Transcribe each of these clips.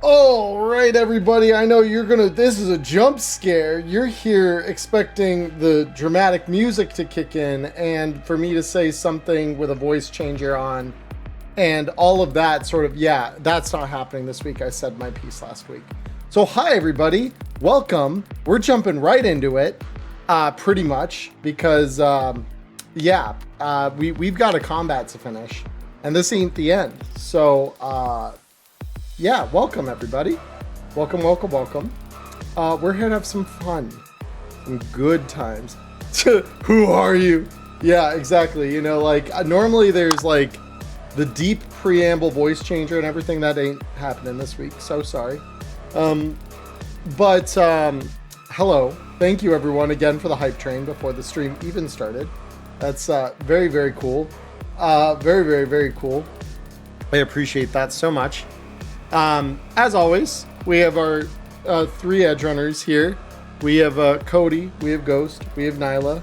All right, everybody. I know this is a jump scare. You're here expecting the dramatic music to kick in and for me to say something with a voice changer on and all of that sort of, yeah, that's not happening this week. I said my piece last week. So, hi, everybody. Welcome. We're jumping right into it, pretty much, because, we've got a combat to finish, and this ain't the end. So, yeah, welcome everybody. Welcome. We're here to have some fun, some good times. Who are you? Yeah, exactly. You know, like normally there's like the deep preamble voice changer and everything that ain't happening this week. So sorry. Hello. Thank you everyone again for the hype train before the stream even started. That's very, very cool. Very cool. I appreciate that so much. As always, we have our three edge runners here. We have Cody, we have Ghost, we have Nyla.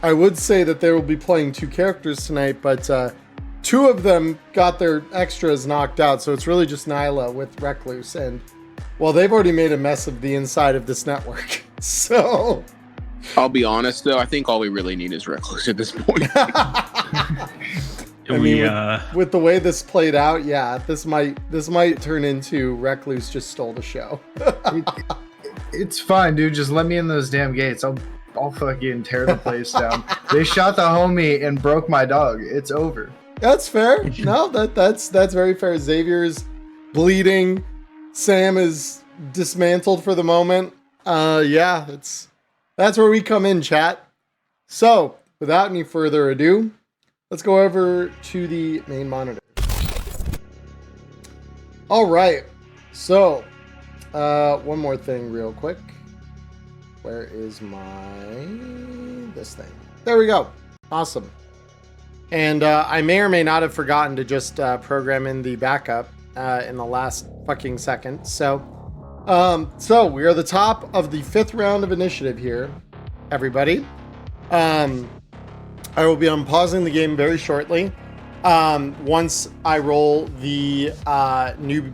I would say that they will be playing two characters tonight, but two of them got their extras knocked out, so it's really just Nyla with Recluse. And well, they've already made a mess of the inside of this network. So I'll be honest though, I think all we really need is Recluse at this point. I mean, with the way this played out, yeah, this might turn into Recluse just stole the show. It's fine, dude. Just let me in those damn gates. I'll fucking tear the place down. They shot the homie and broke my dog. It's over. That's fair. No, that's very fair. Xavier's bleeding. Sam is dismantled for the moment. Yeah, that's where we come in, chat. So, without any further ado, let's go over to the main monitor. All right. So, one more thing real quick. Where is this thing? There we go. Awesome. And I may or may not have forgotten to just program in the backup in the last fucking second. So we are the top of the 5th round of initiative here, everybody. I will be unpausing the game very shortly once I roll the new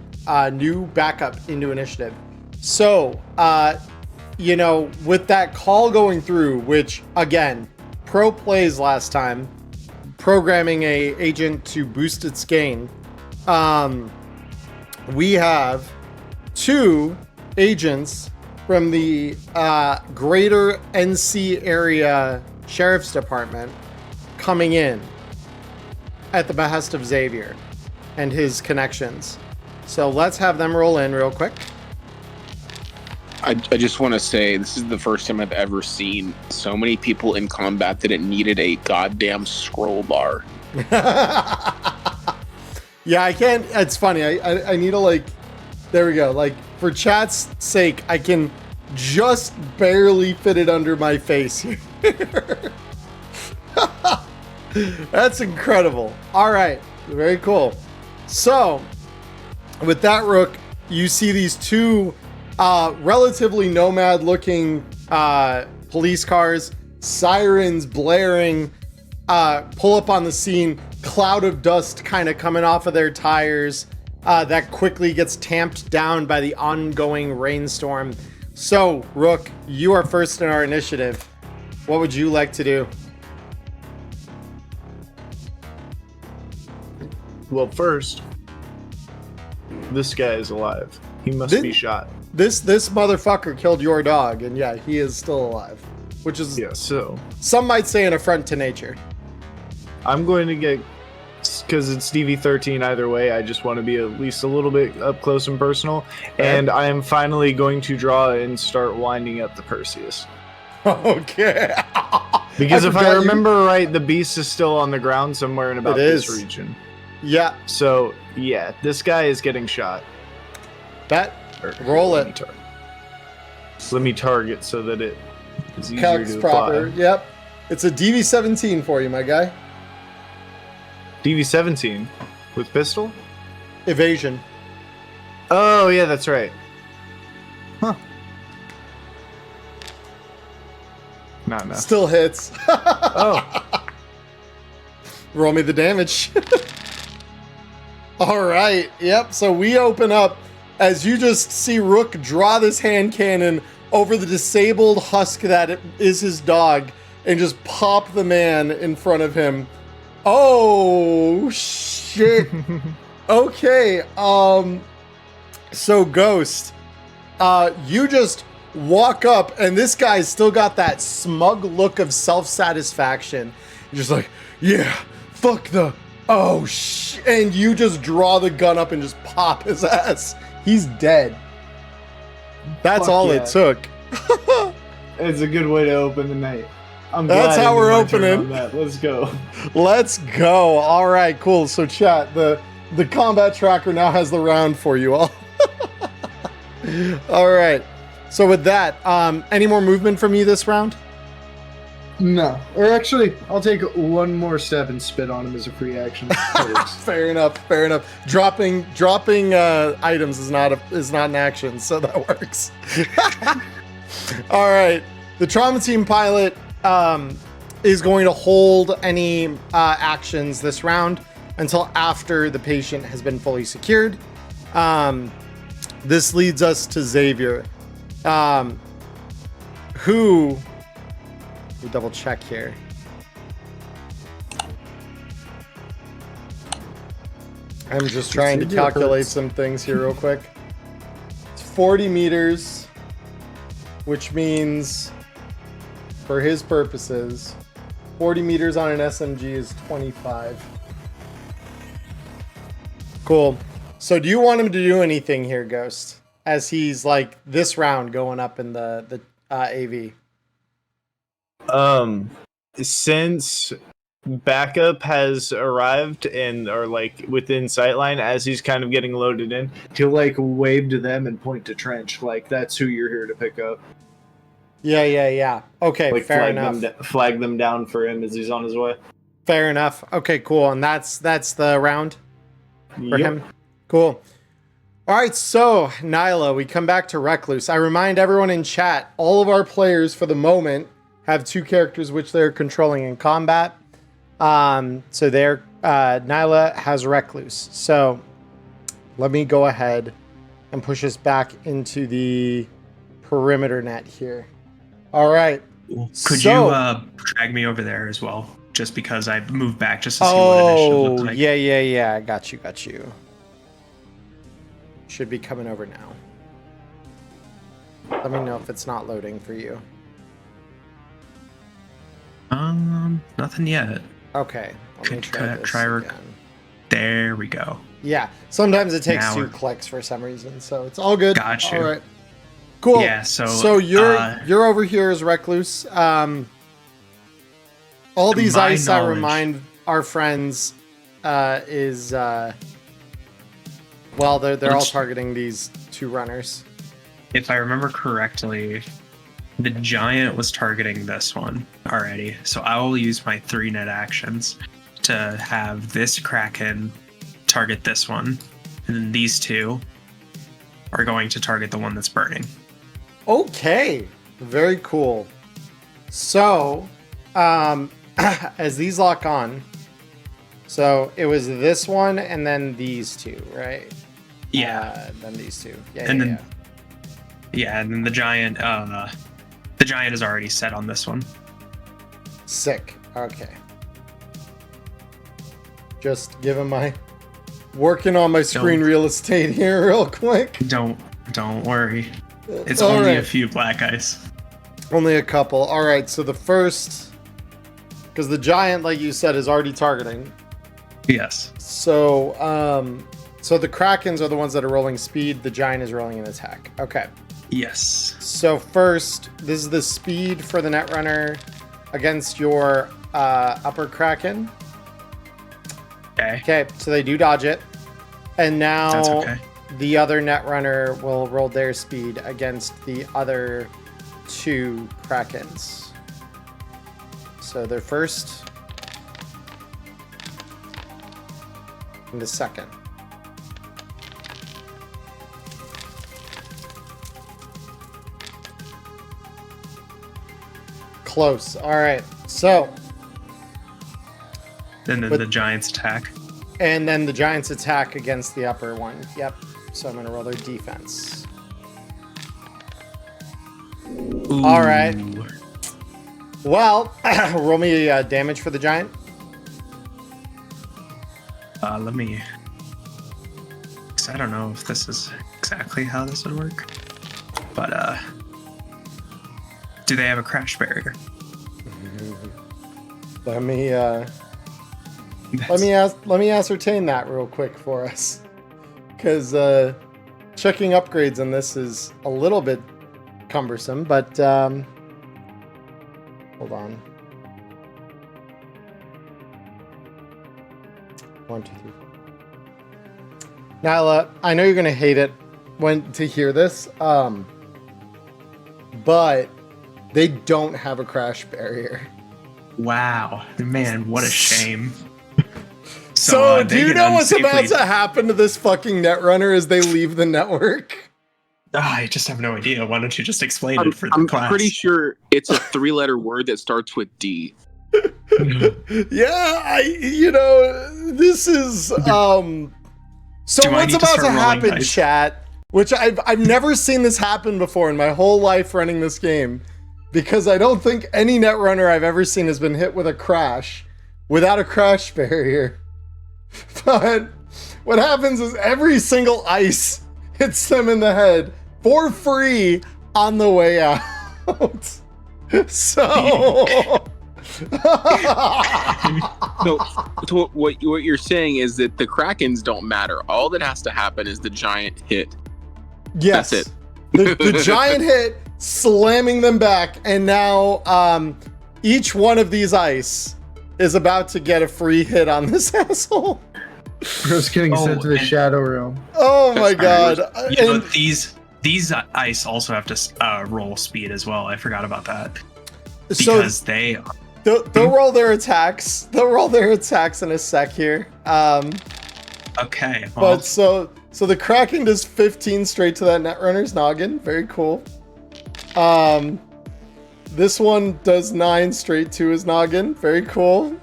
backup into initiative. So, with that call going through, which again, pro plays last time, programming a agent to boost its gain, we have 2 agents from the greater NC area Sheriff's Department coming in at the behest of Xavier and his connections. So let's have them roll in real quick. I just want to say this is the first time I've ever seen so many people in combat that it needed a goddamn scroll bar. Yeah, I can't. It's funny. I need to there we go. Like for chat's sake, I can just barely fit it under my face here. That's incredible. All right. Very cool. So with that, Rook, you see these 2 relatively nomad looking police cars, sirens blaring, pull up on the scene, cloud of dust kind of coming off of their tires that quickly gets tamped down by the ongoing rainstorm. So, Rook, you are first in our initiative. What would you like to do? Well, first, this guy is alive. He must be shot. This motherfucker killed your dog, and yeah, he is still alive. Which is, yeah, so some might say, an affront to nature. I'm going to get, because it's DV13 either way, I just want to be at least a little bit up close and personal. Okay. And I am finally going to draw and start winding up the Perseus. Okay. Because if I remember right, the beast is still on the ground somewhere in about this region. Yeah. So, yeah, this guy is getting shot. Roll it. Let me target so that it is easier Calcs to proper. apply. Yep. It's a DV17 for you, my guy. DV17 with pistol? Evasion. Oh, yeah, that's right. Huh. Not enough. Still hits. Oh. Roll me the damage. All right. Yep. So we open up as you just see Rook draw this hand cannon over the disabled husk that is his dog and just pop the man in front of him. Oh, shit. Okay. So Ghost, you just walk up and this guy's still got that smug look of self-satisfaction. You're just like, yeah, fuck the, oh shit. And you just draw the gun up and just pop his ass. He's dead. That's Fuck all yeah. it took. It's a good way to open the night. That's how we're opening. Let's go. Let's go. All right, cool. So chat, the combat tracker now has the round for you all. All right. So with that, any more movement from you this round? No. Or actually, I'll take one more step and spit on him as a free action. Fair enough. Fair enough. Dropping items is not an action, so that works. All right. The trauma team pilot is going to hold any actions this round until after the patient has been fully secured. This leads us to Xavier, who, we double check here. I'm just trying to calculate some things here real quick. It's 40 meters, which means, for his purposes, 40 meters on an SMG is 25. Cool. So do you want him to do anything here, Ghost? As he's like this round going up in the AV. Since backup has arrived and are like within sightline as he's kind of getting loaded in, he'll like wave to them and point to Trench, like that's who you're here to pick up. Yeah. Okay, Like fair enough. Flag them down for him as he's on his way. Fair enough. Okay, cool. And that's the round for Yep. him. Cool. All right, so Nyla, we come back to Recluse. I remind everyone in chat, all of our players for the moment have two characters which they're controlling in combat. So they're Nyla has Recluse. So let me go ahead and push us back into the perimeter net here. All right. Could you drag me over there as well? Just because I moved back just to see what initiative looked like. Yeah. Got you. Should be coming over now. Let me know if it's not loading for you. Nothing yet. Okay. Let me try this again. There we go. Yeah. Sometimes it takes Now 2 clicks for some reason, so it's all good. Got you. All right. Cool. Yeah. So you're over here as Recluse. All these ice, I remind our friends, is well, they're all targeting these 2 runners. If I remember correctly, the giant was targeting this one already. So I will use my 3 net actions to have this Kraken target this one, and then these 2 are going to target the one that's burning. Okay, very cool. So, as these lock on, so it was this one and then these 2, right? Yeah. Then these 2. And then the giant is already set on this one. Sick. Okay. Just giving my working on my screen real estate here real quick. Don't worry. It's All only right. a few black ice. Only a couple. All right. So the first, because the giant, like you said, is already targeting. Yes. So, so the Krakens are the ones that are rolling speed. The giant is rolling an attack. Okay. Yes. So first, this is the speed for the Netrunner against your upper Kraken. Okay. So they do dodge it, and now That's okay. the other Netrunner will roll their speed against the other 2 Krakens. So their first and the second. Close. All right. So And then But- the giant's attack. And then the Giants attack against the upper one. Yep. So I'm going to roll their defense. Ooh. All right. Well, roll me damage for the Giant. Let me... 'cause I don't know if this is exactly how this would work. But, do they have a crash barrier? Let me ascertain that real quick for us, because checking upgrades in this is a little bit cumbersome. But hold on. 1, 2, 3. Nyla, I know you're gonna hate it to hear this, but they don't have a crash barrier. Wow. Man, what a shame. So do they you can know what's about unsafely- to happen to this fucking Netrunner as they leave the network? I just have no idea. Why don't you just explain it for the I'm class? pretty sure it's a 3-letter word that starts with D. Yeah, this is so Do I what's need to about start to rolling happen, dice? chat? Which I've never seen this happen before in my whole life running this game, because I don't think any Netrunner I've ever seen has been hit with a crash without a crash barrier. But what happens is every single ice hits them in the head for free on the way out. So So what you're saying is that the Krakens don't matter. All that has to happen is the Giant hit. yes, That's it. the Giant hit, slamming them back, and now each one of these ice is about to get a free hit on this asshole. Bro's getting Oh, sent to the and- Shadow Realm. Oh my god. You know, And these ice also have to roll speed as well. I forgot about that. so Because they... they'll roll their attacks. They'll roll their attacks in a sec here. Okay. Well, But so the Kraken does 15 straight to that Netrunner's noggin. Very cool. This one does 9 straight to his noggin. Very cool.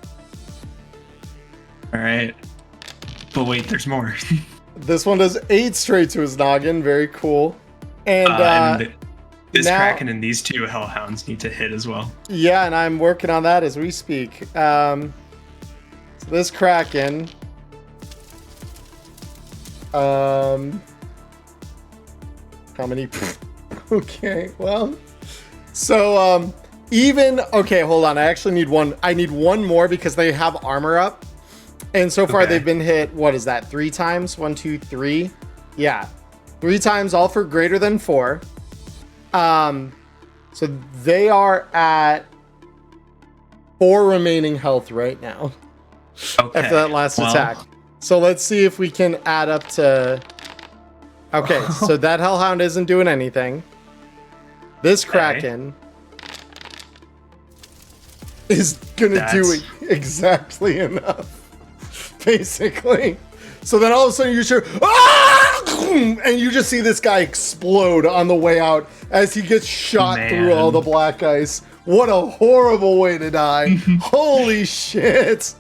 all right. But wait, there's more. This one does 8 straight to his noggin. Very cool. And this now- Kraken and these two Hellhounds need to hit as well. yeah, and I'm working on that as we speak. So this Kraken. How many? Okay, well. So even okay, hold on. I actually need one. I need one more because they have armor up. And so far Okay. they've been hit, what is that? 3 times? 1, 2, 3. Yeah. 3 times, all for greater than 4. So they are at 4 remaining health right now Okay. after that last well, attack. So let's see if we can add up to... Okay, so that Hellhound isn't doing anything. This Kraken is gonna do That's- exactly enough. Basically. So then all of a sudden you hear, "Ah!" and you just see this guy explode on the way out as he gets shot through all the black ice. What a horrible way to die. Holy shit.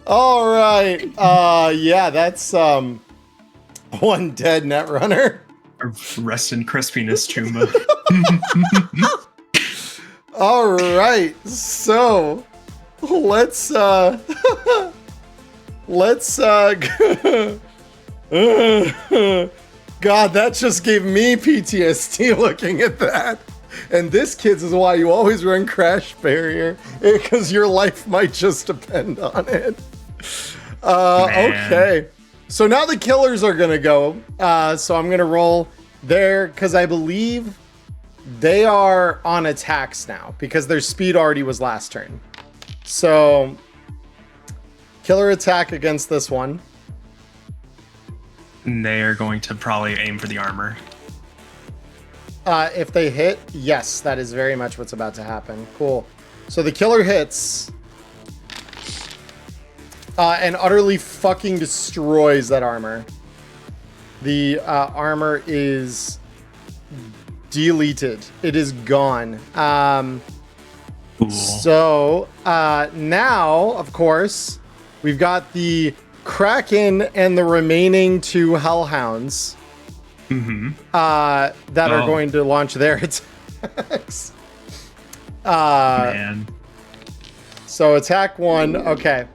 All right. Yeah, that's one dead Netrunner. Rest in crispiness, Chuma. All right. So let's let's God, that just gave me PTSD looking at that. And this, kids, is why you always run Crash Barrier, because your life might just depend on it. Okay. So now the killers are going to go. So I'm going to roll there, because I believe they are on attacks now, because their speed already was last turn. So killer attack against this one. They are going to probably aim for the armor. If they hit, yes, that is very much what's about to happen. Cool. So the killer hits and utterly fucking destroys that armor. The armor is deleted. It is gone. Cool. So now, of course, we've got the Kraken and the remaining 2 Hellhounds that are going to launch their attacks. Man. So attack 1. Okay.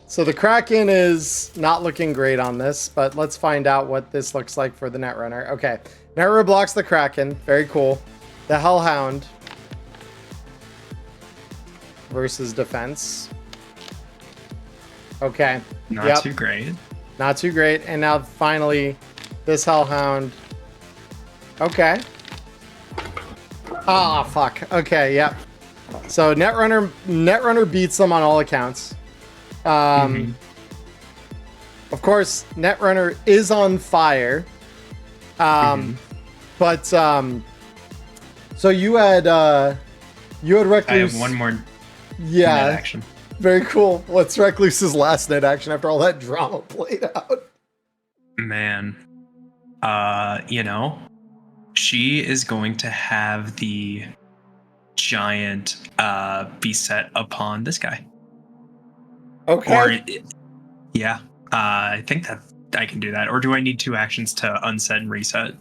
So the Kraken is not looking great on this, but let's find out what this looks like for the Netrunner. Okay. Netrunner blocks the Kraken. Very cool. The Hellhound versus defense. Okay. Not too great. Not too great. And now finally, this Hellhound. Okay. Ah, fuck. Okay, yep. So Netrunner beats them on all accounts. Of course, Netrunner is on fire. But so you had Recluse. I have one more net action. Very cool. What's Recluse's last net action after all that drama played out? Man. She is going to have the giant be set upon this guy. Okay. I think that I can do that. Or do I need 2 actions to unset and reset?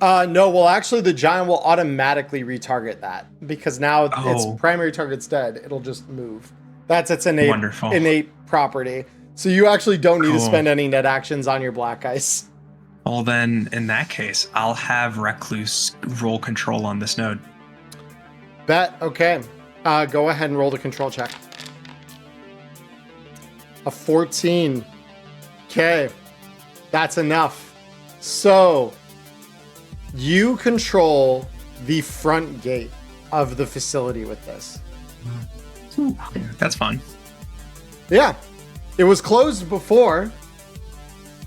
No, well, actually, the giant will automatically retarget that because now its primary target's dead. It'll just move. That's its innate property. So you actually don't need to spend any net actions on your black ice. Well, then, in that case, I'll have Recluse roll control on this node. Bet. Okay. Go ahead and roll the control check. A 14. Okay. That's enough. So, you control the front gate of the facility with this. Ooh, that's fun. Yeah. It was closed before,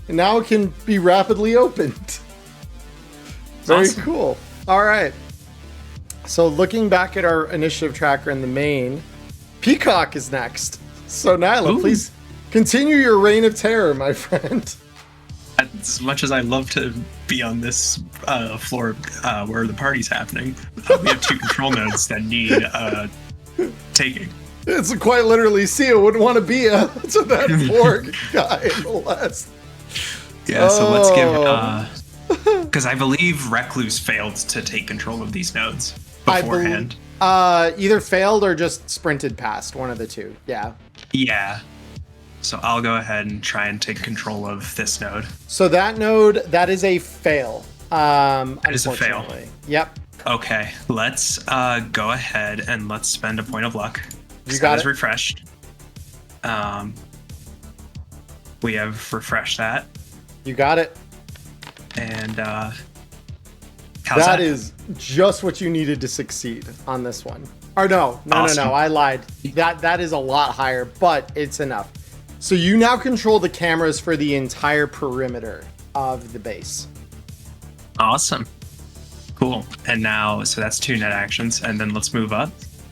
and now it can be rapidly opened. Very awesome. cool. All right. So looking back at our initiative tracker in the main, Peacock is next. So Nyla, please continue your reign of terror, my friend. As much as I love to be on this floor where the party's happening, we have 2 control nodes that need taking. It's quite literally, Sia wouldn't want to be to that poor guy in the last. Yeah, so let's give... Because I believe Recluse failed to take control of these nodes beforehand. Either failed or just sprinted past, one of the 2. Yeah. Yeah. So I'll go ahead and try and take control of this node. So that node, that is a fail. It is a fail. Yep. Okay, let's go ahead and let's spend a point of luck. You got that is it. refreshed. We have refreshed that. You got it. And that is just what you needed to succeed on this one. Or no, I lied. That is a lot higher, but it's enough. So you now control the cameras for the entire perimeter of the base. Awesome. Cool. And now, so that's 2 net actions, and then let's move up.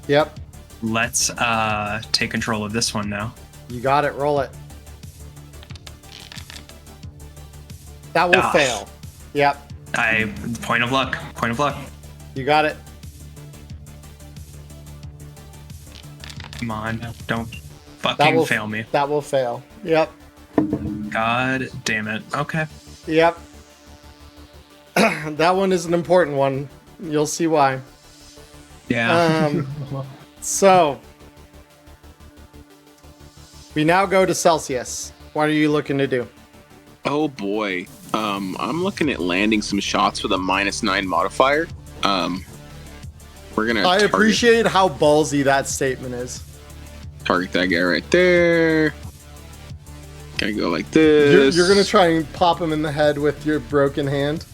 Yep. Let's take control of this one now. You got it. Roll it. That will fail. Yep. Point of luck. Point of luck. You got it. Come on. Don't fucking fail me. That will fail. Yep. God damn it. Okay. Yep. That one is an important one. You'll see why. Yeah. So we now go to Celsius. What are you looking to do? Oh boy. I'm looking at landing some shots with a -9 modifier. We're gonna. I appreciate how ballsy that statement is. Target that guy right there. Gonna go like this. You're gonna try and pop him in the head with your broken hand.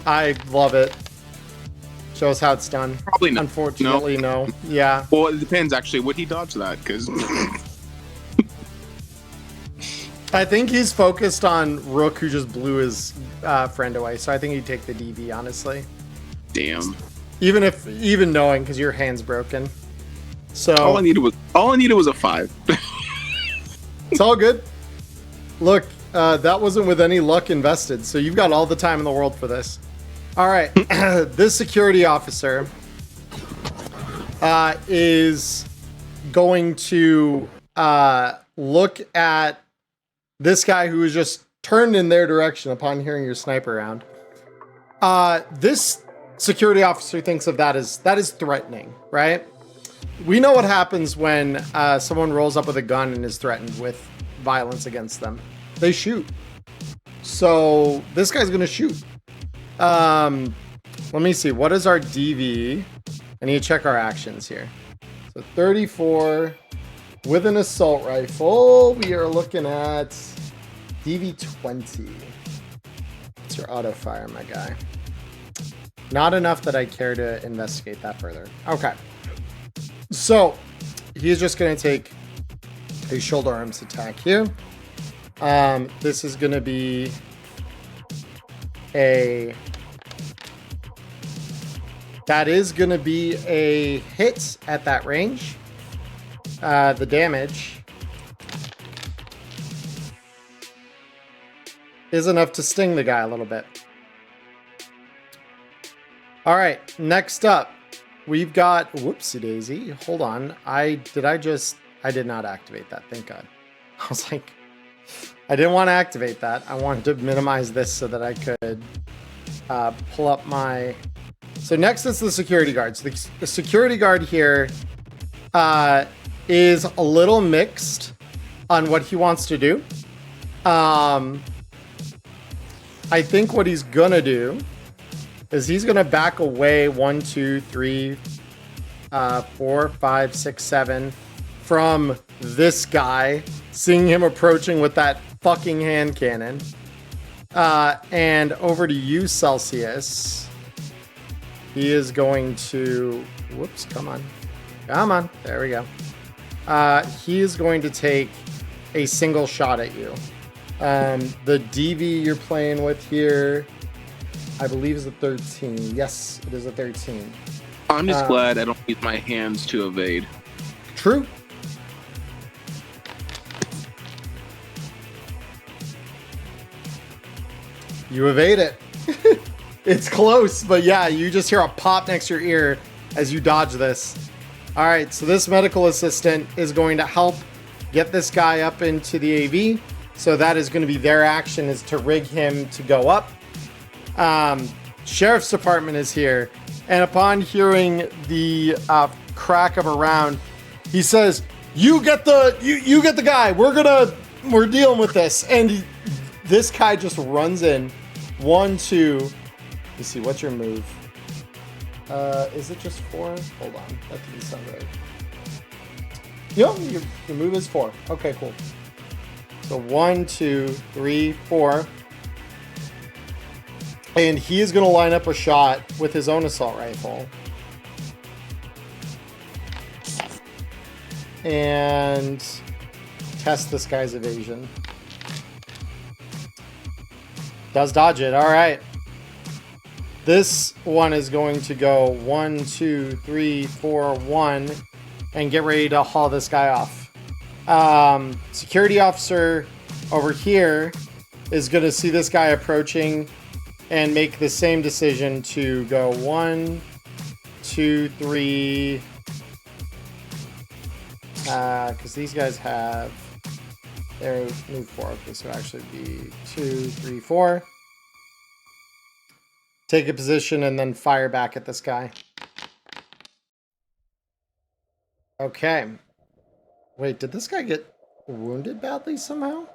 I love it. Show us how it's done. Probably not. Unfortunately, no. Yeah. Well, it depends actually. Would he dodge that? Because I think he's focused on Rook, who just blew his friend away. So I think he'd take the DV, honestly. damn. Even knowing, because your hand's broken. So all I needed was a 5. It's all good. Look, that wasn't with any luck invested, so you've got all the time in the world for this. All right, this security officer is going to look at this guy who was just turned in their direction upon hearing your sniper round. This security officer thinks of that as threatening, right? We know what happens when someone rolls up with a gun and is threatened with violence against them. They shoot. So this guy's gonna shoot. Let me see. What is our DV? I need to check our actions here. So 34 with an assault rifle. We are looking at DV 20. It's your auto fire, my guy. Not enough that I care to investigate that further. Okay. So he's just going to take a shoulder arms attack here. This is going to be that is going to be a hit at that range. The damage is enough to sting the guy a little bit. All right, next up, we've got, whoopsie daisy. Hold on. I did not activate that. Thank God. I was like, I didn't want to activate that. I wanted to minimize this so that I could pull up my, so next is the security guard. So the security guard here is a little mixed on what he wants to do. I think what he's gonna do is he's gonna back away 1, 2, 3, 4, 5, 6, 7 from this guy, seeing him approaching with that fucking hand cannon. And over to you, Celsius. He is going to, whoops, come on. There we go. He is going to take a single shot at you. The DV you're playing with here, I believe, is a 13. Yes, it is a 13. I'm just glad I don't use my hands to evade. True. You evade it. It's close, but yeah, you just hear a pop next to your ear as you dodge this. All right, so this medical assistant is going to help get this guy up into the AV. So that is going to be their action, is to rig him to go up. Sheriff's department is here, and upon hearing the crack of a round, he says, "You get the guy. We're dealing with this." And this guy just runs in. 1, 2. Let me see. What's your move? Is it just 4? Hold on. That didn't sound right. Yo, your move is 4. Okay, cool. So 1, 2, 3, 4. And he is going to line up a shot with his own assault rifle. And test this guy's evasion. Does dodge it. All right. This one is going to go 1, 2, 3, 4, 1 and get ready to haul this guy off. Security officer over here is going to see this guy approaching and make the same decision to go 1, 2, 3. Because these guys have their move 4. Okay, so actually be 2, 3, 4. Take a position and then fire back at this guy. Okay. Wait, did this guy get wounded badly somehow?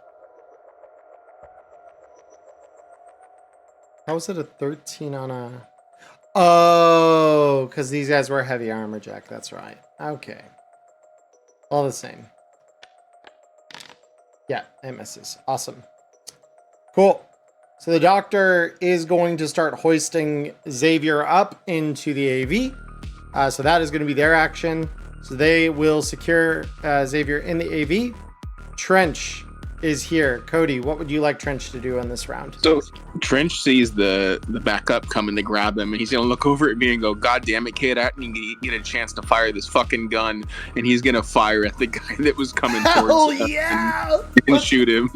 How was it a 13 on a... Oh, because these guys were heavy armor, Jack. That's right. Okay. All the same. Yeah, it misses. Awesome. Cool. So the doctor is going to start hoisting Xavier up into the AV. So that is going to be their action. So they will secure Xavier in the AV. Trench is here. Cody, what would you like Trench to do on this round? So Trench sees the backup coming to grab him, and he's going to look over at me and go, "God damn it, kid, I didn't get a chance to fire this fucking gun." And he's going to fire at the guy that was coming towards us. Yeah! And shoot him.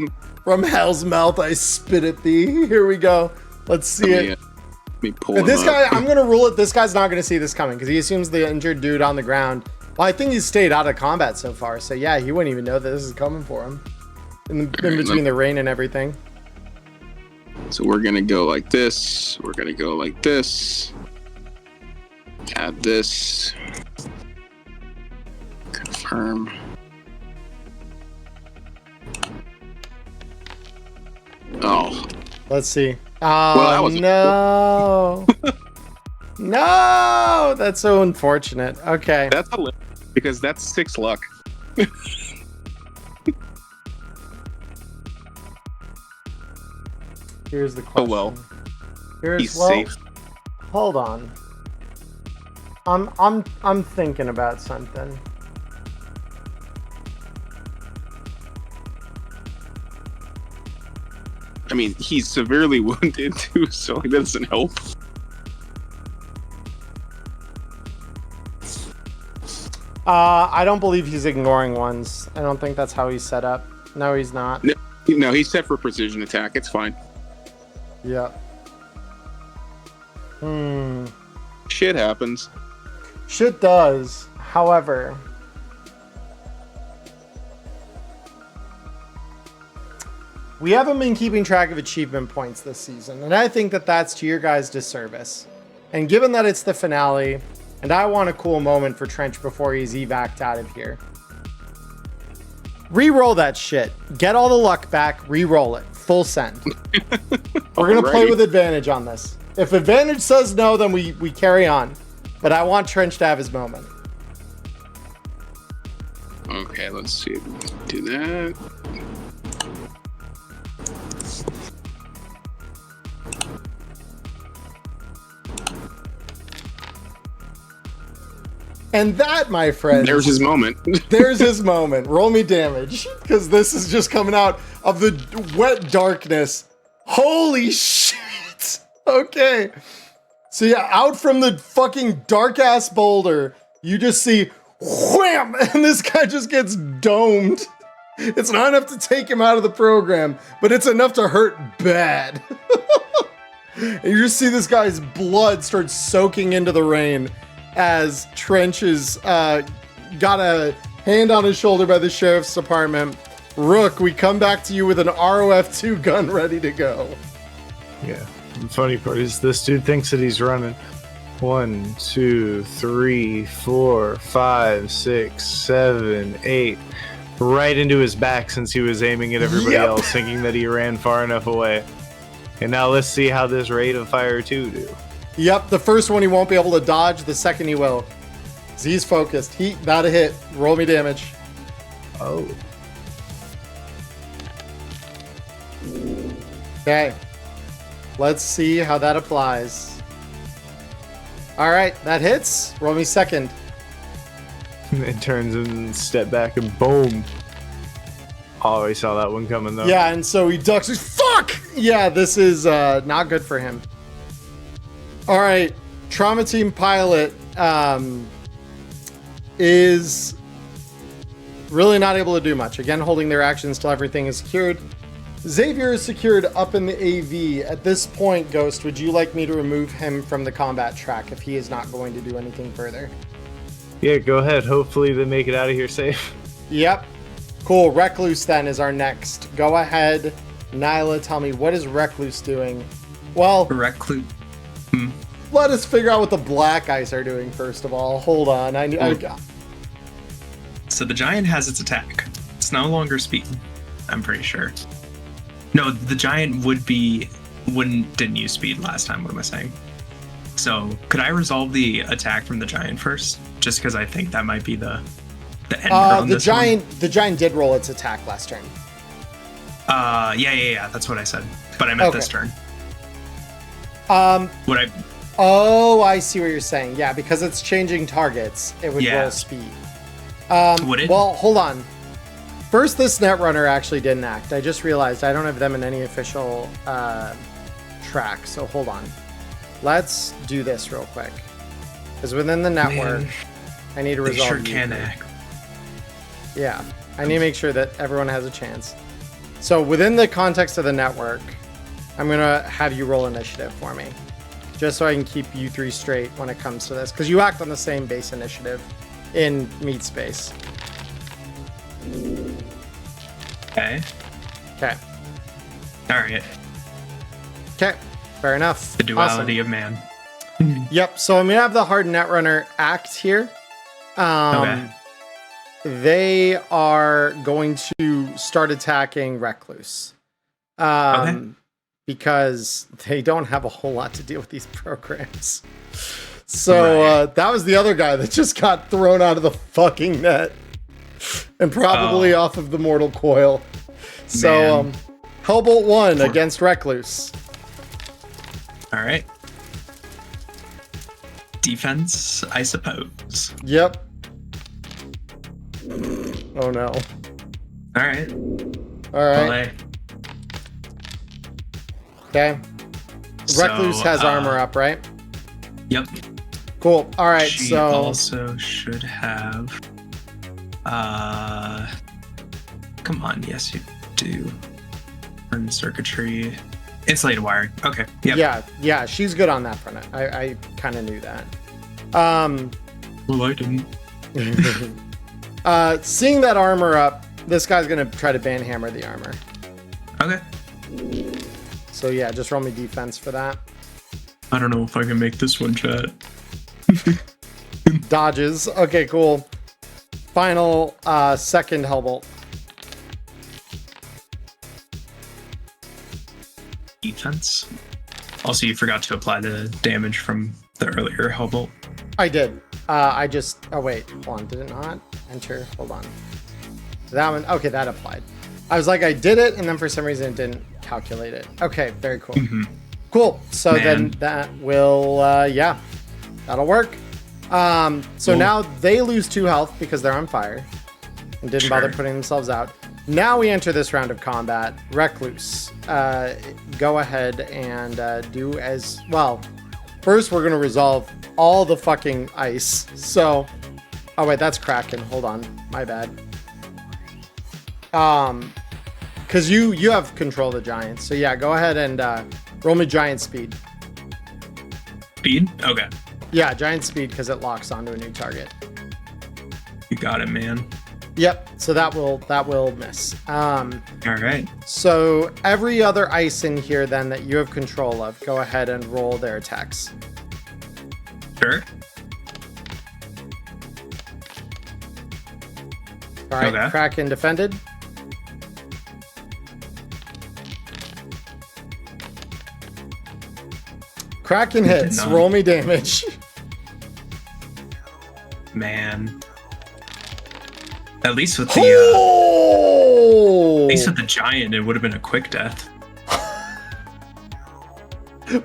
From hell's mouth, I spit at thee. Here we go. Let's see it. Let me pull This him guy, up. I'm going to rule it. This guy's not going to see this coming because he assumes the injured dude on the ground. Well, I think he's stayed out of combat so far. So yeah, he wouldn't even know that this is coming for him. in between the rain and everything. So we're gonna go like this. We're gonna go like this. Add this. Confirm. Oh. Let's see. Well, Oh, no. No, that's so unfortunate. Okay. That's a limit because that's 6 luck. Here's the question. Oh well. He's safe. Hold on. I'm thinking about something. I mean, he's severely wounded too, so that doesn't help. I don't believe he's ignoring ones. I don't think that's how he's set up. No, he's not. No, he's set for precision attack. It's fine. Yeah. Shit happens. Shit does. However, we haven't been keeping track of achievement points this season, and I think that that's to your guys' disservice. And given that it's the finale, and I want a cool moment for Trench before he's evac'd out of here, re-roll that shit. Get all the luck back, re-roll it. Full send. We're going to play with advantage on this. If advantage says no, then we carry on. But I want Trench to have his moment. Okay, let's see. Do that. And that, my friend, There's his moment. there's his moment. Roll me damage, because this is just coming out of the wet darkness. Holy shit! Okay. So yeah, out from the fucking dark-ass boulder, you just see wham! And this guy just gets domed. It's not enough to take him out of the program, but it's enough to hurt bad. And you just see this guy's blood start soaking into the rain as Trench is got a hand on his shoulder by the sheriff's department. Rook, we come back to you with an ROF2 gun ready to go. Yeah. The funny part is this dude thinks that he's running 1, 2, 3, 4, 5, 6, 7, 8 right into his back since he was aiming at everybody else, thinking that he ran far enough away. And now let's see how this rate of fire 2 do. Yep, the first one he won't be able to dodge, the second he will. Z's focused. Heat, not a hit. Roll me damage. Oh. Okay. Let's see how that applies. Alright, that hits. Roll me second. It turns and step back and boom. Oh, he saw that one coming though. Yeah, and so he ducks. He's fuck! Yeah, this is not good for him. Alright, Trauma Team Pilot is really not able to do much. Again, holding their actions till everything is secured. Xavier is secured up in the AV. At this point, Ghost, would you like me to remove him from the combat track if he is not going to do anything further? Yeah, go ahead. Hopefully they make it out of here safe. Yep. Cool. Recluse then is our next. Go ahead, Nyla, tell me, what is Recluse doing? Well, Recluse. let us figure out what the Black Ice are doing first of all. Hold on. So the giant has its attack. It's no longer speed, I'm pretty sure. No, the giant didn't use speed last time. What am I saying? So could I resolve the attack from the giant first? Just because I think that might be the end on the this giant one. The giant did roll its attack last turn. Yeah. That's what I said. But I meant this turn. Would I? Oh, I see what you're saying. Yeah, because it's changing targets, it would roll speed. Would it? Well, hold on. First, this Netrunner actually didn't act. I just realized I don't have them in any official track, so hold on. Let's do this real quick. Because within the network, I need to resolve. They sure can act. Yeah, I need to make sure that everyone has a chance. So within the context of the network, I'm gonna have you roll initiative for me, just so I can keep you three straight when it comes to this, because you act on the same base initiative in Meat Space. Okay. Okay. All right. Okay. Fair enough. The duality of man. Yep. So I'm gonna have the hard netrunner act here. Okay. They are going to start attacking Recluse. Because they don't have a whole lot to deal with these programs. So that was the other guy that just got thrown out of the fucking net and probably off of the mortal coil. So Hellbolt 1 against Recluse. All right. Defense, I suppose. Yep. Oh no. All right. All right. Okay. Recluse has armor up, right? Yep. Cool. All right. She also should have. Come on. Yes, you do. Burn circuitry. Insulated wiring. Okay. Yep. Yeah. She's good on that front. I kind of knew that. Well, I didn't. Seeing that armor up, this guy's gonna try to banhammer the armor. Okay. So yeah, just roll me defense for that. I don't know if I can make this one, chat. Dodges. Okay, cool. Final second Hellbolt. Defense. Also, you forgot to apply the damage from the earlier Hellbolt. I did. Oh wait, hold on. Did it not enter? Hold on. That one. Okay, that applied. I was like, I did it, and then for some reason it didn't calculate it. Okay, very cool. Cool. So then that will, that'll work. So now they lose 2 health because they're on fire and didn't bother putting themselves out. Now we enter this round of combat. Recluse, go ahead and do as well. First, we're going to resolve all the fucking ice. So, oh wait, that's Kraken. Hold on, my bad. Because you have control of the giants. So yeah, go ahead and roll me giant speed. Speed? Okay. Yeah, giant speed because it locks onto a new target. You got it, man. Yep. So that will miss. All right. So every other ice in here then that you have control of, go ahead and roll their attacks. Sure. All right. Okay. Kraken defended. Kraken hits. Roll me damage. Man. At least with the giant, it would have been a quick death.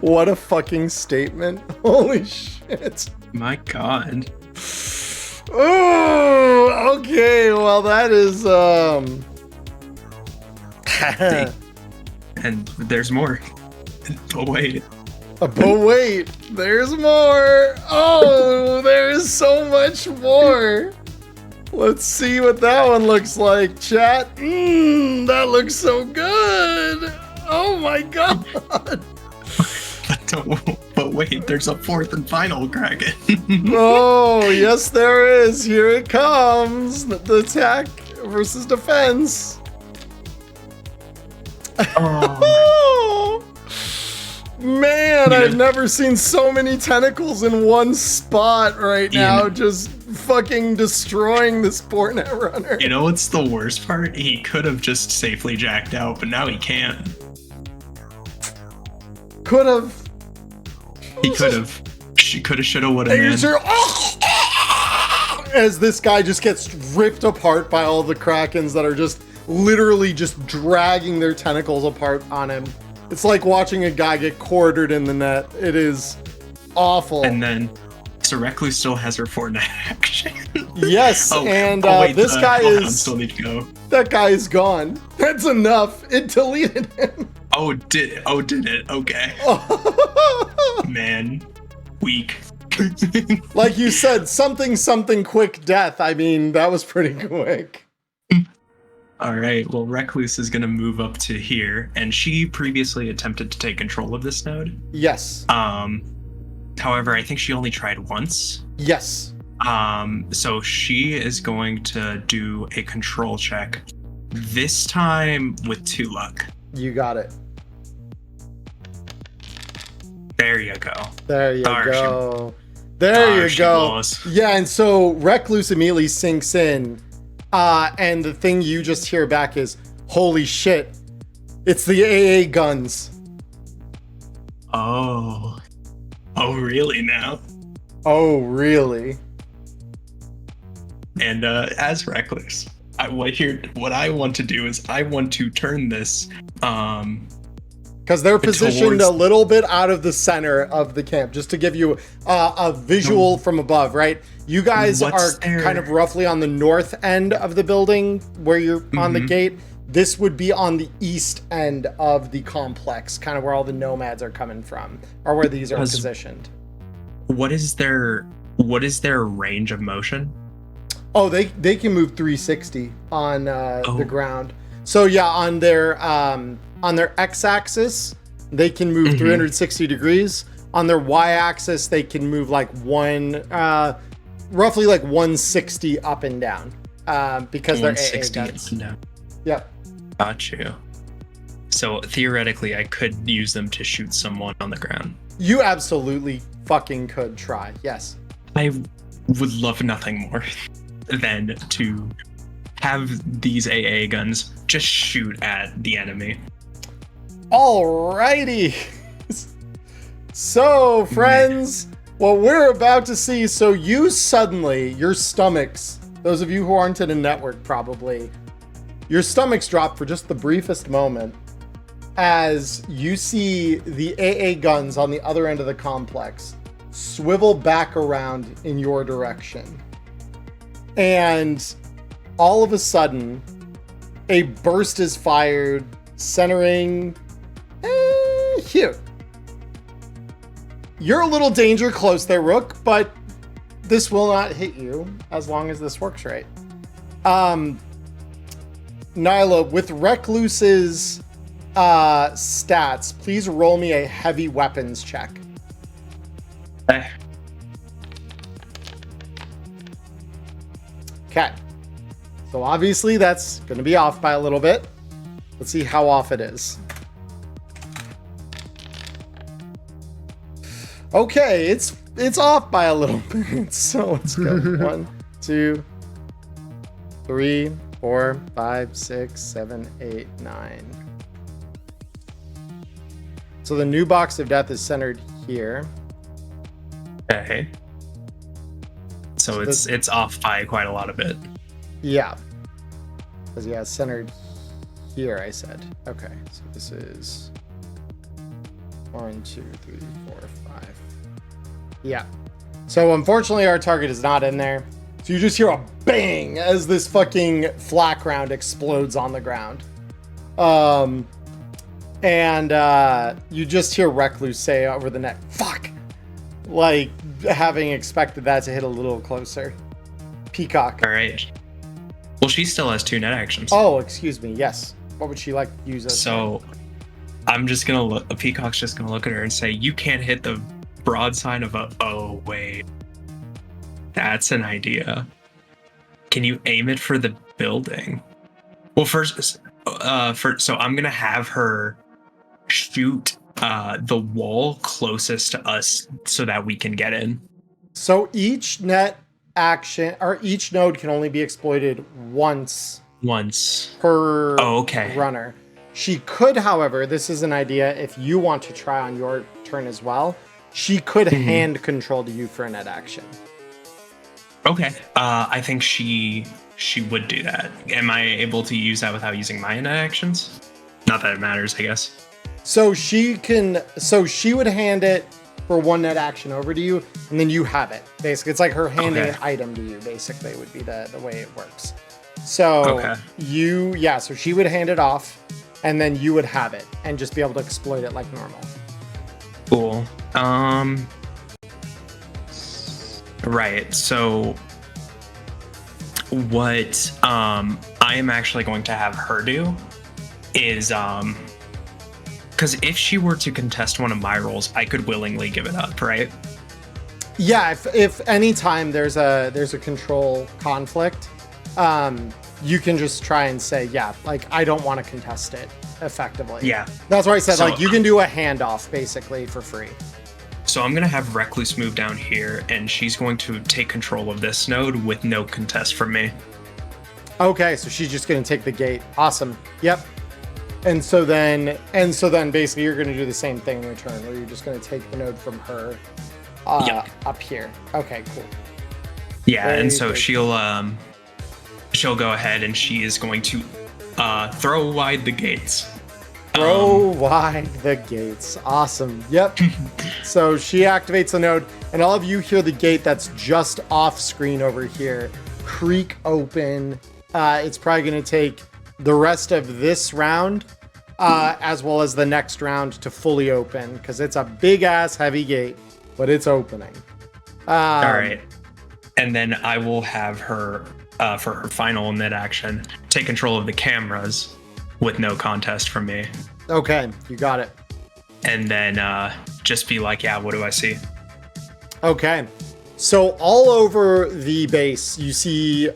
What a fucking statement. Holy shit. My god. Oh, okay. Well, that is and there's more. But wait. But wait, there's more. Oh, there's so much more. Let's see what that one looks like, chat. That looks so good. Oh my god. But wait, there's a fourth and final Kraken. Oh, yes there is. Here it comes. The attack versus defense. Oh. Man, I've never seen so many tentacles in one spot right now, just fucking destroying this poor netrunner. You know what's the worst part? He could have just safely jacked out, but now he can't. Could have. He could have. She could have, should have, would have. As this guy just gets ripped apart by all the Krakens that are just literally just dragging their tentacles apart on him. It's like watching a guy get quartered in the net. It is awful. And then, so Recluse still has her 4 net action. Yes, wait, this guy is. Still need to go. That guy is gone. That's enough. It deleted him. Did it? Okay. Man, weak. Like you said, something quick death. I mean, that was pretty quick. All right, well, Recluse is going to move up to here, and she previously attempted to take control of this node. Yes. However, I think she only tried once. Yes. So she is going to do a control check This time with 2 luck. You got it. There you go. There you There she- go. There you she go. blows. Yeah, and so Recluse immediately sinks in, and the thing you just hear back is, "Holy shit! It's the AA guns." Oh. Oh, really now? Oh, really? And as Reckless, what I want to do is I want to turn this Because they're positioned towards- a little bit out of the center of the camp, just to give you a visual from above, right? You guys What's are there? kind of roughly on the north end of the building where you're on the gate. This would be on the east end of the complex, kind of where all the nomads are coming from, or where these are 'Cause- positioned. what is their range of motion? Oh, they can move 360 on the Oh. ground. So yeah, on their x-axis, they can move 360 degrees. On their y-axis, they can move like roughly like 160 up and down, because they're AA 160 guns. No. Yep. Got you. So theoretically, I could use them to shoot someone on the ground. You absolutely fucking could try. Yes. I would love nothing more than to have these AA guns just shoot at the enemy. Alrighty. So, friends, what we're about to see, so you suddenly, your stomachs, those of you who aren't in a network probably, your stomachs drop for just the briefest moment as you see the AA guns on the other end of the complex swivel back around in your direction. And all of a sudden, a burst is fired, centering here. You're a little danger close there, Rook, but this will not hit you as long as this works right. Nyla, with Recluse's stats, please roll me a heavy weapons check. Okay. So obviously that's going to be off by a little bit. Let's see how off it is. Okay, it's off by a little bit. So let's go. 1, 2, 3, 4, 5, 6, 7, 8, 9. So the new box of death is centered here. Okay. So it's off by quite a lot of it. Yeah. Because yeah, it's centered here, I said. Okay, so this is 1, 2, 3, 4, 5. Yeah. So unfortunately our target is not in there. So you just hear a bang as this fucking flak round explodes on the ground. And you just hear Recluse say over the net, "Fuck!" Like having expected that to hit a little closer. Peacock. All right. Well, she still has 2 net actions. Oh, excuse me. Yes. What would she like to use as? So I'm just gonna look. Peacock's just gonna look at her and say, "You can't hit the broadside of a." Oh wait, that's an idea. Can you aim it for the building? Well, first, so I'm gonna have her shoot the wall closest to us so that we can get in. So each net action or each node can only be exploited once per runner. She could, however, this is an idea if you want to try on your turn as well, she could hand control to you for a net action. Okay. I think she would do that. Am I able to use that without using my net actions? Not that it matters, I guess. So she would hand it for 1 net action over to you, and then you have it. Basically, it's like her handing an item to you, basically, would be the way it works. So so she would hand it off, and then you would have it, and just be able to exploit it like normal. Cool. Right, so what I am actually going to have her do is because if she were to contest one of my roles, I could willingly give it up, right? Yeah, if any time there's a control conflict, you can just try and say, yeah, like, I don't want to contest it effectively. Yeah. That's why I said, So, like, you can do a handoff basically for free. So I'm going to have Recluse move down here, and she's going to take control of this node with no contest from me. Okay, so she's just going to take the gate. Awesome. Yep. And so then basically you're going to do the same thing in return, where you're just going to take the node from her up here. Okay, cool. Yeah, and so she'll go ahead and she is going to throw wide the gates. Throw wide the gates. Awesome. Yep. So she activates the node, and all of you hear the gate that's just off screen over here creak open. It's probably going to take the rest of this round, as well as the next round, to fully open, because it's a big ass heavy gate, but it's opening. All right. And then I will have her, for her final net action, take control of the cameras with no contest from me. Okay, you got it. And then just be like, yeah, what do I see? Okay. So all over the base, you see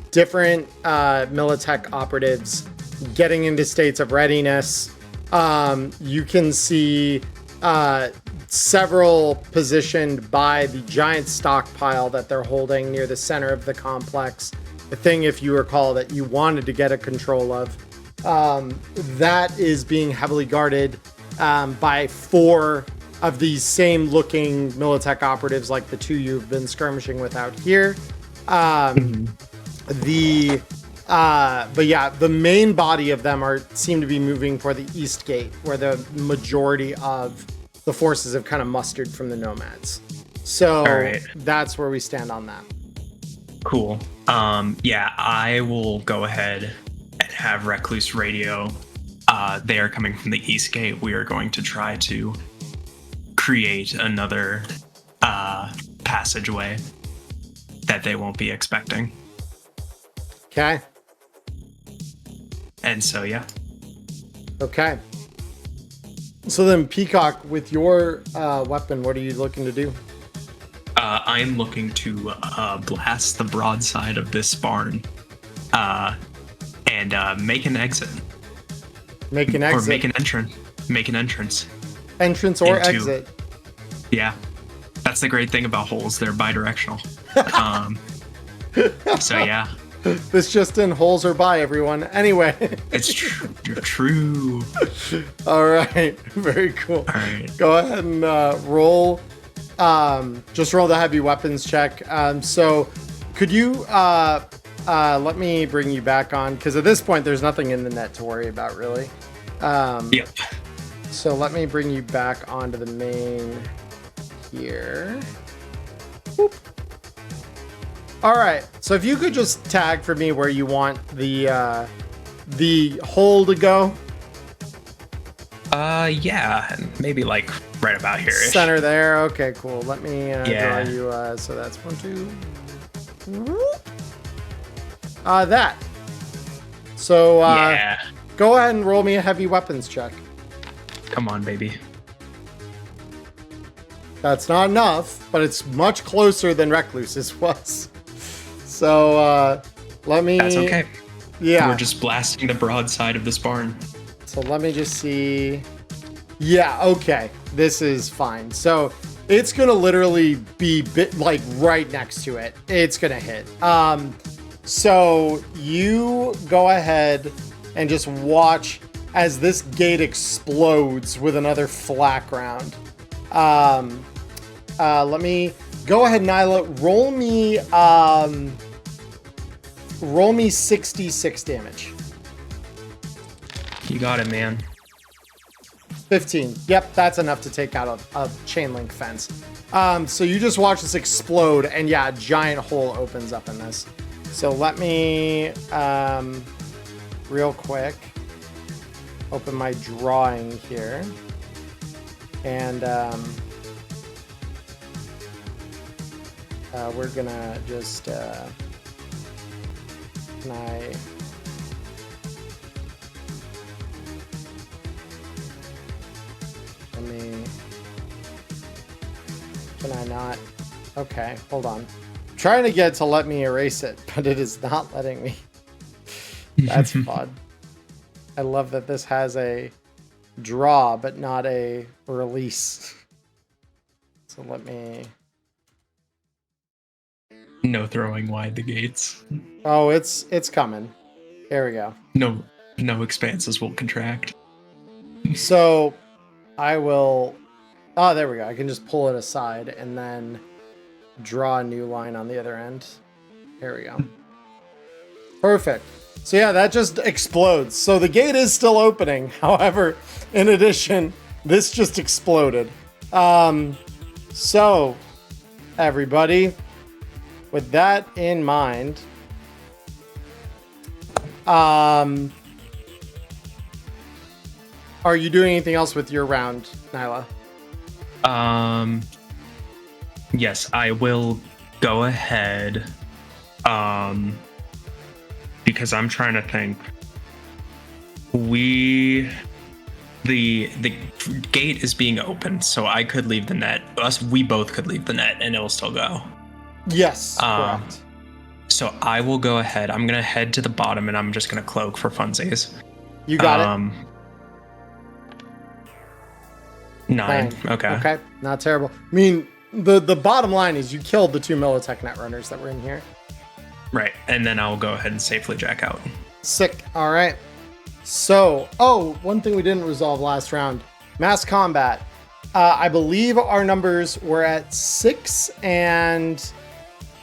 different Militech operatives getting into states of readiness. You can see several positioned by the giant stockpile that they're holding near the center of the complex. The thing, if you recall, that you wanted to get a control of, that is being heavily guarded by 4 of these same looking Militech operatives, like the 2 you've been skirmishing with out here. But yeah, the main body of them seem to be moving for the east gate, where the majority of the forces have kind of mustered from the nomads. So that's where we stand on that. Cool. Yeah, I will go ahead and have Recluse radio. They are coming from the east gate. We are going to try to create another passageway that they won't be expecting. Okay. And so, yeah. Okay. So then, Peacock, with your weapon, what are you looking to do? I'm looking to blast the broadside of this barn and make an exit. Make an exit? Or make an entrance. Make an entrance. Entrance or exit? Yeah. That's the great thing about holes. They're bidirectional. So, yeah. This just in, holes are by, everyone. Anyway. It's true. You're true. All right. Very cool. All right. Go ahead and roll. Just roll the heavy weapons check. So could you let me bring you back on? Because at this point, there's nothing in the net to worry about, really. Yep. So let me bring you back onto the main here. Boop. All right. So if you could just tag for me where you want the hole to go. Yeah, maybe like right about here. Center there. Okay, cool. Let me draw you. So that's 1, 2. That. So go ahead and roll me a heavy weapons check. Come on, baby. That's not enough, but it's much closer than Recluse's was. So let me. That's okay. Yeah. We're just blasting the broadside of this barn. So let me just see. Yeah, okay. This is fine. So it's going to literally be like right next to it. It's going to hit. So you go ahead and just watch as this gate explodes with another flak round. Let me go ahead, Nyla. Roll me 66 damage. You got it, man. 15. Yep, that's enough to take out a chain link fence. So you just watch this explode, and yeah, a giant hole opens up in this. So let me, real quick, open my drawing here. And we're gonna just, can I not? Okay, hold on. I'm trying to get it to let me erase it, but it is not letting me. That's fun. I love that this has a draw, but not a release. So let me... No throwing wide the gates. Oh, it's coming. There we go. No expanses will contract. So I will... Oh, there we go. I can just pull it aside and then draw a new line on the other end. There we go. Perfect. So yeah, that just explodes. So the gate is still opening. However, in addition, this just exploded. So everybody, with that in mind, are you doing anything else with your round, Nyla? Yes, I will go ahead. Because I'm trying to think. The gate is being opened, so I could leave the net. We both could leave the net, and it'll still go. Yes, correct. So I will go ahead. I'm gonna head to the bottom, and I'm just gonna cloak for funsies. You got it. 9. Okay. Okay, not terrible. I mean, the bottom line is you killed the 2 Militech net runners that were in here. Right, and then I'll go ahead and safely jack out. Sick. All right. So, one thing we didn't resolve last round, mass combat. I believe our numbers were at 6 and,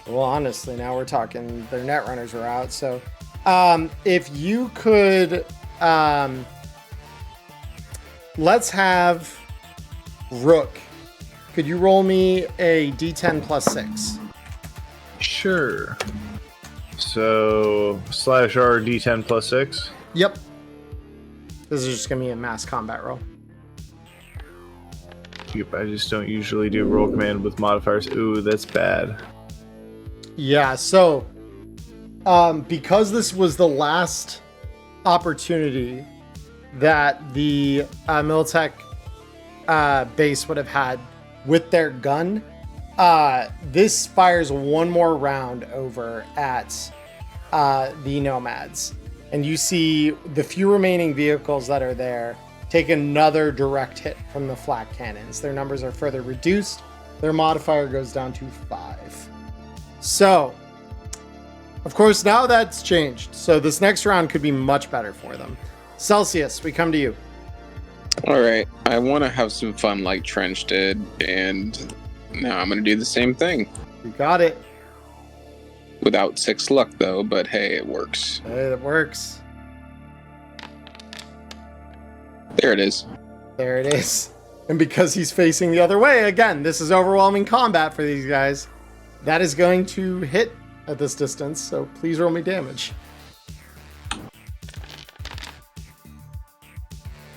well, honestly, now we're talking their net runners were out. So, if you could, let's have Rook. Could you roll me a D10 plus 6? Sure. So /R D10 plus 6. Yep. This is just gonna be a mass combat roll. Yep, I just don't usually do roll command with modifiers. Ooh, that's bad. Yeah, so because this was the last opportunity that the Militech base would have had with their gun, this fires one more round over at the Nomads. And you see the few remaining vehicles that are there take another direct hit from the flak cannons. Their numbers are further reduced. Their modifier goes down to 5. So, of course, now that's changed. So this next round could be much better for them. Celsius, we come to you. All right, I want to have some fun like Trench did, and now I'm going to do the same thing. You got it. Without 6 luck, though, but hey, it works. It works. There it is. There it is. And because he's facing the other way, again, this is overwhelming combat for these guys. That is going to hit at this distance, so please roll me damage.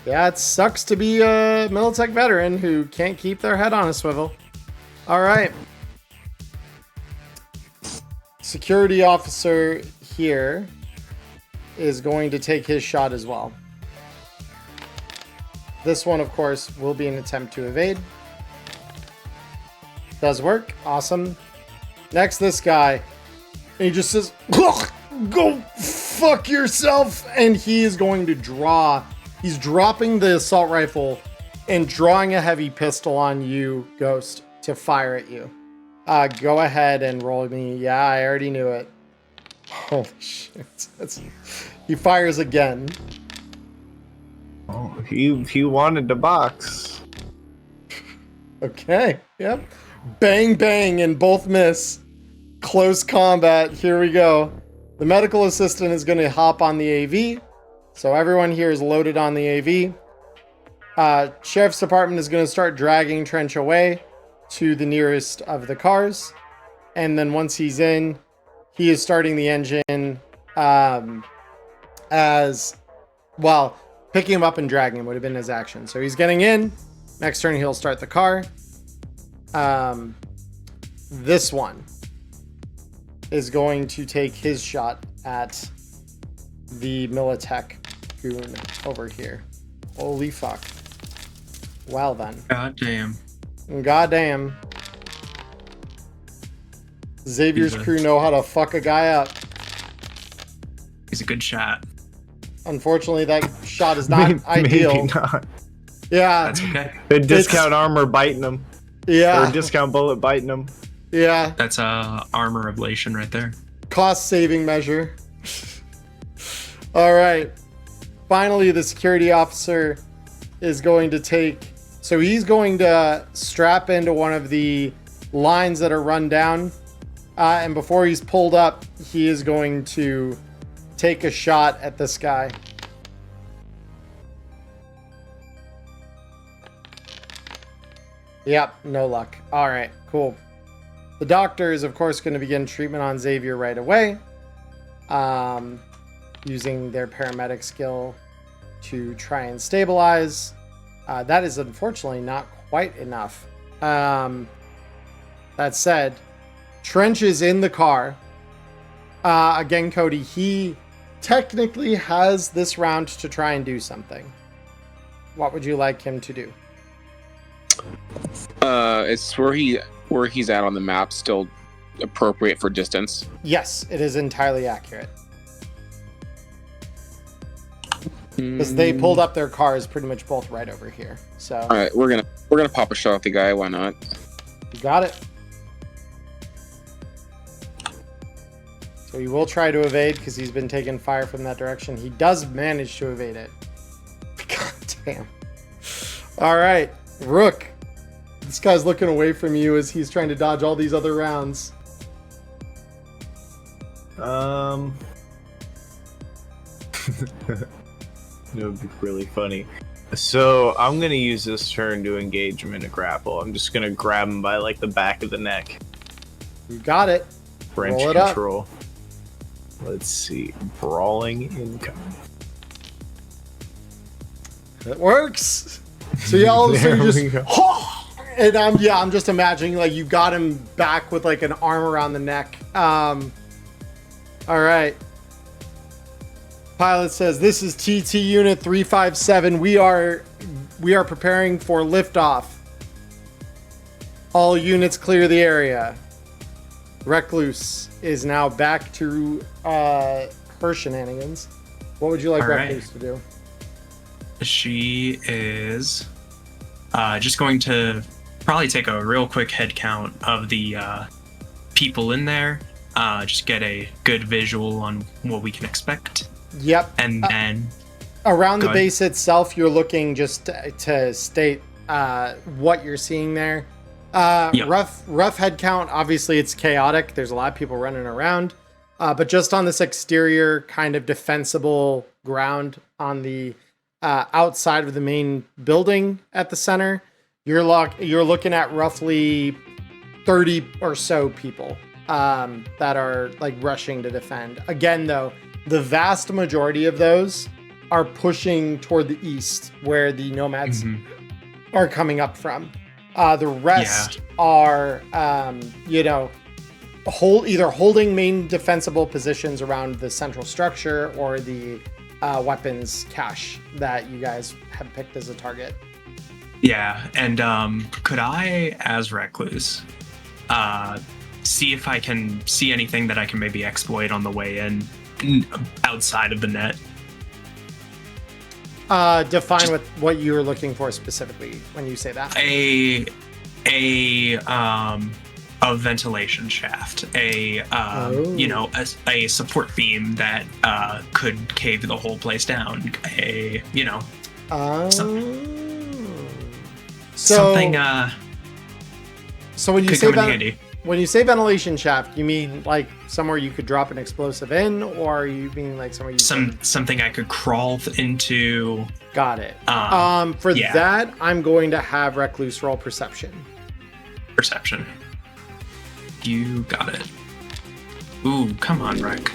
Yeah, it sucks to be a Militech veteran who can't keep their head on a swivel. All right. Security officer here is going to take his shot as well. This one, of course, will be an attempt to evade. Does work. Awesome. Next, this guy. And he just says, go fuck yourself. And he is going to draw. He's dropping the assault rifle and drawing a heavy pistol on you, Ghost, to fire at you. Go ahead and roll me. Yeah, I already knew it. Holy shit. He fires again. Oh, he wanted to box. Okay, yep. Bang, bang, and both miss. Close combat. Here we go. The medical assistant is going to hop on the AV. So everyone here is loaded on the AV. Sheriff's Department is going to start dragging Trench away to the nearest of the cars. And then once he's in, he is starting the engine as well. Picking him up and dragging him would have been his action. So he's getting in. Next turn, he'll start the car. This one is going to take his shot at the Militech goon over here. Holy fuck. Well then. Goddamn. Goddamn. Xavier's crew know how to fuck a guy up. He's a good shot. Unfortunately, that shot is not ideal. Maybe not. Yeah. That's okay. A discount armor biting him. Yeah. Or a discount bullet biting him. Yeah. That's armor ablation right there. Cost saving measure. All right. Finally, the security officer is going to take. So he's going to strap into one of the lines that are run down. And before he's pulled up, he is going to take a shot at this guy. Yep, no luck. All right, cool. The doctor is, of course, going to begin treatment on Xavier right away, using their paramedic skill to try and stabilize. That is unfortunately not quite enough. That said, Trench is in the car. Again, Cody, he technically has this round to try and do something. What would you like him to do? It's where he's at on the map still appropriate for distance. Yes, it is entirely accurate. Because they pulled up their cars pretty much both right over here. So all right, we're gonna pop a shot at the guy. Why not? you got it. So he will try to evade because he's been taking fire from that direction. He does manage to evade it. God damn. All right, Rook. This guy's looking away from you as he's trying to dodge all these other rounds. It would be really funny. So I'm gonna use this turn to engage him in a grapple. I'm just gonna grab him by like the back of the neck. You got it. Wrench Roll it control. Let's see. Brawling incoming. It works. So you all of a There sudden we just, go. and I'm just imagining like you got him back with like an arm around the neck. All right. Pilot says, this is TT Unit 357. We are preparing for liftoff. All units clear the area. Recluse is now back to her shenanigans. What would you like All right. Recluse to do? She is just going to probably take a real quick head count of the people in there. Just get a good visual on what we can expect. Yep. And then around the Go ahead. base itself, you're looking just to state what you're seeing there. Yep. Rough head count. Obviously, it's chaotic. There's a lot of people running around. But just on this exterior kind of defensible ground on the outside of the main building at the center, you're looking at roughly 30 or so people that are like rushing to defend. Again, though, the vast majority of those are pushing toward the east, where the nomads are coming up from. The rest are, either holding main defensible positions around the central structure or the weapons cache that you guys have picked as a target. Yeah, and could I, as Recluse, see if I can see anything that I can maybe exploit on the way in outside of the net? Define what you're looking for specifically when you say that. A ventilation shaft, a support beam that could cave the whole place down. Something So when you could say come in handy. when you say ventilation shaft, you mean like somewhere you could drop an explosive in, or are you mean like somewhere you Something I could crawl into. Got it. For yeah. that, I'm going to have Recluse roll perception. Perception. You got it. Ooh, come on, Rec.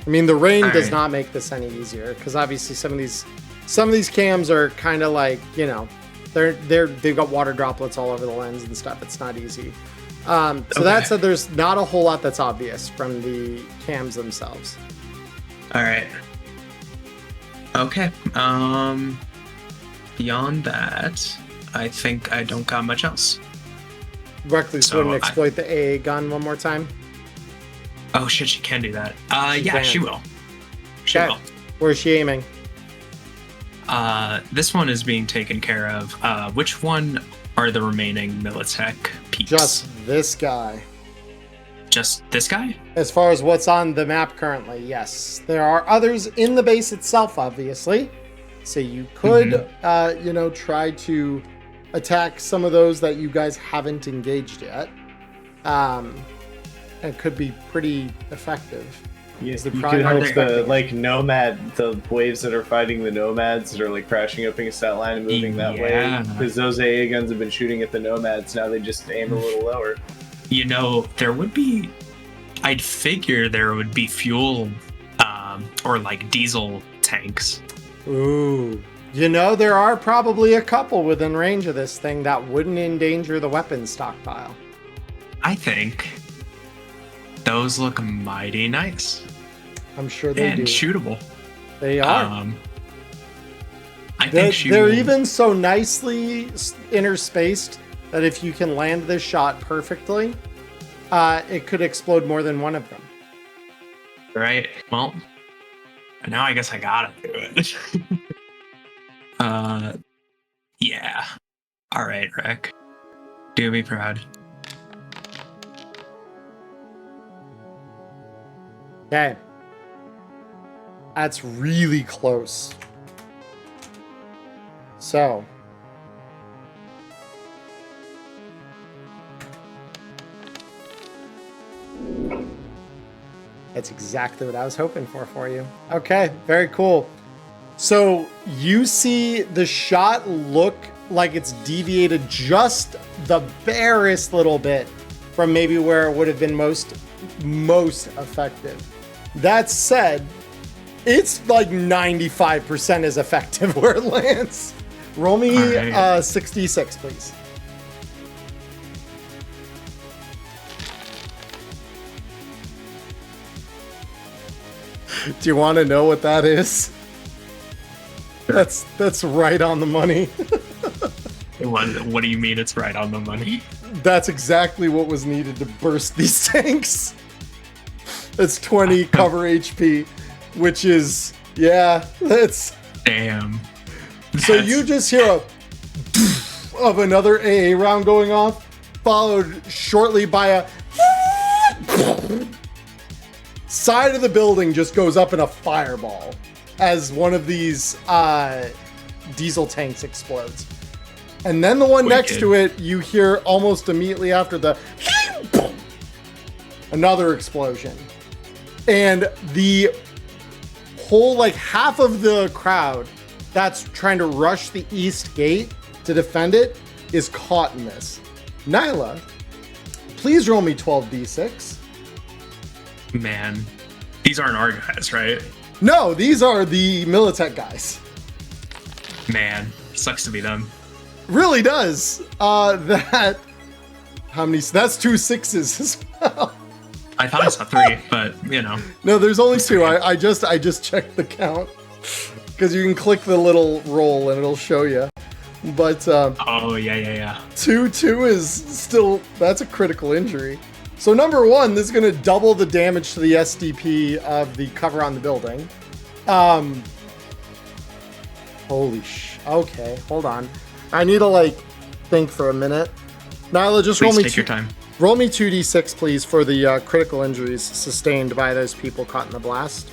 I mean, the rain All does right. not make this any easier because obviously some of these cams are kind of like, they've got water droplets all over the lens and stuff. It's not easy. So that said, there's not a whole lot that's obvious from the cams themselves. All right. Okay. Beyond that, I think I don't got much else. Recluse So wouldn't exploit the AA gun one more time. Oh shit, she can do that. She Yeah, can. she will. She Okay. will. Where's she aiming? This one is being taken care of. Which one are the remaining Militech peaks? Just this guy. Just this guy? As far as what's on the map currently, yes. There are others in the base itself, obviously. So you could, try to attack some of those that you guys haven't engaged yet. It could be pretty effective. You Is the could prime help expecting- the waves that are fighting the nomads that are like crashing up against that line and moving that way. Yeah. Because those AA guns have been shooting at the nomads. Now they just aim a little lower. There would be. I'd figure there would be fuel, or like diesel tanks. Ooh. There are probably a couple within range of this thing that wouldn't endanger the weapons stockpile. I think those look mighty nice I'm sure they and do. shootable. They are. I They're, think she they're will- even so nicely interspaced that if you can land this shot perfectly, it could explode more than one of them. right. Well, now I guess I gotta do it. Yeah. All right, Rick. Do me proud. Okay. That's really close. So. That's exactly what I was hoping for you. Okay, very cool. So you see the shot look like it's deviated just the barest little bit from maybe where it would have been most effective. That said, it's like 95% as effective where it lands. Roll me All right. 66, please. Do you want to know what that is? That's right on the money. What do you mean it's right on the money? That's exactly what was needed to burst these tanks. It's 20 cover HP, which is, yeah, that's... Damn. So you just hear a of another AA round going off, followed shortly by a side of the building just goes up in a fireball as one of these diesel tanks explodes. And then the one next to it, you hear almost immediately after the another explosion. And the whole, like, half of the crowd that's trying to rush the east gate to defend it is caught in this. Nyla, please roll me 12d6. Man, these aren't our guys, right? No, these are the Militech guys. Man, sucks to be them. Really does. How many? That's 2 6s as well. I thought I saw 3, but No, there's only 2. I just checked the count because you can click the little roll and it'll show you. But oh yeah. 2 is still, that's a critical injury. So number 1, this is going to double the damage to the SDP of the cover on the building. Okay, hold on. I need to think for a minute. Nyla, just Please take your time. Roll me 2d6, please, for the critical injuries sustained by those people caught in the blast.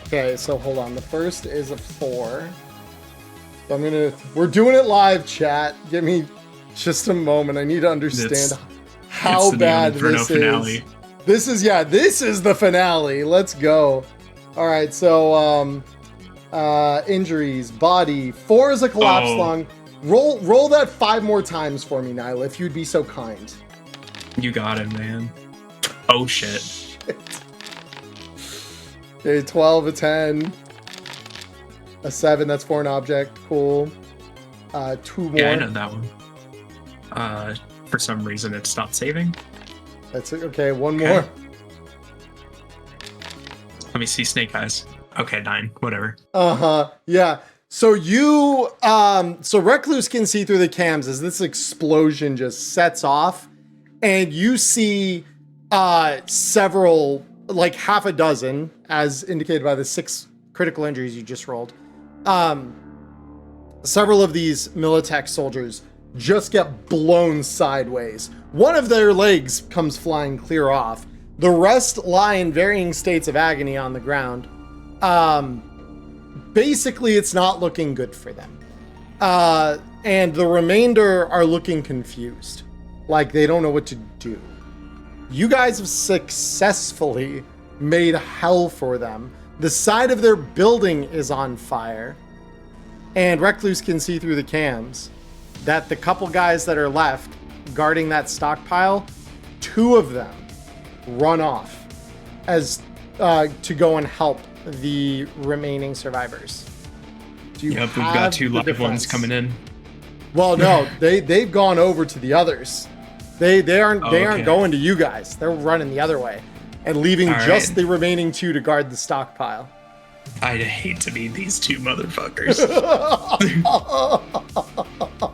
Okay, so hold on. The first is a 4. So we're doing it live, chat. Give me just a moment. I need to understand how It's the bad Inferno this finale. is. This is the finale. Let's go. All right, so injuries, body. 4 is a collapse lung. Roll that 5 more times for me, Nyla, if you'd be so kind. You got it, man. Oh shit. Okay, 12, a 10, a 7. That's for an object. Cool. 2 more. Yeah, I know that one. For some reason, it stopped saving. That's it. Okay, 1 Okay. more. Let me see Snake Eyes. Okay, 9. Whatever. Yeah. So so Recluse can see through the cams as this explosion just sets off, and you see several like half a dozen, as indicated by the 6 critical injuries you just rolled. Several of these Militech soldiers just get blown sideways. One of their legs comes flying clear off. The rest lie in varying states of agony on the ground. Basically, it's not looking good for them. And the remainder are looking confused. Like they don't know what to do. You guys have successfully made hell for them. The side of their building is on fire. And Recluse can see through the cams that the couple guys that are left guarding that stockpile, 2 of them run off as to go and help the remaining survivors. We've got 2 live ones coming in. Well, no, they've gone over to the others. They aren't going to you guys. They're running the other way and leaving just the remaining 2 to guard the stockpile. I'd hate to be these 2 motherfuckers.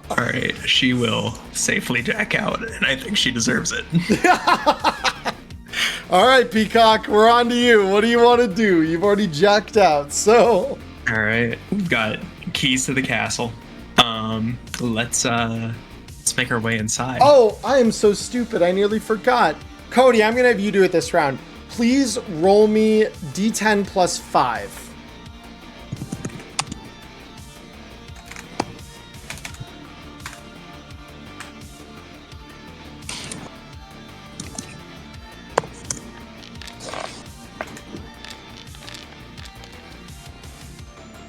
All right, she will safely jack out, and I think she deserves it. All right, Peacock, we're on to you. What do you want to do? You've already jacked out, so. All right, we've got keys to the castle. Let's make our way inside. Oh, I am so stupid. I nearly forgot. Cody, I'm gonna have you do it this round. Please roll me D10 plus 5.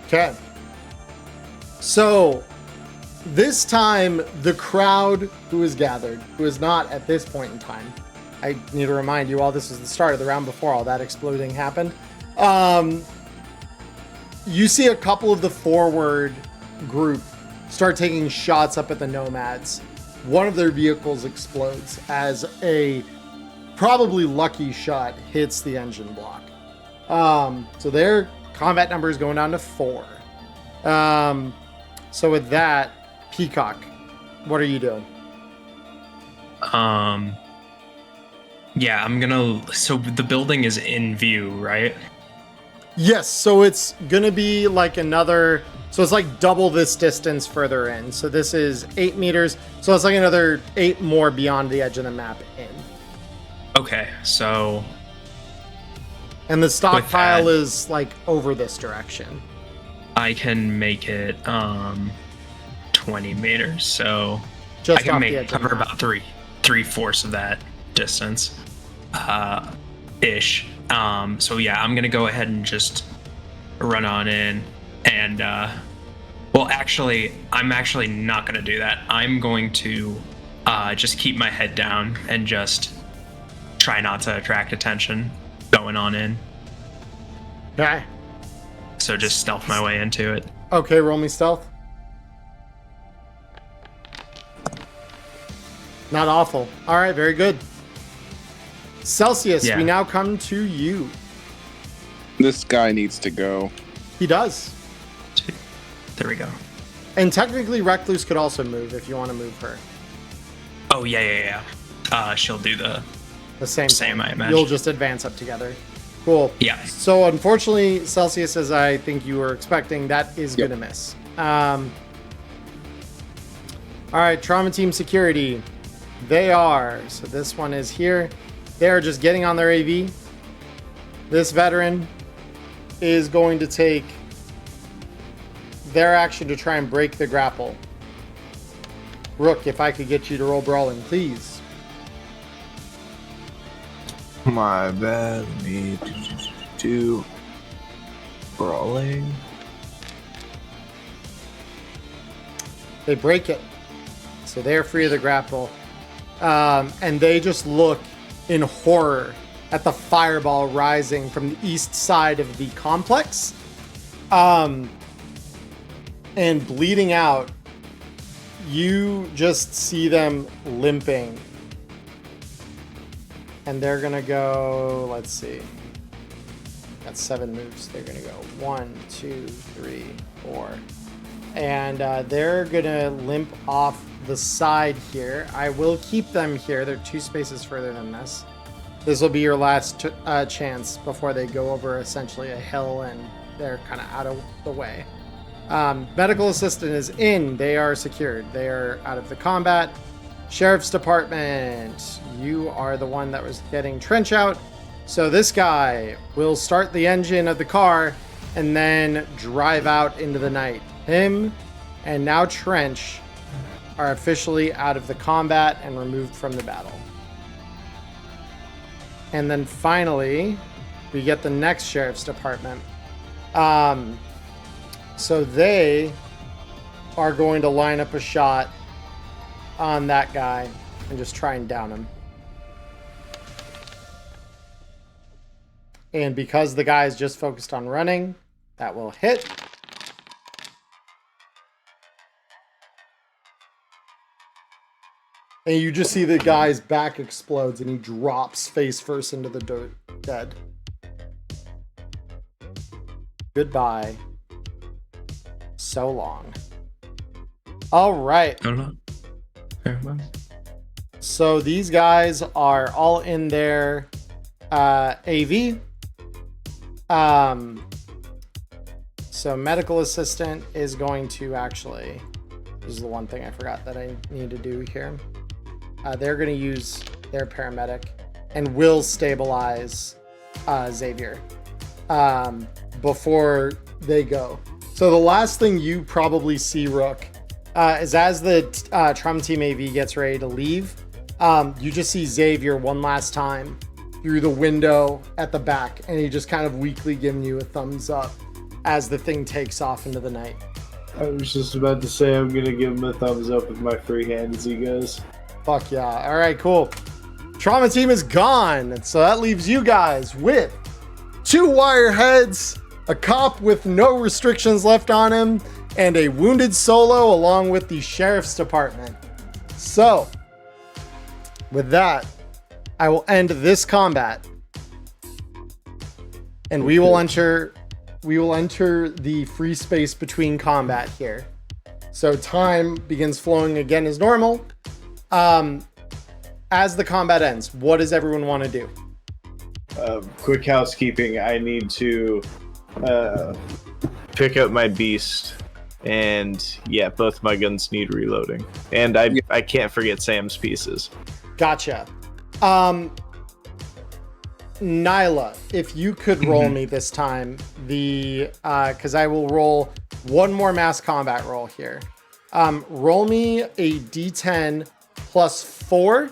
Okay. So, this time, the crowd who is gathered, who is not at this point in time, I need to remind you all, this is the start of the round before all that exploding happened. You see a couple of the forward group start taking shots up at the nomads. One of their vehicles explodes as a probably lucky shot hits the engine block. So their combat number is going down to 4. So with that, Peacock, what are you doing? Yeah, I'm gonna. So the building is in view, right? Yes. So it's gonna be like another. So it's like double this distance further in. So this is 8 meters. So it's like another 8 more beyond the edge of the map in. Okay, so. And the stockpile is like over this direction. I can make it 20 meters, so Just I can off the edge cover of the map. about three-fourths of that distance, ish. So yeah, I'm gonna go ahead and just run on in, and well, actually, I'm actually not gonna do that. I'm going to just keep my head down and just try not to attract attention going on in. Okay. So just stealth my way into it. Okay, roll me stealth. Not awful. All right, very good. Celsius, we now come to you. This guy needs to go. He does. There we go. And technically, Recluse could also move if you want to move her. Oh, yeah. She'll do the same thing. I imagine. You'll just advance up together. Cool. Yeah. So unfortunately, Celsius, as I think you were expecting, that is going to miss. All right, Trauma Team Security. They are. So this one is here. They're just getting on their AV. This veteran is going to take their action to try and break the grapple. Rook, if I could get you to roll brawling, please. My bad. Me do brawling. They break it. So they're free of the grapple. And they just look in horror at the fireball rising from the east side of the complex. And bleeding out, you just see them limping. And they're going to go, let's see. That's 7 moves. They're going to go 1, 2, 3, 4. And they're going to limp off the side here. I will keep them here. They're 2 spaces further than this. This will be your last chance before they go over essentially a hill and they're kind of out of the way. Medical assistant is in. They are secured. They are out of the combat. Sheriff's Department, you are the one that was getting trench out. So this guy will start the engine of the car and then drive out into the night. Him and now Trench are officially out of the combat and removed from the battle. And then finally, we get the next Sheriff's Department. So they are going to line up a shot on that guy and just try and down him. And because the guy is just focused on running, that will hit. And you just see the guy's back explodes and he drops face first into the dirt, dead. Goodbye. So long. All right. I don't know. Very well. So these guys are all in their AV. So medical assistant is going to actually, this is the one thing I forgot that I need to do here. They're going to use their paramedic and will stabilize Xavier before they go. So the last thing you probably see, Rook, is as the Trauma Team AV gets ready to leave, you just see Xavier one last time through the window at the back, and he just kind of weakly giving you a thumbs up as the thing takes off into the night. I was just about to say I'm gonna give him a thumbs up with my free hand as he goes. Fuck yeah. All right, cool. Trauma Team is gone. So that leaves you guys with 2 wireheads, a cop with no restrictions left on him, and a wounded solo along with the Sheriff's Department. So, with that, I will end this combat. And we will enter the free space between combat here. So time begins flowing again as normal. As the combat ends, what does everyone want to do? Quick housekeeping. I need to pick up my beast, and yeah, both my guns need reloading. And I can't forget Sam's pieces. Gotcha. Nyla, if you could roll me this time, because I will roll one more mass combat roll here. Roll me a D10 plus 4.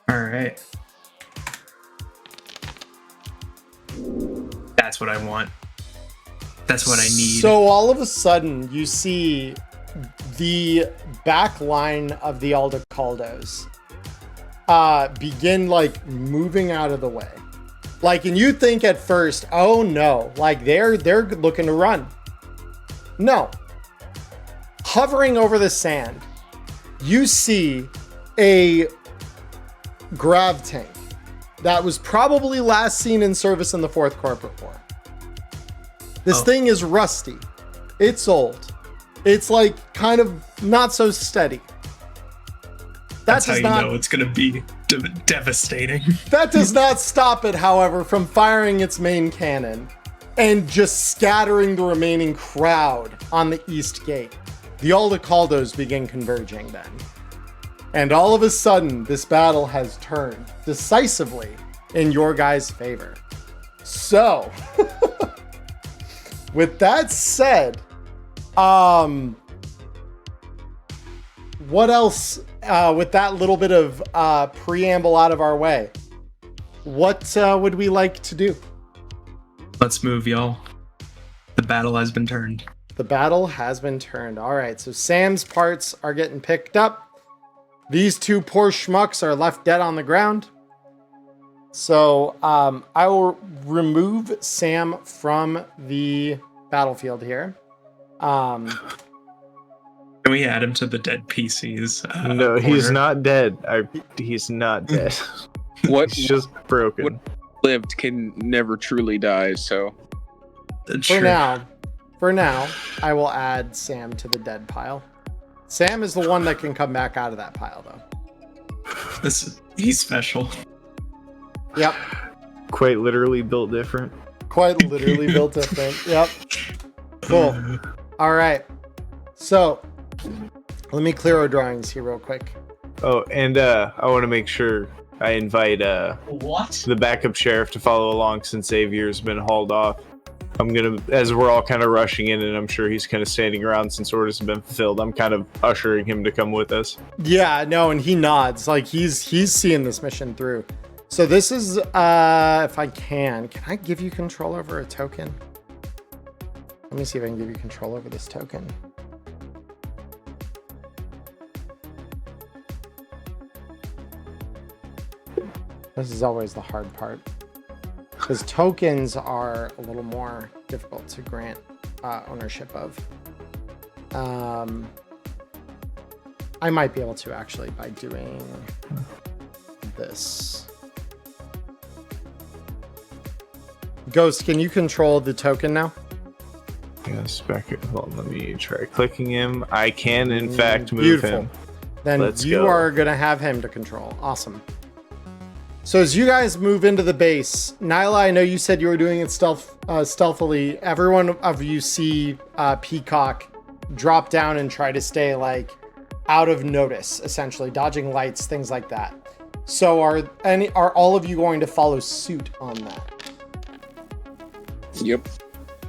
All right. That's what I want. That's what I need. So all of a sudden, you see the back line of the Aldecaldos begin like moving out of the way. Like, and you think at first, oh no, like they're looking to run. No. Hovering over the sand, you see a grav tank that was probably last seen in service in the 4th Corporate War. This thing is rusty. It's old. It's like kind of not so steady. That's how you know it's going to be devastating. That does not stop it, however, from firing its main cannon and just scattering the remaining crowd on the east gate. The Aldecaldos begin converging then. And all of a sudden, this battle has turned decisively in your guys' favor. So, with that said, what else, with that little bit of preamble out of our way, what would we like to do? Let's move, y'all. The battle has been turned. The battle has been turned. All right, so Sam's parts are getting picked up. These 2 poor schmucks are left dead on the ground. So I will remove Sam from the battlefield here. Can we add him to the dead PCs? No, he's not dead. He's not dead. What He's just broken. what lived can never truly die. So For now. for now, I will add Sam to the dead pile. Sam is the one that can come back out of that pile, though. He's special. Yep. Quite literally built different. Quite literally built different. Yep. Cool. All right. So, let me clear our drawings here real quick. Oh, and I want to make sure I invite the backup sheriff to follow along since Xavier's been hauled off. I'm gonna, as we're all kind of rushing in, and I'm sure he's kind of standing around since orders have been fulfilled. I'm kind of ushering him to come with us. Yeah, no, and he nods like he's seeing this mission through. So this is, if I can I give you control over a token? Let me see if I can give you control over this token. This is always the hard part, because tokens are a little more difficult to grant ownership of. I might be able to actually by doing this. Ghost, can you control the token now? Yes, hold on, let me try clicking him. I can, in fact, move him. Then you are going to have him to control. Awesome. So as you guys move into the base, Nyla, I know you said you were doing it stealthily. Everyone of you see Peacock drop down and try to stay like out of notice, essentially dodging lights, things like that. So are all of you going to follow suit on that? Yep.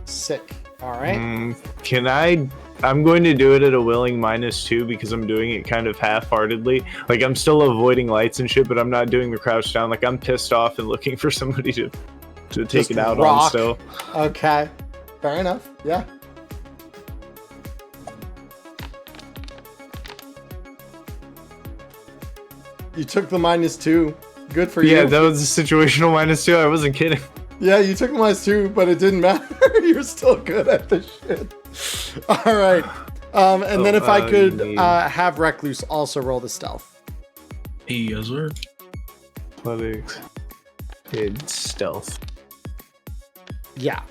Sick. All right. I'm going to do it at a willing -2 because I'm doing it kind of half-heartedly. Like, I'm still avoiding lights and shit, but I'm not doing the crouch down. Like, I'm pissed off and looking for somebody to take Just it out rock. on still. Okay. Fair enough. Yeah. You took the -2. Good for you. Yeah, that was a situational -2. I wasn't kidding. Yeah, you took the -2, but it didn't matter. You're still good at this shit. All right. And then if I could have Recluse also roll the stealth. Yes, sir. Athletics. Kid stealth. Yeah.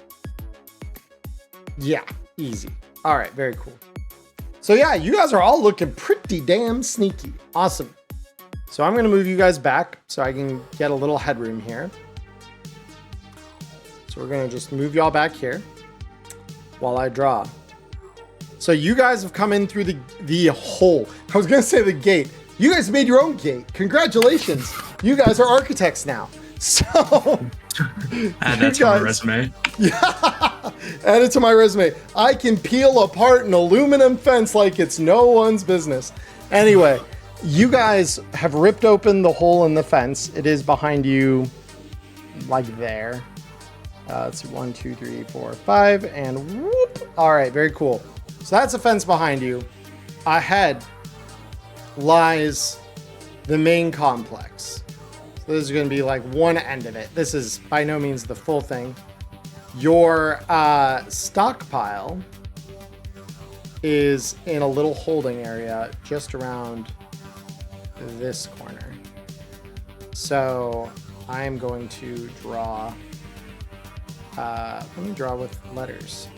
Yeah, easy. All right, very cool. So yeah, you guys are all looking pretty damn sneaky. Awesome. So I'm going to move you guys back so I can get a little headroom here. So we're going to just move y'all back here while I draw. So you guys have come in through the hole. I was going to say the gate. You guys made your own gate. Congratulations. You guys are architects now. So add that to my resume. Yeah, add it to my resume. I can peel apart an aluminum fence like it's no one's business. Anyway, you guys have ripped open the hole in the fence. It is behind you like there. Let's see, 1, 2, 3, 4, 5, and whoop. All right, very cool. So that's a fence behind you. Ahead lies the main complex. So this is going to be like one end of it. This is by no means the full thing. Your stockpile is in a little holding area just around this corner. So I'm going to draw. Let me draw with letters.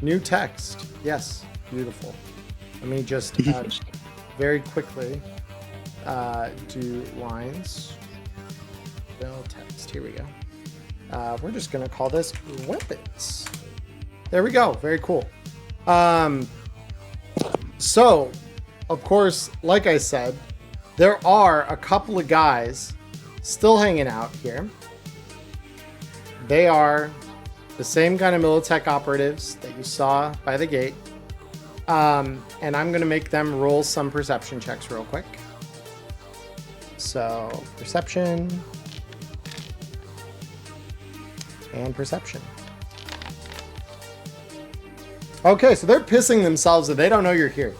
New text. Yes, beautiful. Let me just very quickly do lines. Fill text. Here we go. We're just going to call this weapons. There we go. Very cool. So, of course, like I said, there are a couple of guys still hanging out here. They are the same kind of Militech operatives that you saw by the gate. And I'm going to make them roll some perception checks real quick. So, perception. And perception. Okay, so they're pissing themselves that they don't know you're here.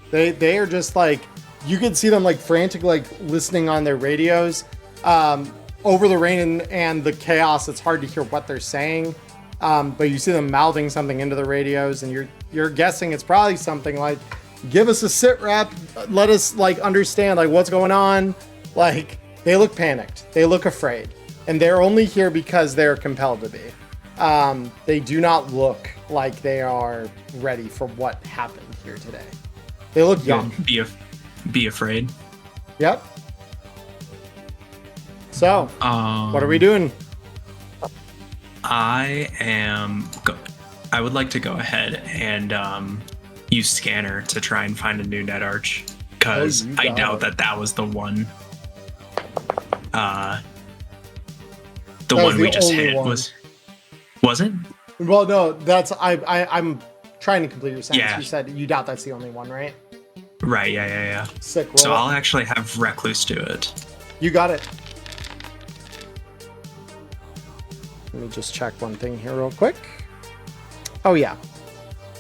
They are just like, you can see them like frantic, like listening on their radios. Over the rain and the chaos, it's hard to hear what they're saying. But you see them mouthing something into the radios, and you're guessing it's probably something like, give us a sit rep, let us like understand like what's going on. Like, they look panicked, they look afraid, and they're only here because they're compelled to be. they do not look like they are ready for what happened here today. They look young. Be afraid. Yep. So, what are we doing? I would like to go ahead and use Scanner to try and find a new net arch, because I doubt that was the one. The one we just hit wasn't. Well, no, I'm trying to complete your sentence. Yeah. You said you doubt that's the only one, right? Right. Yeah. Sick. Roll. So I'll actually have Recluse do it. You got it. Let me just check one thing here real quick. Oh yeah.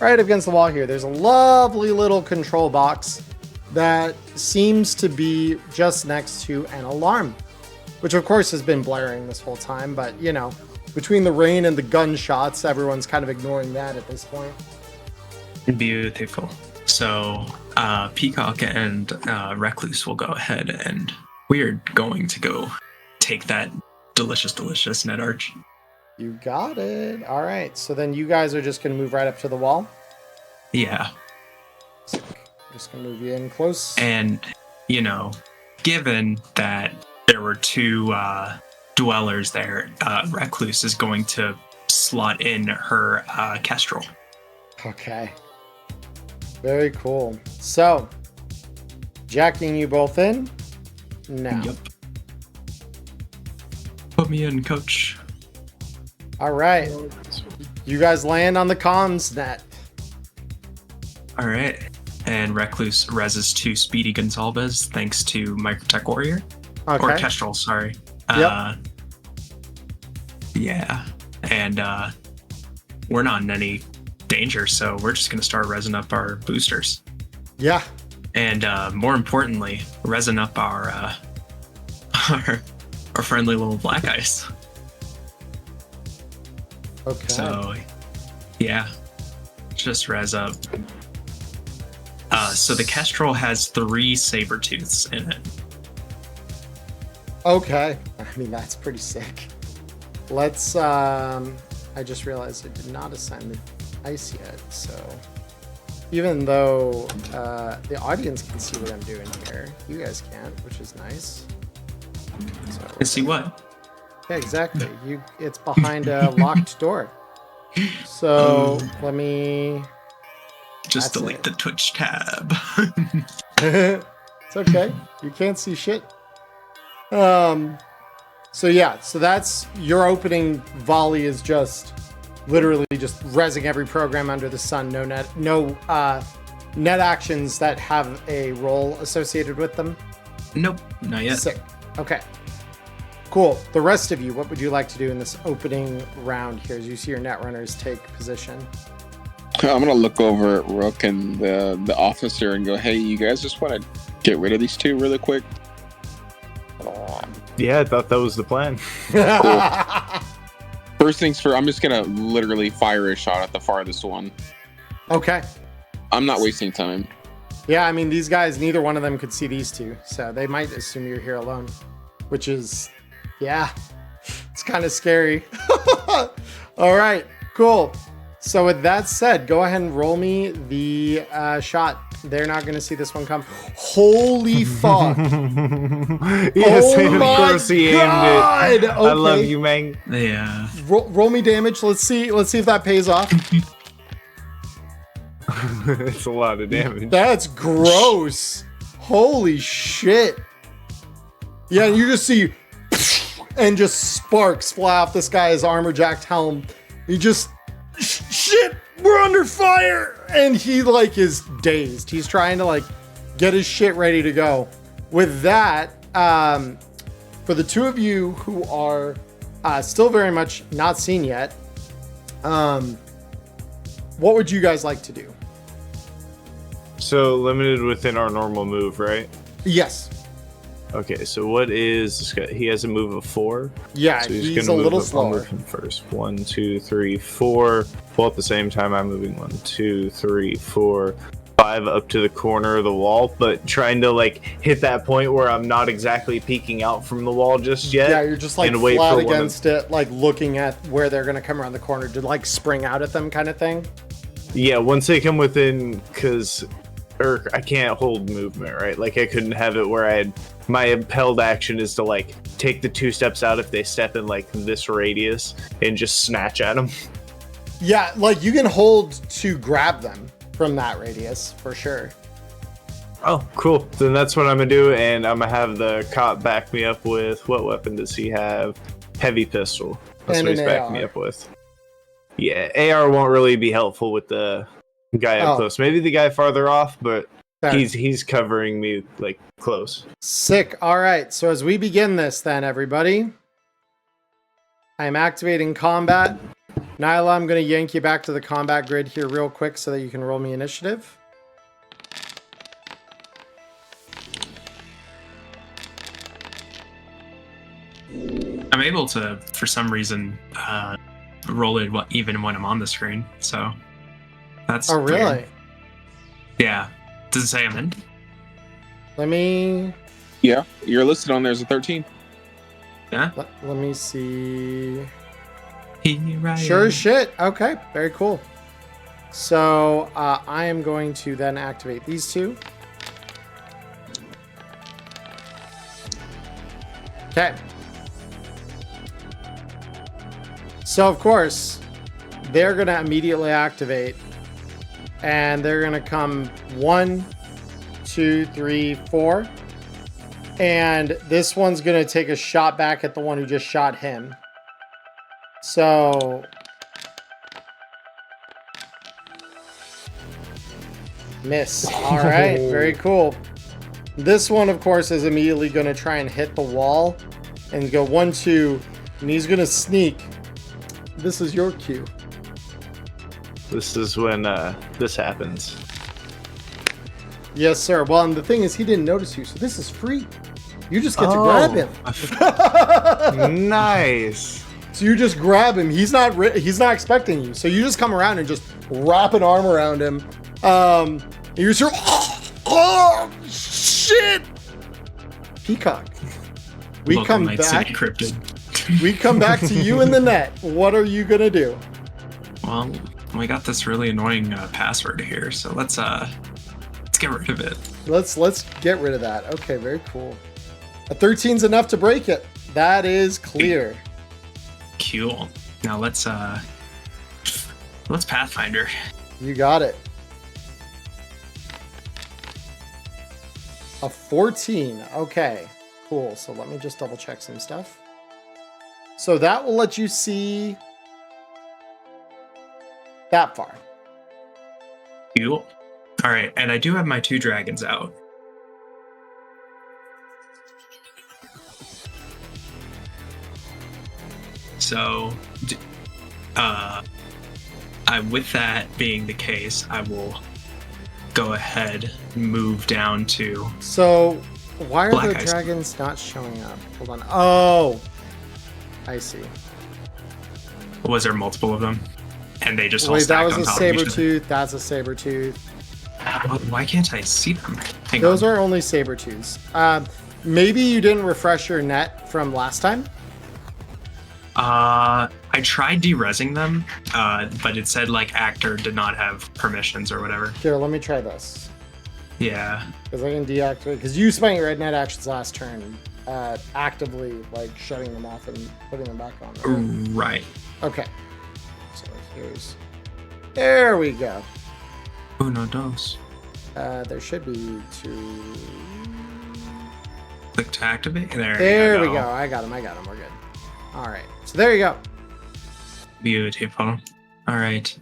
Right against the wall here, there's a lovely little control box that seems to be just next to an alarm, which of course has been blaring this whole time, but you know, between the rain and the gunshots, everyone's kind of ignoring that at this point. Beautiful. So Peacock and Recluse will go ahead, and we're going to go take that delicious net arch. You got it. All right. So then you guys are just going to move right up to the wall. Yeah. Just going to move you in close. And, you know, given that there were two dwellers there, Recluse is going to slot in her Kestrel. Okay. Very cool. So, jacking you both in now. Yep. Put me in, coach. All right. You guys land on the comms net. All right. And Recluse reses to Speedy Gonsalves thanks to Microtech Warrior. Okay. Or Kestrel, sorry. Yep. Yeah. And we're not in any danger, so we're just going to start resing up our boosters. Yeah. And more importantly, resing up our friendly little black ice. Okay. So, yeah, just res up. So the Kestrel has 3 saber tooths in it. Okay. I mean, that's pretty sick. Let's, I just realized I did not assign the ice yet, so even though the audience can see what I'm doing here, you guys can't, which is nice. So, And see what? yeah, exactly. It's behind a locked door. So let me Just delete the Twitch tab. It's okay. You can't see shit. So yeah, so that's your opening volley is just literally just rezzing every program under the sun. No net actions that have a roll associated with them. Nope, not yet. Sick. Okay. Cool. The rest of you, what would you like to do in this opening round here as you see your net runners take position? I'm gonna look over at Rook and the officer and go, "Hey, you guys just want to get rid of these two really quick?" Yeah, I thought that was the plan. First things first, I'm just gonna literally fire a shot at the farthest one. Okay. I'm not wasting time. Yeah, I mean, these guys, neither one of them could see these two, so they might assume you're here alone, which is, yeah, it's kind of scary. All right, cool. So with that said, go ahead and roll me the shot. They're not going to see this one come. Holy fuck. Yes, Oh of my course he aimed God! it. I love Okay. you, man. Yeah. Roll me damage. Let's see if that pays off. It's a lot of damage. That's gross. Holy shit. Yeah, you just see and just sparks fly off this guy's armor-jacked helm. He just, shit, we're under fire. And he like is dazed. He's trying to like get his shit ready to go. With that, for the two of you who are still very much not seen yet, what would you guys like to do? So limited within our normal move, right? Yes. Okay, so what is this guy? He has a move of 4. Yeah, So he's gonna a move little up. I'll slower. move him first. 1, 2, 3, 4. Well, at the same time, I'm moving 1, 2, 3, 4, 5 up to the corner of the wall, but trying to like hit that point where I'm not exactly peeking out from the wall just yet. Yeah, you're just like and wait flat for against it, like looking at where they're gonna come around the corner to like spring out at them, kind of thing. Yeah, once they come within, or I can't hold movement, right? Like I couldn't have it where my impelled action is to like take the 2 steps out if they step in like this radius and just snatch at them. Yeah, like you can hold to grab them from that radius for sure. Oh, cool. Then that's what I'm gonna do, and I'm gonna have the cop back me up with, what weapon does he have? Heavy pistol. That's And what he's an backing AR. me up with. Yeah, AR won't really be helpful with the guy up close. Maybe the guy farther off, but Fair. he's covering me like close. Sick. All right. So as we begin this, then everybody, I am activating combat. Nyla, I'm going to yank you back to the combat grid here real quick so that you can roll me initiative. I'm able to, for some reason, roll it even when I'm on the screen. So that's Oh, really? weird. Yeah. Does it say I'm in? Let me Yeah, you're listed on there as a 13. Yeah. let me see. Here I Sure am. as shit. Okay. Very cool. So I am going to then activate these 2. Okay. So of course, they're gonna immediately activate, and they're gonna come 1, 2, 3, 4, and this one's gonna take a shot back at the one who just shot him. So miss. All right, very cool. This one, of course, is immediately going to try and hit the wall and go 1, 2, and he's going to sneak. This is your cue. This is when this happens. Yes, sir. Well, and the thing is, he didn't notice you, so this is free. You just get to grab him. Nice. So you just grab him. He's not expecting you. So you just come around and just wrap an arm around him. And you're sort of, oh shit! Peacock. We Local come Night back. City Cryptid. We come back to you in the net. What are you gonna do? Well, we got this really annoying password here, so let's get rid of it. Let's get rid of that. Okay, very cool. A 13's enough to break it. That is clear. Cool. Now let's Pathfinder. You got it. A 14. Okay, cool. So let me just double check some stuff. So that will let you see that far. Cool. All right, and I do have my 2 dragons out. So, with that being the case, I will go ahead and move down to. So why are Black the Ice. dragons not showing up? Hold on. Oh, I see. Was there multiple of them? And they just all Wait, that stacked was on a top of each other? saber-tooth. That's a saber-tooth. Why can't I see them? Hang Those on. are only saber-tooths. Maybe you didn't refresh your net from last time. I tried derezzing them, but it said like actor did not have permissions or whatever. Here, let me try this. Yeah. Because I can deactivate. Because you spent your red net actions last turn, actively like shutting them off and putting them back on. Right. Okay. So there we go. Uno dos. There should be 2. Click to activate. There we go. I got him. We're good. All right. So there you go. Beautiful. All right.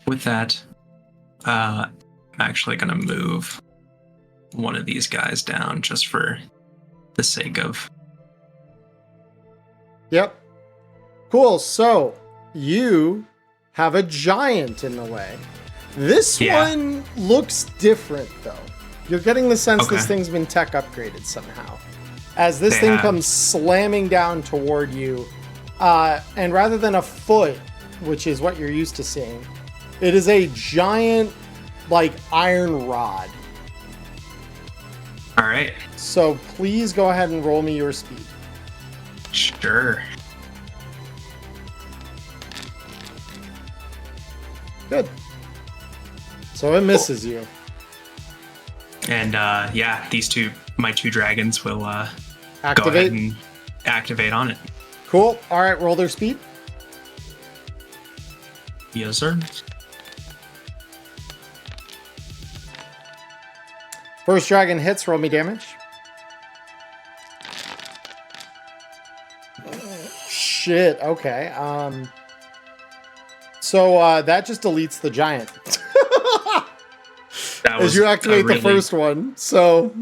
With that, I'm actually gonna move one of these guys down just for the sake of. Yep. Cool. So you have a giant in the way. This one looks different, though. You're getting the sense this thing's been tech upgraded somehow. As this thing comes slamming down toward you, and rather than a foot, which is what you're used to seeing, it is a giant like iron rod. All right. So please go ahead and roll me your speed. Sure. Good. So it misses you. And yeah, my two dragons will go ahead Activate. and activate on it. Cool. All right, roll their speed. Yes, sir. First dragon hits, roll me damage. Shit, okay. So that just deletes the giant. That As you activate the first one. So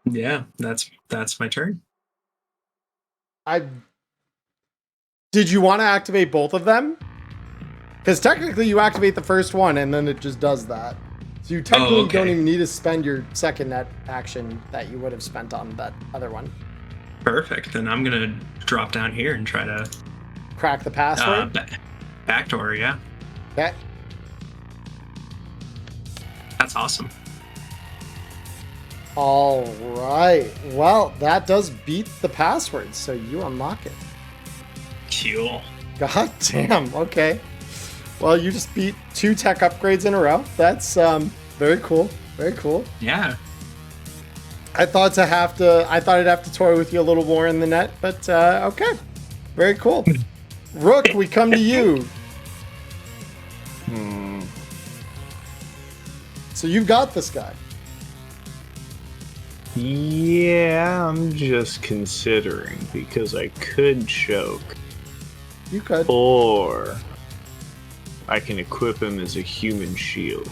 yeah, that's my turn. Did you want to activate both of them? Because technically you activate the first one and then it just does that. So you technically don't even need to spend your second net action that you would have spent on that other one. Perfect. Then I'm gonna drop down here and try to Crack the password. Backdoor, yeah. Okay. That's awesome. All right. Well, that does beat the password, so you unlock it. Cool. God damn. Okay. Well, you just beat 2 tech upgrades in a row. That's very cool. Very cool. Yeah. I thought I'd have to toy with you a little more in the net, but okay. Very cool. Rook, we come to you. So you've got this guy. Yeah, I'm just considering because I could choke. You could. Or I can equip him as a human shield,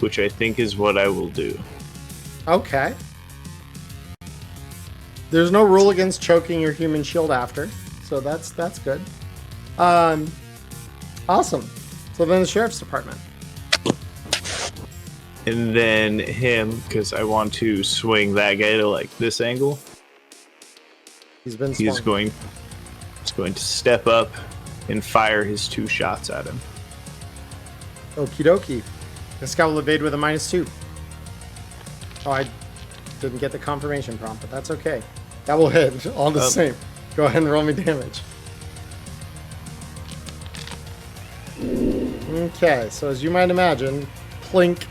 which I think is what I will do. Okay. There's no rule against choking your human shield after, so that's good. Awesome. So then the sheriff's department. And then him, because I want to swing that guy to like this angle. He's swung. He's going to step up and fire his 2 shots at him. Okie dokie. This guy will evade with a -2. Oh, I didn't get the confirmation prompt, but that's okay. That will hit all the same. Go ahead and roll me damage. Okay, so as you might imagine, plink.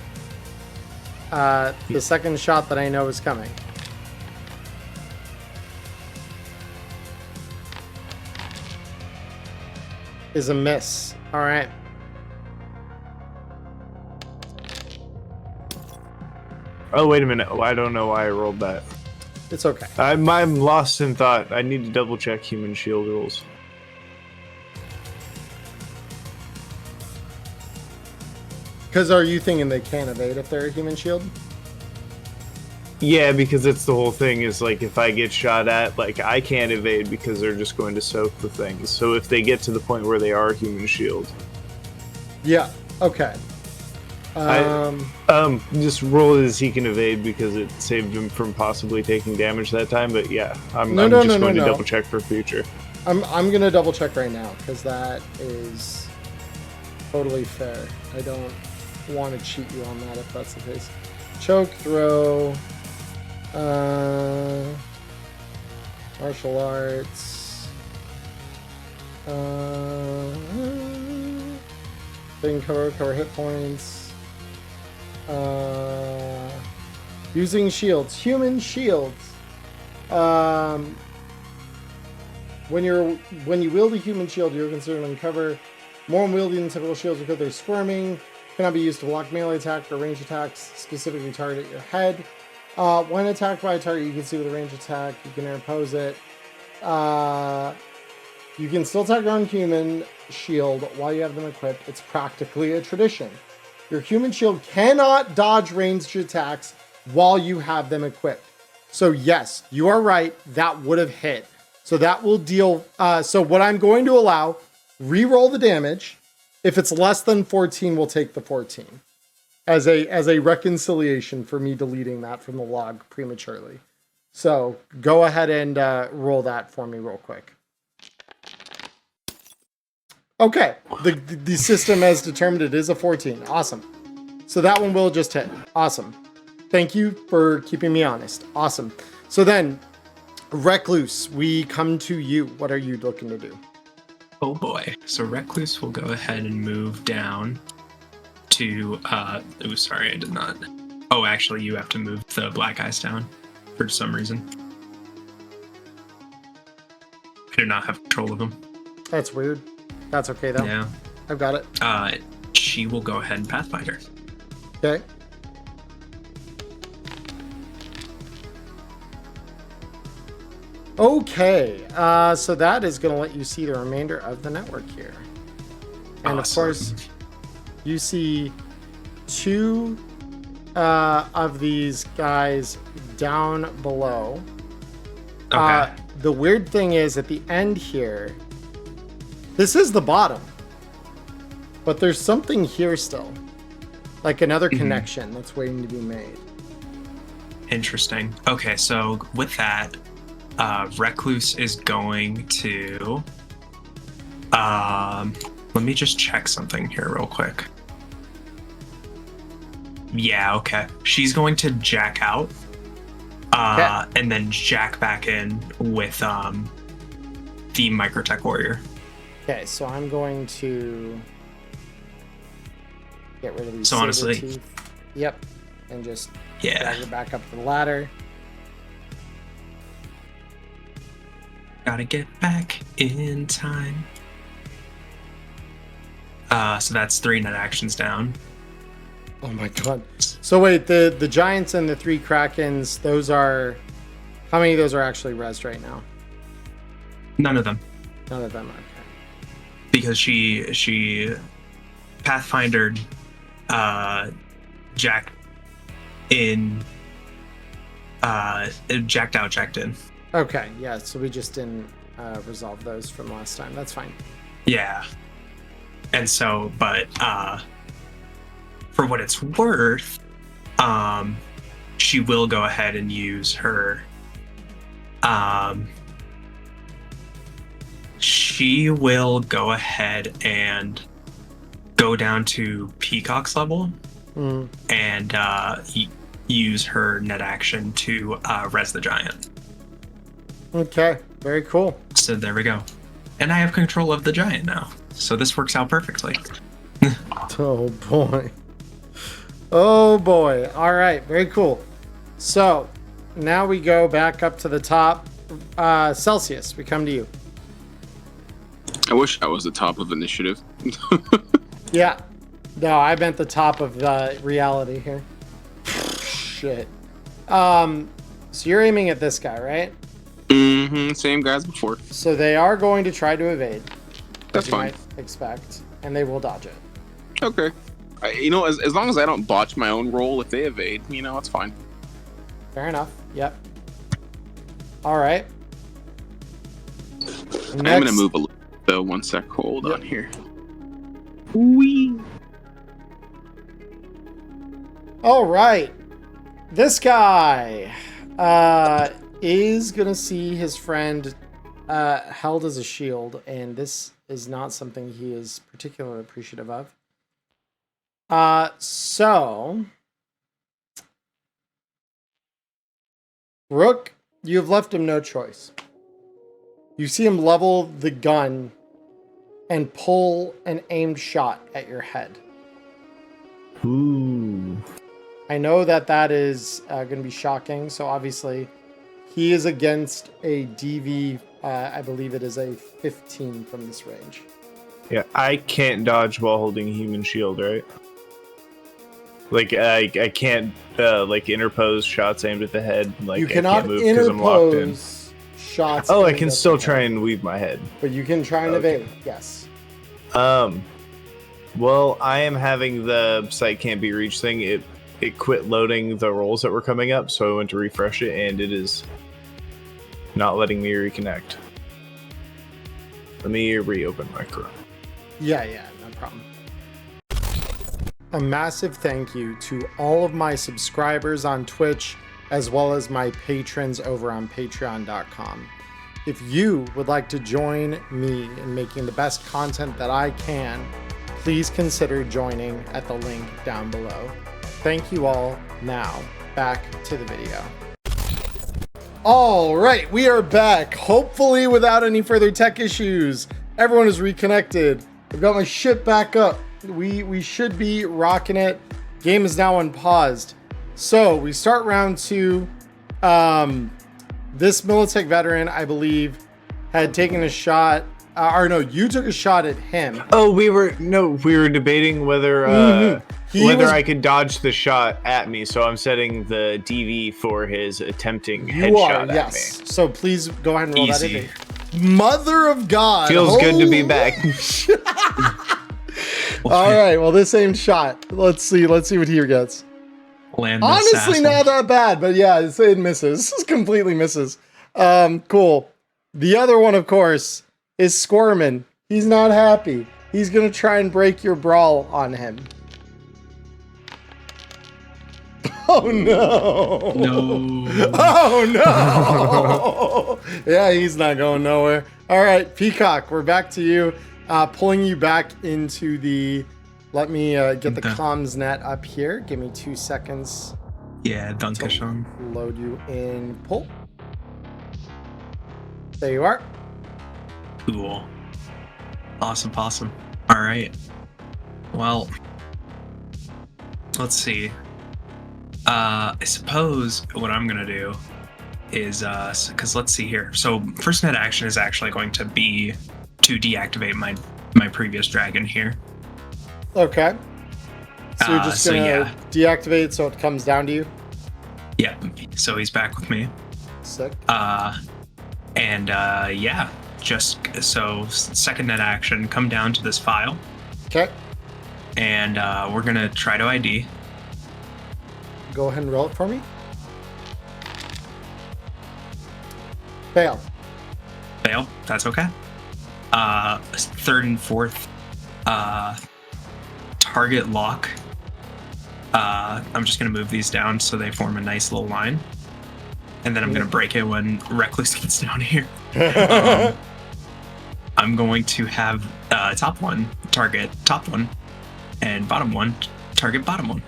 The second shot that I know is coming. Is a miss. All right. Oh, wait a minute. Oh, I don't know why I rolled that. It's okay. I'm lost in thought. I need to double check human shield rules. Because are you thinking they can't evade if they're a human shield? Yeah, because it's the whole thing is like if I get shot at, like I can't evade because they're just going to soak the things. So if they get to the point where they are human shield. Yeah. Okay. Just roll it as he can evade because it saved him from possibly taking damage that time. But yeah, I'm just going to double check for future. I'm gonna double check right now because that is totally fair. I don't want to cheat you on that if that's the case. Choke, throw, martial arts, thing cover hit points, using shields, human shields. When you wield a human shield, you're considered uncover. More unwieldy than typical shields because they're squirming. Cannot be used to block melee attack or range attacks, specifically target your head. When attacked by a target, you can see with a range attack. You can interpose it. You can still attack your own human shield while you have them equipped. It's practically a tradition. Your human shield cannot dodge ranged attacks while you have them equipped. So yes, you are right. That would have hit. So that will deal. So what I'm going to allow, re-roll the damage. If it's less than 14, we'll take the 14 as a reconciliation for me deleting that from the log prematurely. So go ahead and roll that for me real quick. Okay, the system has determined it is a 14. Awesome. So that one will just hit. Awesome. Thank you for keeping me honest. Awesome. So then, Recluse, we come to you. What are you looking to do? Oh boy. So Recluse will go ahead and move down to oh sorry, I did not. Oh, actually you have to move the black eyes down for some reason. I do not have control of them. That's weird. That's okay though. Yeah. I've got it. She will go ahead and Pathfinder. Okay. Okay, so that is going to let you see the remainder of the network here. And of course, you see two of these guys down below. Okay. The weird thing is at the end here, this is the bottom, but there's something here still, like another connection that's waiting to be made. Interesting. Okay, so with that, Recluse is going to let me just check something here real quick. Yeah, okay. She's going to jack out and then jack back in with the Microtech Warrior. Okay, so I'm going to get rid of these So saber honestly, teeth. Yep, and just yeah, drag her back up the ladder. gotta get back in time. So that's 3 net actions down. Oh my god. So wait, the giants and the 3 krakens, those are, how many of those are actually rezzed right now? None of them, None of them, okay. because she Pathfindered jacked in, jacked out, jacked in. Okay, yeah, so we just didn't resolve those from last time. That's fine. Yeah. And so, but for what it's worth, she will go ahead and use her she will go ahead and go down to Peacock's level and use her net action to res the giant. Okay, very cool. So there we go. And I have control of the giant now. So this works out perfectly. Oh boy. Oh boy. All right, very cool. So now we go back up to the top. Celsius, we come to you. I wish I was the top of initiative. Yeah. No, I meant the top of reality here. Shit. So you're aiming at this guy, right? Mm-hmm. Same guy as before. So they are going to try to evade. That's as you fine. might expect, and they will dodge it. Okay. As long as I don't botch my own roll, if they evade, it's fine. Fair enough. Yep. All right. I'm gonna move a little. So 1 sec. Hold on here. Wee. All right. This guy is gonna see his friend held as a shield, and this is not something he is particularly appreciative of. So Rook, you have left him no choice. You see him level the gun and pull an aimed shot at your head. Ooh. I know that is going to be shocking. So obviously, he is against a DV. I believe it is a 15 from this range. Yeah, I can't dodge while holding a human shield, right? Like I can't interpose shots aimed at the head. Like You I cannot can't move because I'm locked in. interpose shots. Oh, I aimed can at still the try head, and weave my head. but you can try and Okay. evade. Yes. Well, I am having the site can't be reached thing. It quit loading the rolls that were coming up, so I went to refresh it, and it is not letting me reconnect. Let me reopen my Chrome. Yeah, no problem. A massive thank you to all of my subscribers on Twitch, as well as my patrons over on patreon.com. If you would like to join me in making the best content that I can, please consider joining at the link down below. Thank you all. Now, back to the video. All right, we are back, hopefully without any further tech issues. Everyone is reconnected. I've got my shit back up. We should be rocking it. Game is now unpaused. So we start round 2. This Militech veteran, I believe, had taken a shot. Or no, you took a shot at him. Oh, we were debating whether I could dodge the shot at me. So I'm setting the DV for his attempting headshot at yes. me. So please go ahead and roll Easy. that in. Mother of God. Feels good to be back. All right, well, this same shot. Let's see what he gets. Land Honestly, not that bad, but yeah, it misses. It completely misses. Cool. The other one, of course, is Squirmin. He's not happy. He's gonna try and break your brawl on him. Oh no! No. Oh no! Yeah, he's not going nowhere. All right, Peacock, we're back to you. Pulling you back into the. Let me get the comms net up here. Give me 2 seconds. Yeah, danke schön. Load you in. Pull. There you are. Cool. Awesome. All right. Well, let's see. I suppose what I'm gonna do is because let's see here. So first net action is actually going to be to deactivate my previous dragon here. Okay. So you're just gonna deactivate so it comes down to you? Yeah. So he's back with me. Sick. Yeah. Just so second net action, come down to this file. Okay. And we're gonna try to ID. Go ahead and roll it for me. Fail. That's okay. Third and fourth target lock. I'm just gonna move these down so they form a nice little line. And then I'm gonna break it when Recluse gets down here. I'm going to have top one target top one, and bottom one target bottom one.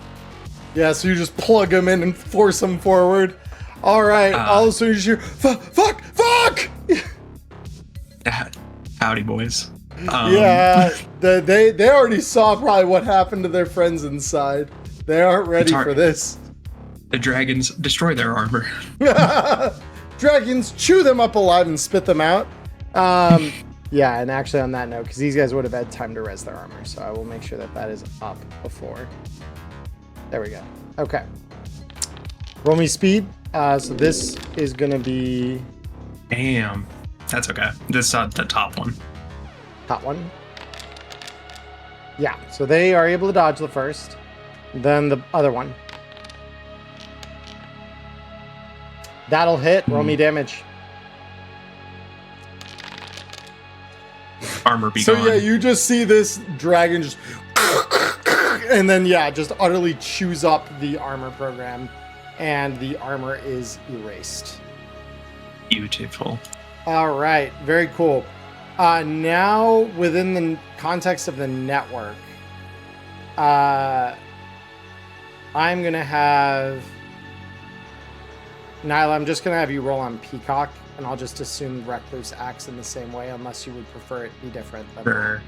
Yeah, so you just plug them in and force them forward. All right. Also, you hear fuck. Howdy, boys. Yeah, they already saw probably what happened to their friends inside. They aren't ready for this. The dragons destroy their armor. Dragons chew them up alive and spit them out. Yeah, and actually on that note, because these guys would have had time to res their armor, so I will make sure that is up before. There we go. Okay. Roll me speed. So this is gonna be. Damn. That's okay. This the top one. Top one. Yeah. So they are able to dodge the first, then the other one. That'll hit. Roll me damage. Armor be So gone. yeah, you just see this dragon just, and then yeah, just utterly chews up the armor program, and the armor is erased. Beautiful. All right, very cool. Now within the context of the network, I'm gonna have Nyla. I'm just gonna have you roll on Peacock. And I'll just assume Recluse acts in the same way, unless you would prefer it be different. Sure.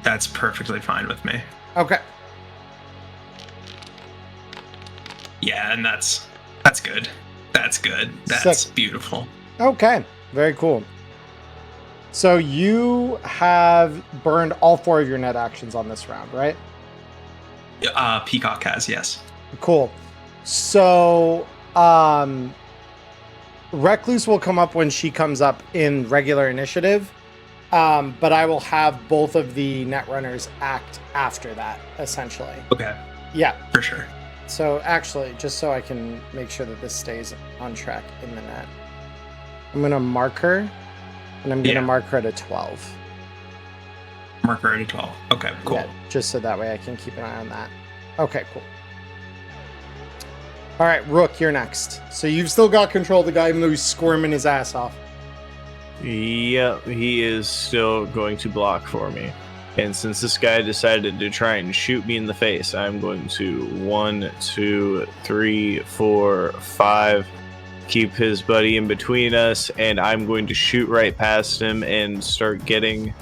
That's perfectly fine with me. Okay. Yeah, and that's good. That's good. That's Sick. beautiful. Okay. Very cool. So you have burned all 4 of your net actions on this round, right? Peacock has, yes. Cool. So, Recluse will come up when she comes up in regular initiative, but I will have both of the netrunners act after that, essentially. Okay. Yeah. For sure. So actually, just so I can make sure that this stays on track in the net, I'm going to mark her, and I'm going to mark her at a 12. Mark her at a 12. Okay, cool. Yeah, just so that way I can keep an eye on that. Okay, cool. All right, Rook, you're next. So you've still got control of the guy, even though he's squirming his ass off. Yeah, he is still going to block for me. And since this guy decided to try and shoot me in the face, I'm going to 1, 2, 3, 4, 5. Keep his buddy in between us, and I'm going to shoot right past him and start getting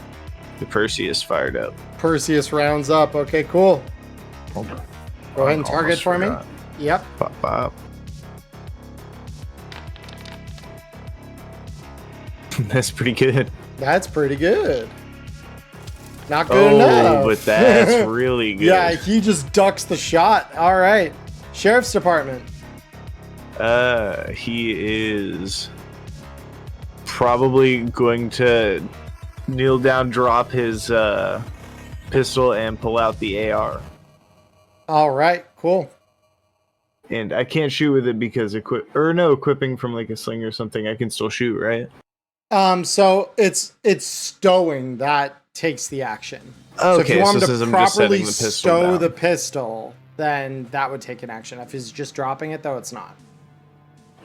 the Perseus fired up. Perseus rounds up. Okay, cool. Go ahead and target for me. Yep. Pop, pop. That's pretty good. That's pretty good. Not good enough. But that's really good. Yeah, he just ducks the shot. All right. Sheriff's Department. He is probably going to kneel down, drop his pistol, and pull out the AR. All right, cool. And I can't shoot with it because equipping from like a sling or something, I can still shoot, right? So it's stowing that takes the action. Okay, so if you want so him to I'm just properly setting the pistol stow down. the pistol, then that would take an action. If he's just dropping it, though, it's not.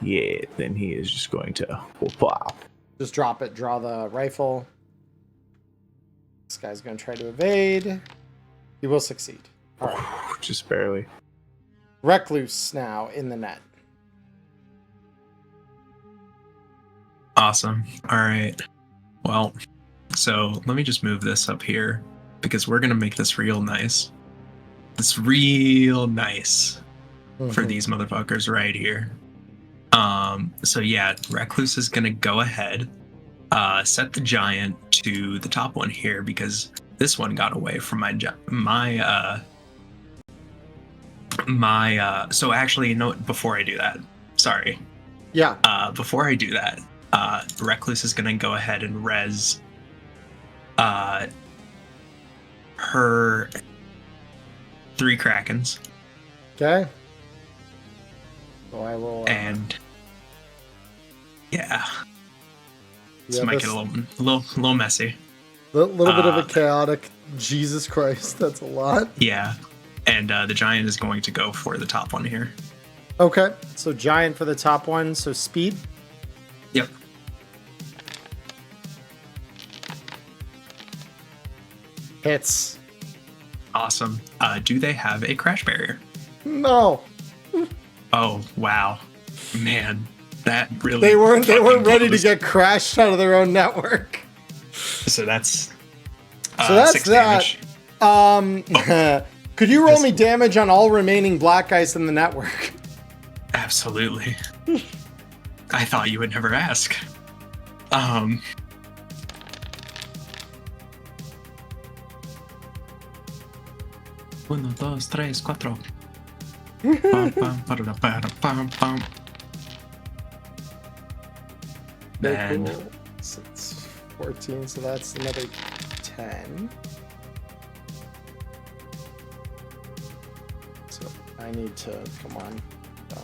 Yeah, then he is just going to wow. Just drop it, draw the rifle. This guy's going to try to evade. He will succeed. All right. Just barely. Recluse now in the net. Awesome. All right. Well, so let me just move this up here because we're going to make this real nice. It's real nice for these motherfuckers right here. So yeah, Recluse is going to go ahead, set the giant to the top one here because this one got away from so actually, you know what, before I do that, sorry. Yeah. Before I do that, Recluse is going to go ahead and res her 3 Krakens. Okay. So I will. And yeah, this yeah, might get a little messy. Little bit of a chaotic. Jesus Christ, that's a lot. Yeah, and the giant is going to go for the top one here. Okay, so giant for the top one. So speed. Yep. Hits. Awesome. Do they have a crash barrier? No. Oh wow, man, that really. They weren't ready to blows. get crashed out of their own network. So that's. So that's 6 that. damage. Could you roll me damage on all remaining black ice in the network? Absolutely. I thought you would never ask. 1, 2, 3, 4. Then Cool. So it's 14, so that's another 10. So I need to, come on. So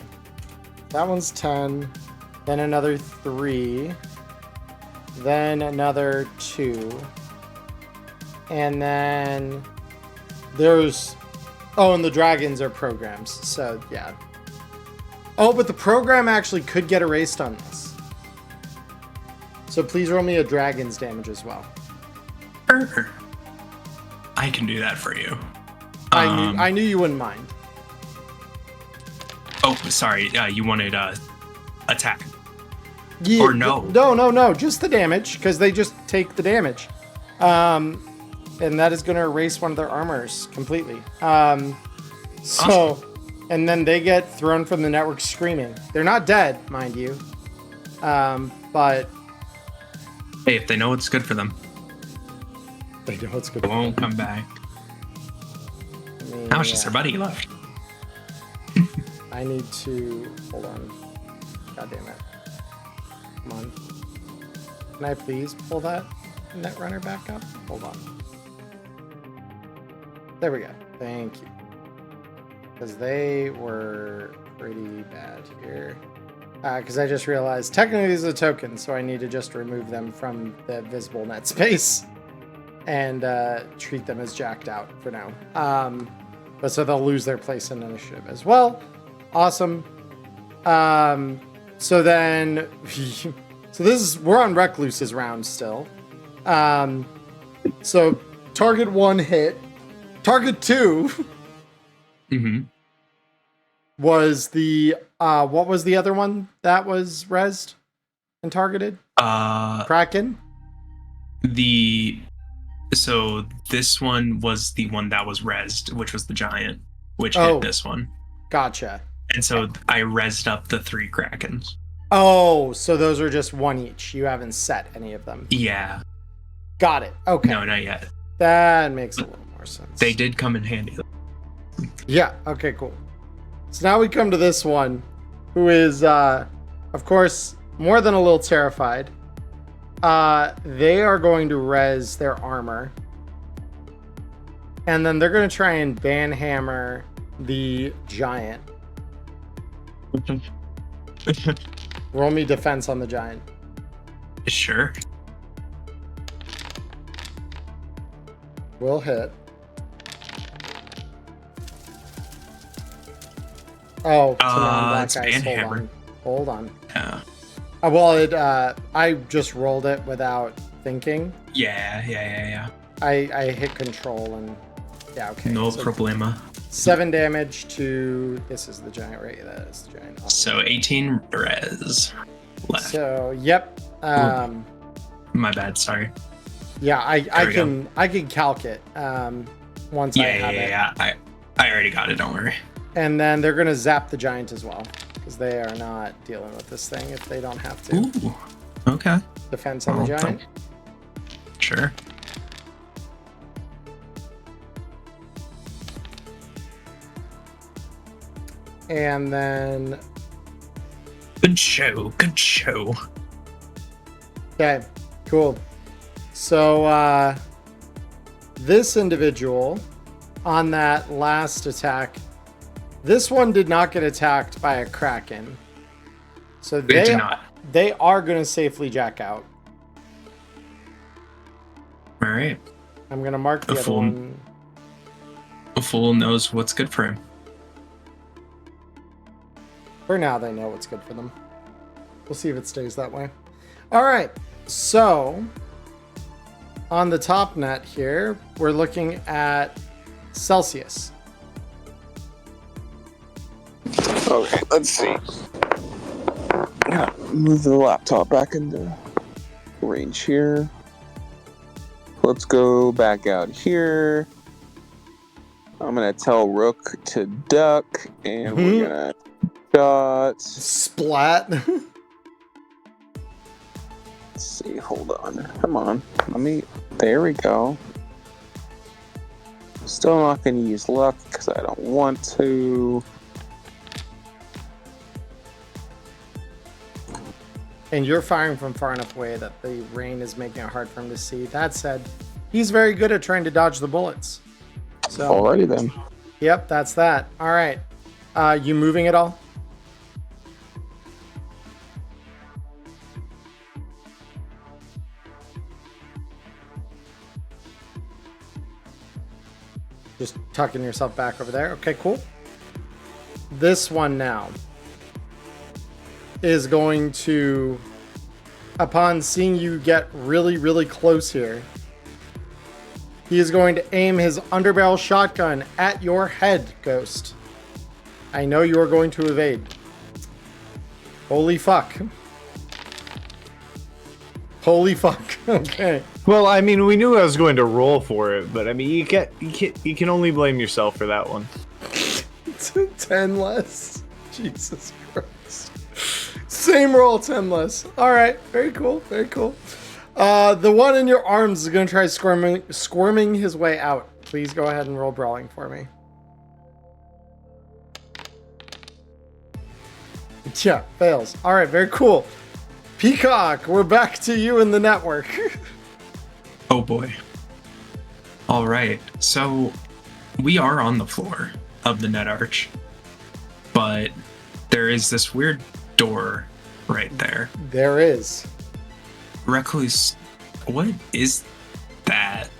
that one's 10, then another 3, then another 2, and then there's, oh, and the dragons are programs, so yeah. Oh, but the program actually could get erased on this. So please roll me a dragon's damage as well. I can do that for you. I knew you wouldn't mind. Oh, sorry. You wanted attack. Yeah, Or no. No, just the damage, because they just take the damage. And that is going to erase one of their armors completely. So, and then they get thrown from the network screaming. They're not dead, mind you. But Hey, if they know it's good for them, they know it's good. they won't come back. How much is their buddy left? I need to hold on. God damn it! Come on. Can I please pull that Netrunner back up? Hold on. There we go. Thank you. Because they were pretty bad here. Because I just realized technically these are tokens, so I need to just remove them from the visible net space and treat them as jacked out for now. But so they'll lose their place in initiative as well. Awesome. So then, so this is, we're on Recluse's round still. So target 1 hit. Target 2 was the what was the other one that was rezzed and targeted? Kraken. So this one was the one that was rezzed, which was the giant, which hit this one. Gotcha. And so I rezzed up the 3 Krakens. Oh, so those are just 1 each. You haven't set any of them. Yeah. Got it. Okay. No, not yet. That makes a little more sense. They did come in handy. Yeah. Okay, cool. So now we come to this one, who is, of course, more than a little terrified. They are going to res their armor. And then they're going to try and banhammer the giant. Roll me defense on the giant. Sure. Will hit. Oh, it's banhammer. Hold on. Yeah. Well, I just rolled it without thinking. Yeah. I hit control and yeah, okay. No so problema. 7 damage to this is the giant, right? That is the giant. Awesome. So 18 res left. So yep. My bad. Sorry. Yeah, I can calc it. Once I have it. Yeah. I already got it. Don't worry. And then they're gonna zap the giant as well because they are not dealing with this thing if they don't have to. Ooh. Okay. Defense on the giant. Sure. And then Good show. okay, cool. So this individual on that last attack, this one did not get attacked by a kraken. So they are going to safely jack out. All right. I'm going to mark the other one. A fool knows what's good for him. For now, they know what's good for them. We'll see if it stays that way. All right. So on the top net here, we're looking at Celsius. Okay, let's see. Gotta move the laptop back into range here. Let's go back out here. I'm gonna tell Rook to duck, and we're gonna shot. Splat. Let's see, hold on. Come on. There we go. Still not gonna use luck because I don't want to. And you're firing from far enough away that the rain is making it hard for him to see. That said, he's very good at trying to dodge the bullets. So, alrighty then. Yep, that's that. All right. You moving at all? Just tucking yourself back over there. Okay, cool. This one now is going to, upon seeing you get really, really close here, he is going to aim his underbarrel shotgun at your head, Ghost. I know you are going to evade. Holy fuck. Holy fuck. Okay. Well, I mean, we knew I was going to roll for it, but I mean, you can only blame yourself for that one. 10 less. Jesus Christ. Same roll, 10 less. All right. Very cool. Very cool. The one in your arms is going to try squirming his way out. Please go ahead and roll brawling for me. Yeah, fails. All right, very cool. Peacock, we're back to you in the network. Oh boy. All right. So we are on the floor of the net arch, but there is this weird door right there. There is. Recluse, what is that?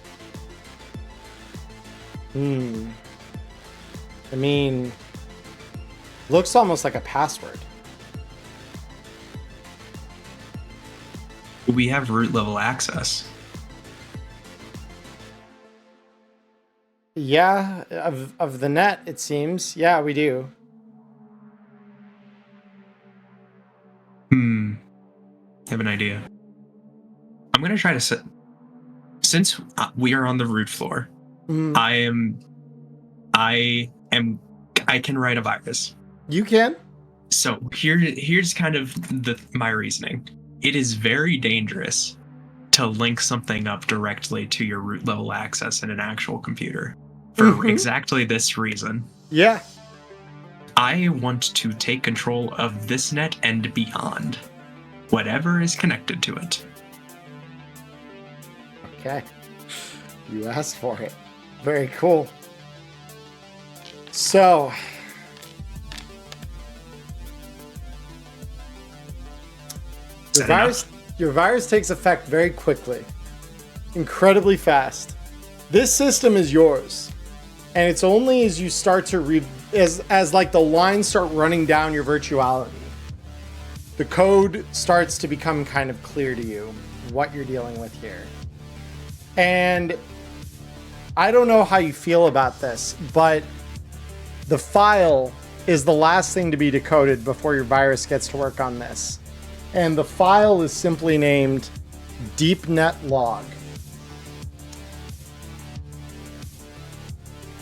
I mean, looks almost like a password. We have root level access. Yeah, of the net, it seems. Yeah, we do. I have an idea. I'm gonna try to set. Since we are on the root floor, I can write a virus. You can. So here's kind of my reasoning. It is very dangerous to link something up directly to your root level access in an actual computer for exactly this reason. Yeah. I want to take control of this net and beyond, whatever is connected to it. Okay. You asked for it. Very cool. So, your virus takes effect very quickly, incredibly fast. This system is yours, and it's only as you start to as like the lines start running down your virtuality, the code starts to become kind of clear to you what you're dealing with here. And I don't know how you feel about this, but the file is the last thing to be decoded before your virus gets to work on this. And the file is simply named deepnet log.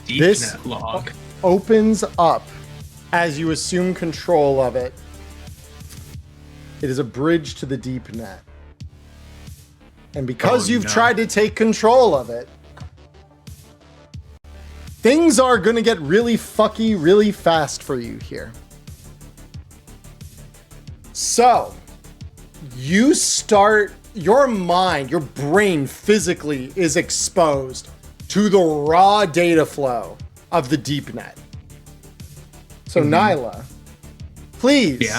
This log opens up as you assume control of it. It is a bridge to the deep net. And because you've tried to take control of it, things are going to get really fucky really fast for you here. So, you start, your mind, your brain physically is exposed to the raw data flow of the deep net. So Nyla, please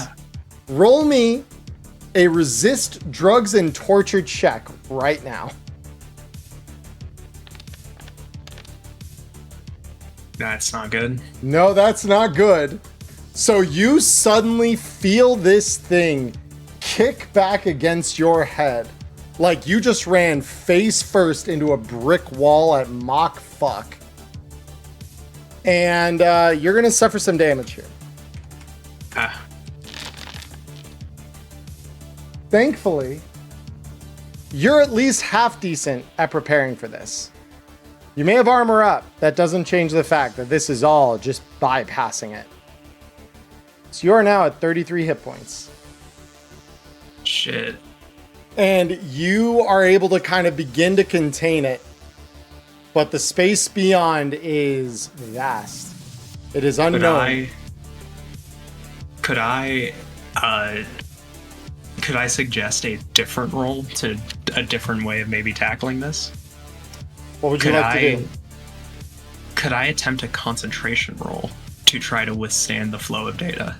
roll me a resist drugs and torture check right now. That's not good. No, that's not good. So you suddenly feel this thing kick back against your head like you just ran face first into a brick wall at Mach fuck. And you're going to suffer some damage here. Thankfully, you're at least half decent at preparing for this. You may have armor up. That doesn't change the fact that this is all just bypassing it. So you are now at 33 hit points. Shit. And you are able to kind of begin to contain it. But the space beyond is vast. It is unknown. Could I suggest a different role to a different way of maybe tackling this? What would you like to do? Could I attempt a concentration roll to try to withstand the flow of data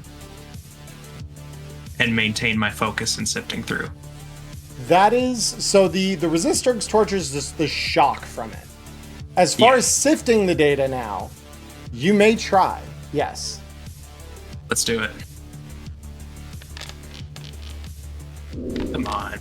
and maintain my focus in sifting through? That is, so the resist drugs torture is just the shock from it. As far as sifting the data now, you may try, yes. Let's do it. Come on.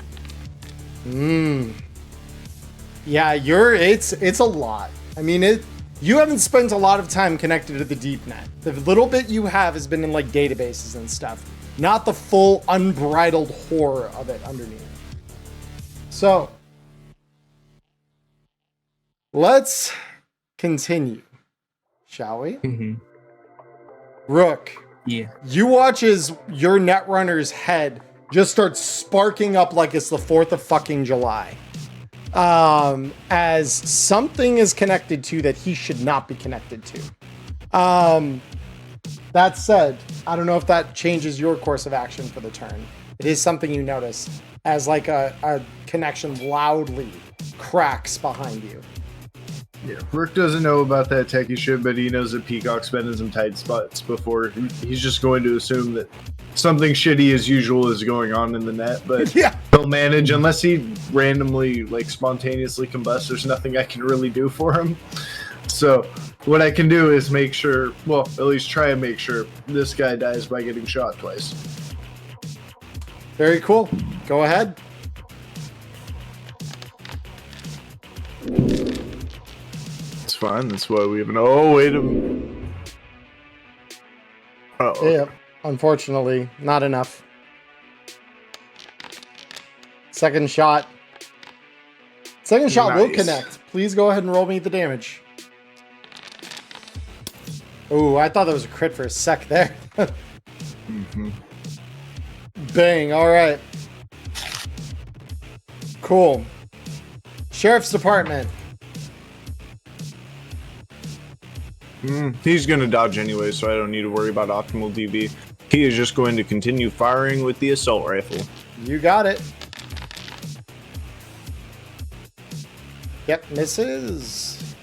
Yeah, it's a lot. I mean, you haven't spent a lot of time connected to the deep net. The little bit you have has been in like databases and stuff, not the full unbridled horror of it underneath. So, let's continue, shall we? Rook. Yeah. You watch as your Netrunner's head just starts sparking up like it's the 4th of fucking July. As something is connected to that he should not be connected to. That said, I don't know if that changes your course of action for the turn. It is something you notice as like a connection loudly cracks behind you. Yeah, Rook doesn't know about that techie shit, but he knows that Peacock's been in some tight spots before. He's just going to assume that something shitty as usual is going on in the net, but he'll manage unless he randomly, like, spontaneously combusts. There's nothing I can really do for him. So what I can do is make sure, well, at least try and make sure this guy dies by getting shot twice. Very cool. Go ahead. It's fine. That's why we have an. Oh, wait a minute. Oh, Yeah, unfortunately, not enough. Second shot. Second shot will Nice. connect. Please go ahead and roll me the damage. Oh, I thought that was a crit for a sec there. Bang, all right. Cool. Sheriff's Department. He's going to dodge anyway, so I don't need to worry about optimal DB. He is just going to continue firing with the assault rifle. You got it. Yep, misses.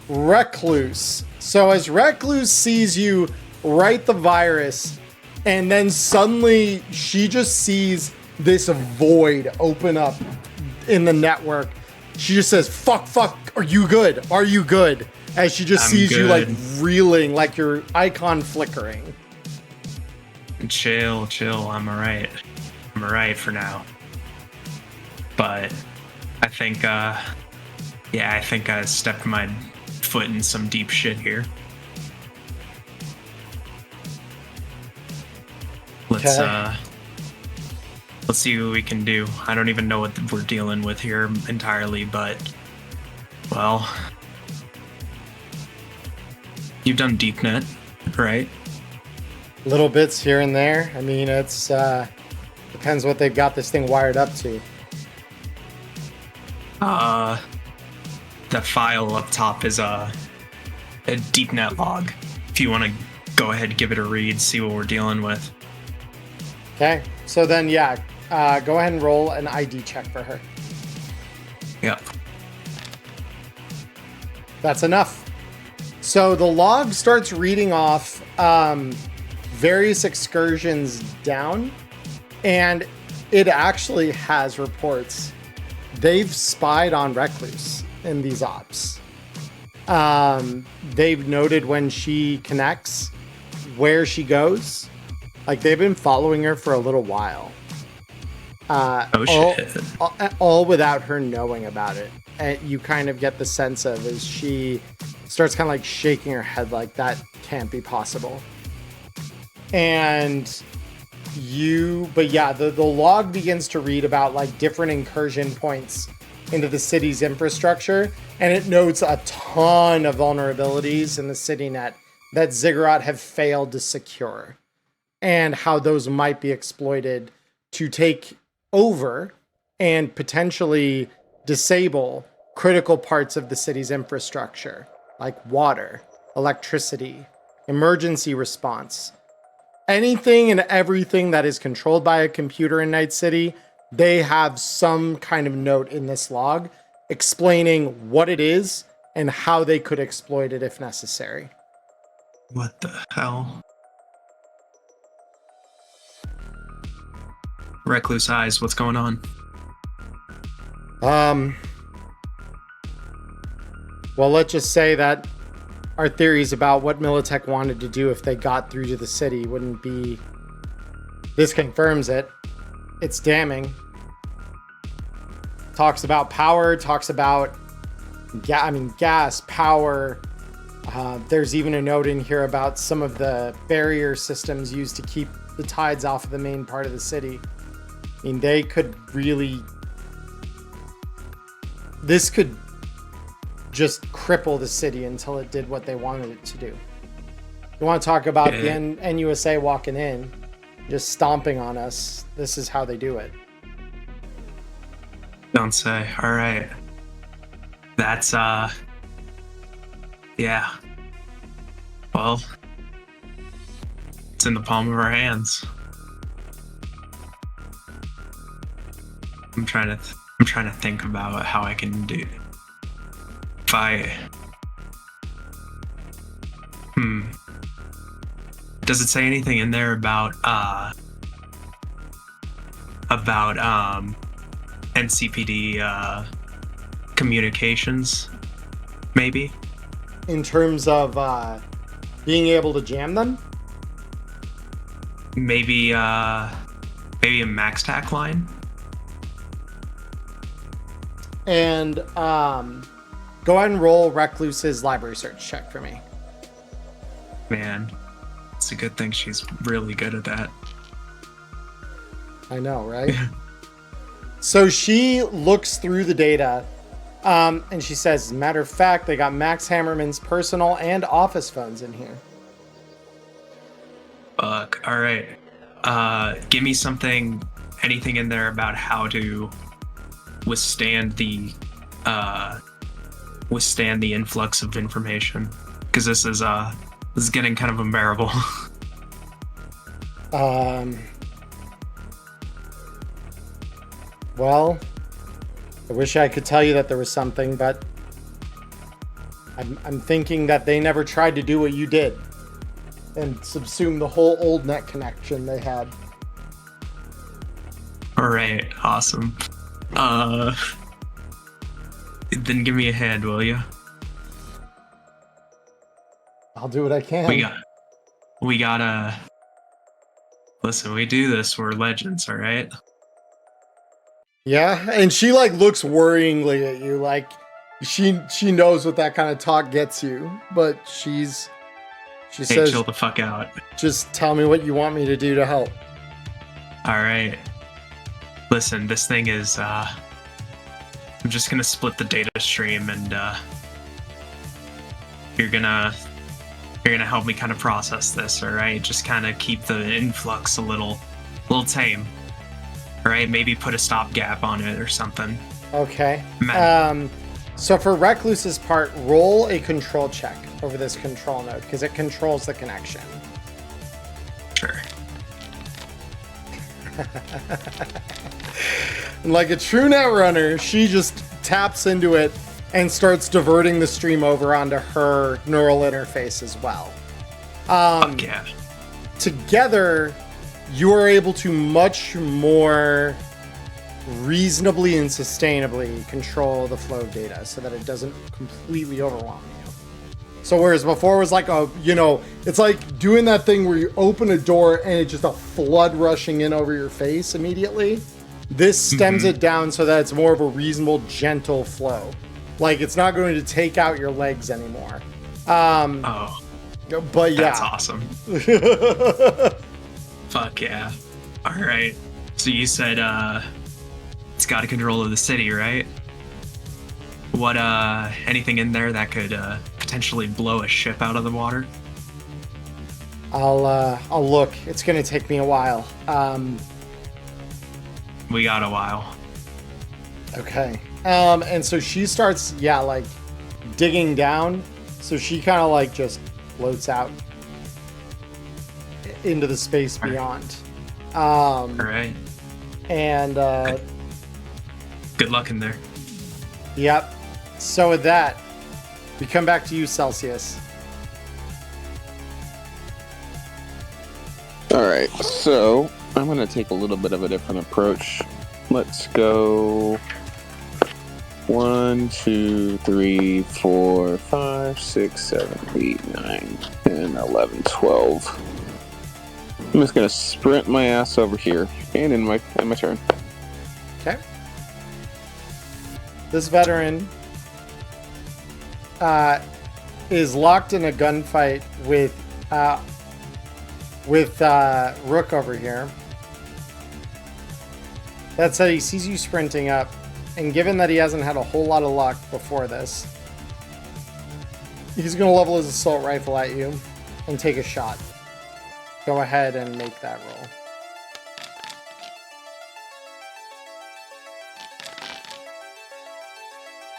Recluse. So as Recluse sees you write the virus, and then suddenly she just sees this void open up in the network. She just says, fuck, are you good? Are you good? As she just sees you like reeling, like your icon flickering. Chill. I'm alright. I'm alright for now. But I think, I think I stepped my foot in some deep shit here. Let's see what we can do. I don't even know what we're dealing with here entirely, but, well, you've done DeepNet, right? Little bits here and there. I mean, it's depends what they've got this thing wired up to. The file up top is a DeepNet log. If you want to go ahead and give it a read, see what we're dealing with. Okay, so then go ahead and roll an ID check for her. Yep. That's enough. So the log starts reading off various excursions down, and it actually has reports. They've spied on Recluse in these ops. They've noted when she connects, where she goes. Like, they've been following her for a little while. Shit. All without her knowing about it. And you kind of get the sense of as she starts kind of like shaking her head like that can't be possible. And the log begins to read about like different incursion points into the city's infrastructure, and it notes a ton of vulnerabilities in the city net that Ziggurat have failed to secure, and how those might be exploited to take over and potentially disable critical parts of the city's infrastructure, like water, electricity, emergency response. Anything and everything that is controlled by a computer in Night City, they have some kind of note in this log explaining what it is and how they could exploit it if necessary. What the hell? Recluse Eyes, what's going on? Well, let's just say that our theories about what Militech wanted to do if they got through to the city wouldn't be... This confirms it. It's damning. Talks about power, talks about gas, power. There's even a note in here about some of the barrier systems used to keep the tides off of the main part of the city. I mean, they could really... This could just cripple the city until it did what they wanted it to do. You want to talk about the NUSA walking in, just stomping on us. This is how they do it. Don't say. All right. That's, yeah. Well, it's in the palm of our hands. I'm trying to think about how I can do. If I... Does it say anything in there about NCPD communications? Maybe? In terms of being able to jam them? Maybe a max tack line? And Go ahead and roll Recluse's library search check for me. Man, it's a good thing she's really good at that. I know, right? So she looks through the data, and she says, as a matter of fact, they got Max Hammerman's personal and office phones in here. Fuck. All right. Give me anything in there about how to withstand the influx of information, because this is getting kind of unbearable. Well, I wish I could tell you that there was something, but I'm thinking that they never tried to do what you did and subsume the whole old net connection they had. All right. Awesome. Then give me a hand, will you? I'll do what I can. We gotta listen. We do this. We're legends, all right? Yeah, and she like looks worryingly at you, like she knows what that kind of talk gets you, but she says, chill the fuck out. Just tell me what you want me to do to help. All right. Listen, this thing is I'm just gonna split the data stream, and you're gonna help me kind of process this, all right? Just kind of keep the influx a little tame. All right, maybe put a stopgap on it or something. Okay. So for Recluse's part, roll a control check over this control node because it controls the connection. Sure. Like a true net runner, she just taps into it and starts diverting the stream over onto her neural interface as well. Fuck yeah. Together, you are able to much more reasonably and sustainably control the flow of data so that it doesn't completely overwhelm you. So whereas before it was like it's like doing that thing where you open a door and it's just a flood rushing in over your face immediately. This stems it down so that it's more of a reasonable, gentle flow. Like it's not going to take out your legs anymore. But yeah. That's awesome. Fuck yeah. All right. So you said it's got a control of the city, right? What anything in there that could potentially blow a ship out of the water? I'll look. It's gonna take me a while. We got a while. Okay. And so she starts, like digging down. So she kind of like just floats out into the space beyond. All right. And good luck in there. Yep. So with that, we come back to you, Celsius. All right, so I'm going to take a little bit of a different approach. Let's go 1, 2, 3, 4, 5, 6, 7, 8, 9, 10, 11, 12. I'm just going to sprint my ass over here and in my turn. Okay. This veteran is locked in a gunfight with Rook over here. That said, he sees you sprinting up, and given that he hasn't had a whole lot of luck before this, he's going to level his assault rifle at you and take a shot. Go ahead and make that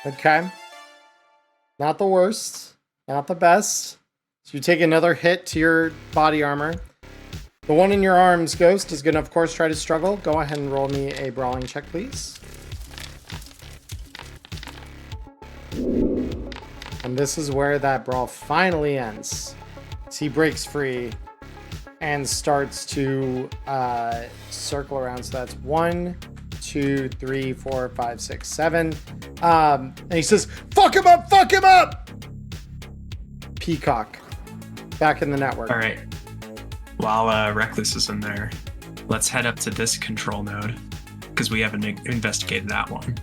roll. Okay. Not the worst. Not the best. So you take another hit to your body armor. The one in your arms, Ghost, is going to, of course, try to struggle. Go ahead and roll me a brawling check, please. And this is where that brawl finally ends. So he breaks free and starts to circle around. So that's 1, 2, 3, 4, 5, 6, 7. And he says, "Fuck him up! Fuck him up!" Peacock. Back in the network. All right. While Reckless is in there, let's head up to this control node because we haven't investigated that one.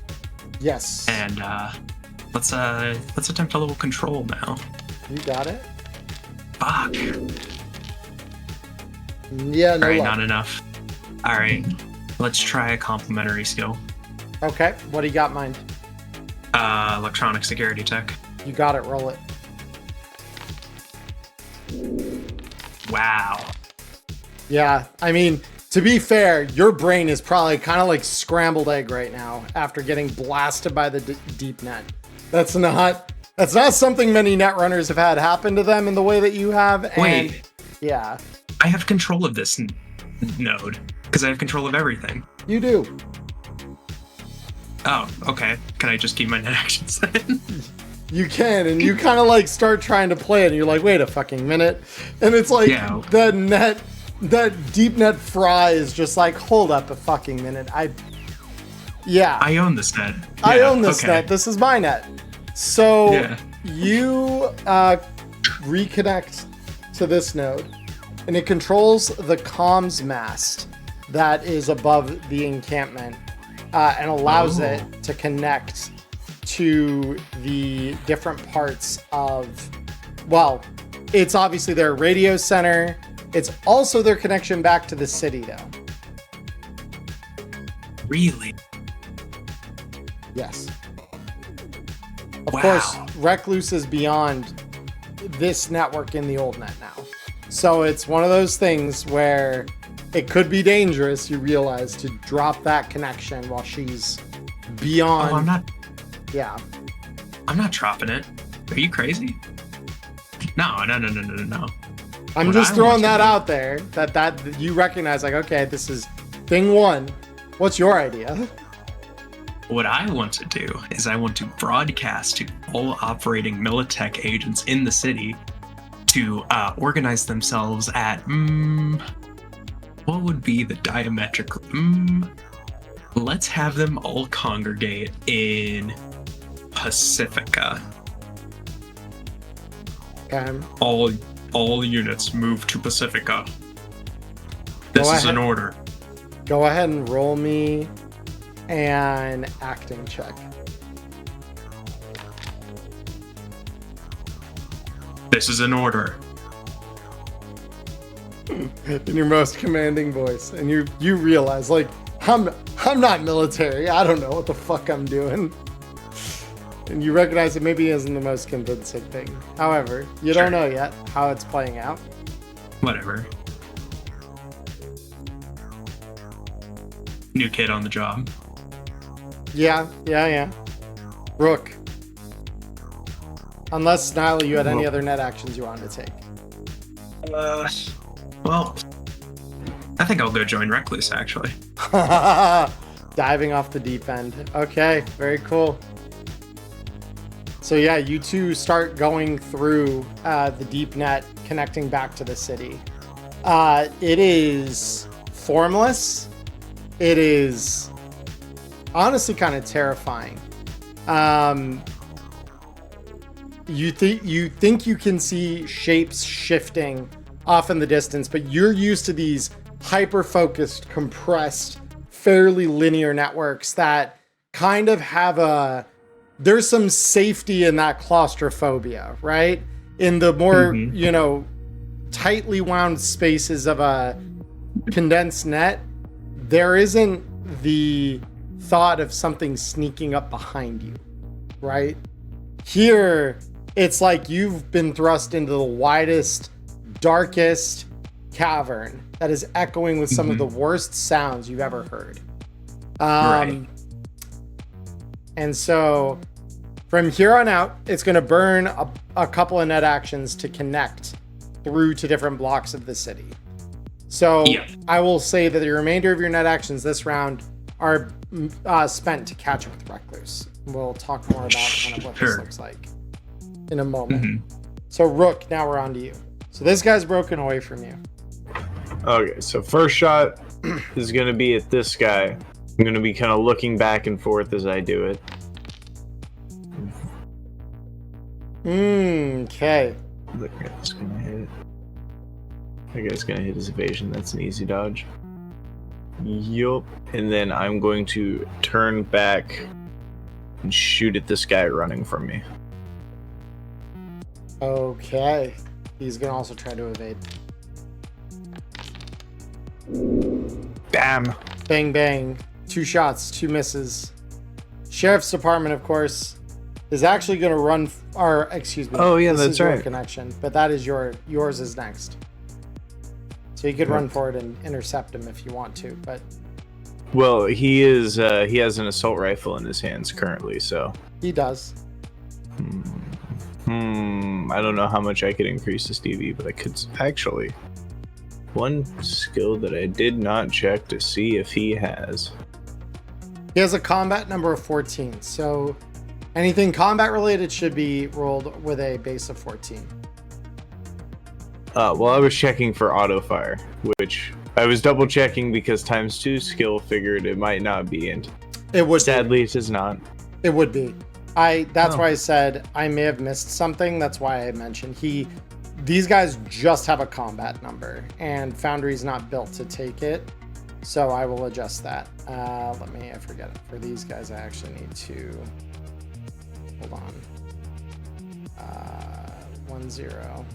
Yes. And Let's attempt a little control now. You got it? Fuck. Yeah, no Alright, luck. not enough. Alright. Let's try a complementary skill. Okay, what do you got, mind? Electronic security tech. You got it, roll it. Wow. Yeah, I mean, to be fair, your brain is probably kind of like scrambled egg right now after getting blasted by the deep net. That's not something many net runners have had happen to them in the way that you have. And Wait. yeah, I have control of this node because I have control of everything. you do. Oh, okay. Can I just keep my net actions then? You can, and you kind of like start trying to play it, and you're like, wait a fucking minute. And it's like Yeah. that deep net fry is just like, hold up a fucking minute. I own this net. I Yeah, own this okay. net. This is my net. So Yeah. you reconnect to this node, and it controls the comms mast that is above the encampment, and allows Oh. it to connect to the different parts of, well, it's obviously their radio center. It's also their connection back to the city, though. Really? Yes. Of Wow. course, Recluse is beyond this network in the old net now. So it's one of those things where it could be dangerous, you realize, to drop that connection while she's beyond. Oh, Yeah. I'm not dropping it. Are you crazy? No. I'm What just I throwing want to that do- out there that you recognize, like, okay, this is thing one. What's your idea? What I want to do is I want to broadcast to all operating Militech agents in the city to organize themselves at, what would be the diametric, let's have them all congregate in Pacifica. Okay. All units move to Pacifica. This Go is an ahead. order. Go ahead and roll me an acting check. This is an order. In your most commanding voice, and you realize, like, I'm not military. I don't know what the fuck I'm doing. And you recognize it maybe isn't the most convincing thing. However, you Sure. don't know yet how it's playing out. Whatever. New kid on the job. Yeah. Rook. Unless, Nyla, you had any Well- other net actions you wanted to take. Well, I think I'll go join Recluse, actually. Diving off the deep end. Okay, very cool. So yeah, you two start going through the deep net, connecting back to the city. It is formless. It is honestly kind of terrifying. You think you can see shapes shifting off in the distance, but you're used to these hyper-focused, compressed, fairly linear networks that kind of have there's some safety in that claustrophobia, right? In the more, tightly wound spaces of a condensed net, there isn't the thought of something sneaking up behind you, right? Here, it's like you've been thrust into the widest, darkest cavern that is echoing with some of the worst sounds you've ever heard. Right. And so from here on out, it's going to burn a couple of net actions to connect through to different blocks of the city. So Yeah. I will say that the remainder of your net actions this round are spent to catch up with Recluse. We'll talk more about kind of what this Sure. looks like in a moment. So Rook, now we're on to you. So this guy's broken away from you. Okay, so first shot is going to be at this guy. I'm going to be kind of looking back and forth as I do it. Okay. That guy's going to hit. That guy's going to hit his evasion. That's an easy dodge. Yup. And then I'm going to turn back and shoot at this guy running from me. Okay. He's gonna also try to evade. Bam. Bang, bang. 2 shots, 2 misses. Sheriff's Department, of course, is actually going to run, or excuse me. Oh, yeah, this that's is your right. connection, but that is yours is next. So you could run forward and intercept him if you want to, but Well, he has an assault rifle in his hands currently, so. he does. I don't know how much I could increase this DV, but I could actually. One skill that I did not check to see if he has. He has a combat number of 14, so anything combat related should be rolled with a base of 14. Well, I was checking for auto fire, which I was double checking because _2 skill figured it might not be, and It would sadly it is not. It would be. That's Oh. why I said I may have missed something. That's why I mentioned these guys just have a combat number, and Foundry's not built to take it. So I will adjust that. I forget it. For these guys, I actually need to hold on. 10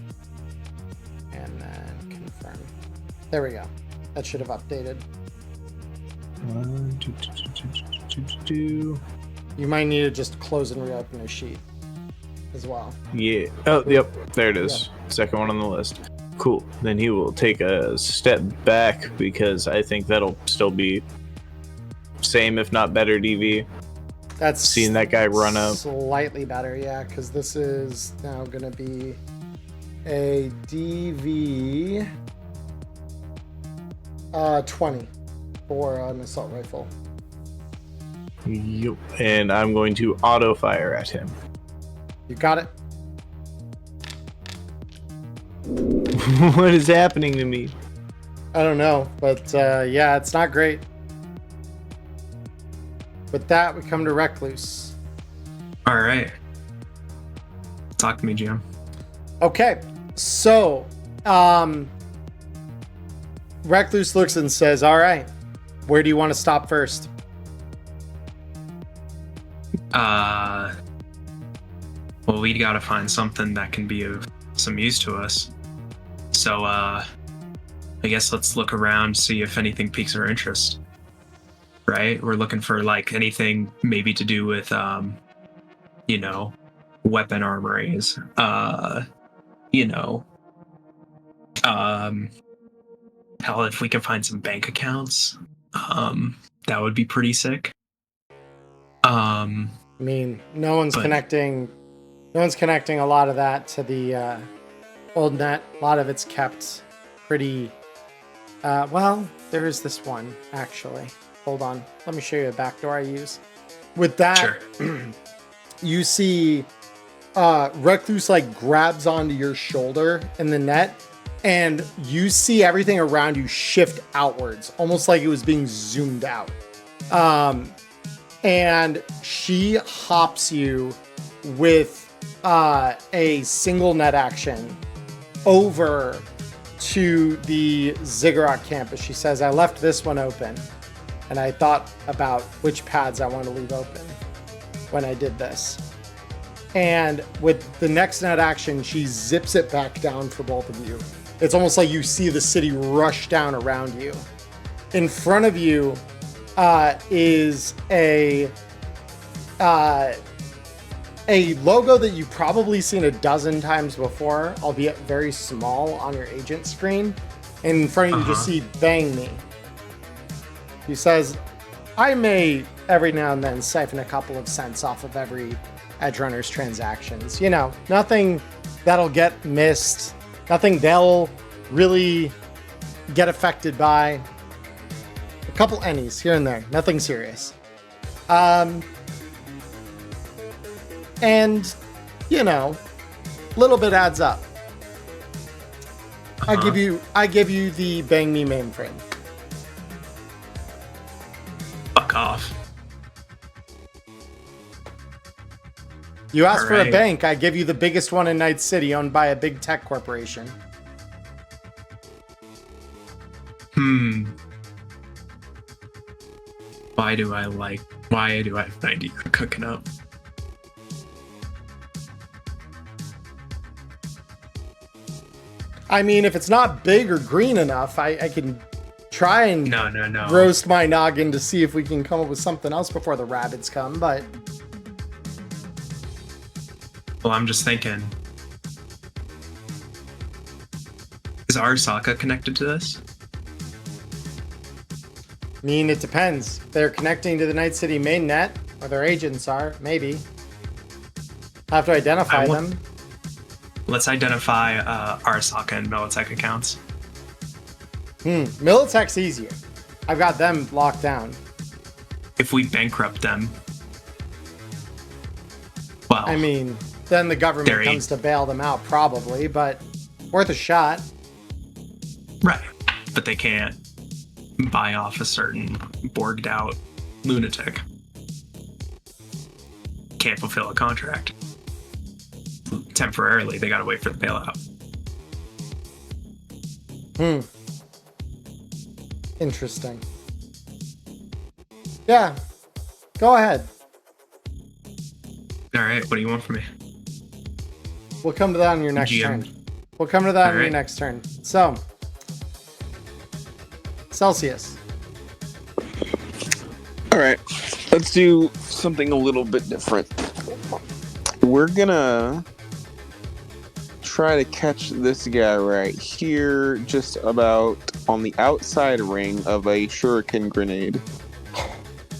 and then confirm. There we go. That should have updated. 1, 2, 2. You might need to just close and reopen a sheet as well. Yeah. Oh, yep. There it is. Second one on the list. Cool. Then he will take a step back because I think that'll still be same, if not better, DV. That's Seeing that guy run up. slightly better, yeah, because this is now going to be a DV 20 for an assault rifle. Yep. And I'm going to auto fire at him. You got it. What is happening to me? I don't know, but yeah, it's not great. With that, we come to Recluse. All right. Talk to me, Jim. Okay, so Recluse looks and says, all right, where do you want to stop first? Well, we got to find something that can be of some use to us. So, I guess let's look around, see if anything piques our interest. Right? We're looking for like anything maybe to do with, weapon armories. Hell, if we can find some bank accounts, that would be pretty sick. I mean, no one's connecting a lot of that to the old net. A lot of it's kept pretty well, there is this one actually. Hold on, let me show you a backdoor I use. With that, Sure. You see Recluse like grabs onto your shoulder in the net, and you see everything around you shift outwards, almost like it was being zoomed out. And she hops you with a single net action over to the Ziggurat campus. She says, I left this one open, and I thought about which pads I want to leave open when I did this. And with the next net action, she zips it back down for both of you. It's almost like you see the city rush down around you. In front of you is a logo that you've probably seen a dozen times before, albeit very small on your agent screen. And in front of you, just see Bang Me. He says, I may every now and then siphon a couple of cents off of every Edgerunner's transactions. You know, nothing that'll get missed, nothing they'll really get affected by. A couple ennies here and there, nothing serious. And, you know, a little bit adds up. I give you the Bang Me mainframe. Fuck off. You asked for a Alright. bank, I give you the biggest one in Night City, owned by a big tech corporation. Why do I have an idea for cooking up? I mean, if it's not big or green enough, I can try and No. roast my noggin to see if we can come up with something else before the rabbits come, but... Well, I'm just thinking. Is Arasaka connected to this? I mean, it depends. They're connecting to the Night City mainnet, or their agents are, maybe. I have to identify them. Let's identify Arasaka and Militech accounts. Militech's easier. I've got them locked down. If we bankrupt them, well, I mean, then the government comes to bail them out, probably, but worth a shot. Right. But they can't buy off a certain borged out lunatic. Can't fulfill a contract. Temporarily, they gotta wait for the bailout. Interesting. Yeah. Go ahead. Alright, what do you want from me? We'll come to that on your next GM. turn. We'll come to that on your Alright. next turn. So, Celsius. All right, let's do something a little bit different. We're gonna try to catch this guy right here, just about on the outside ring of a shuriken grenade.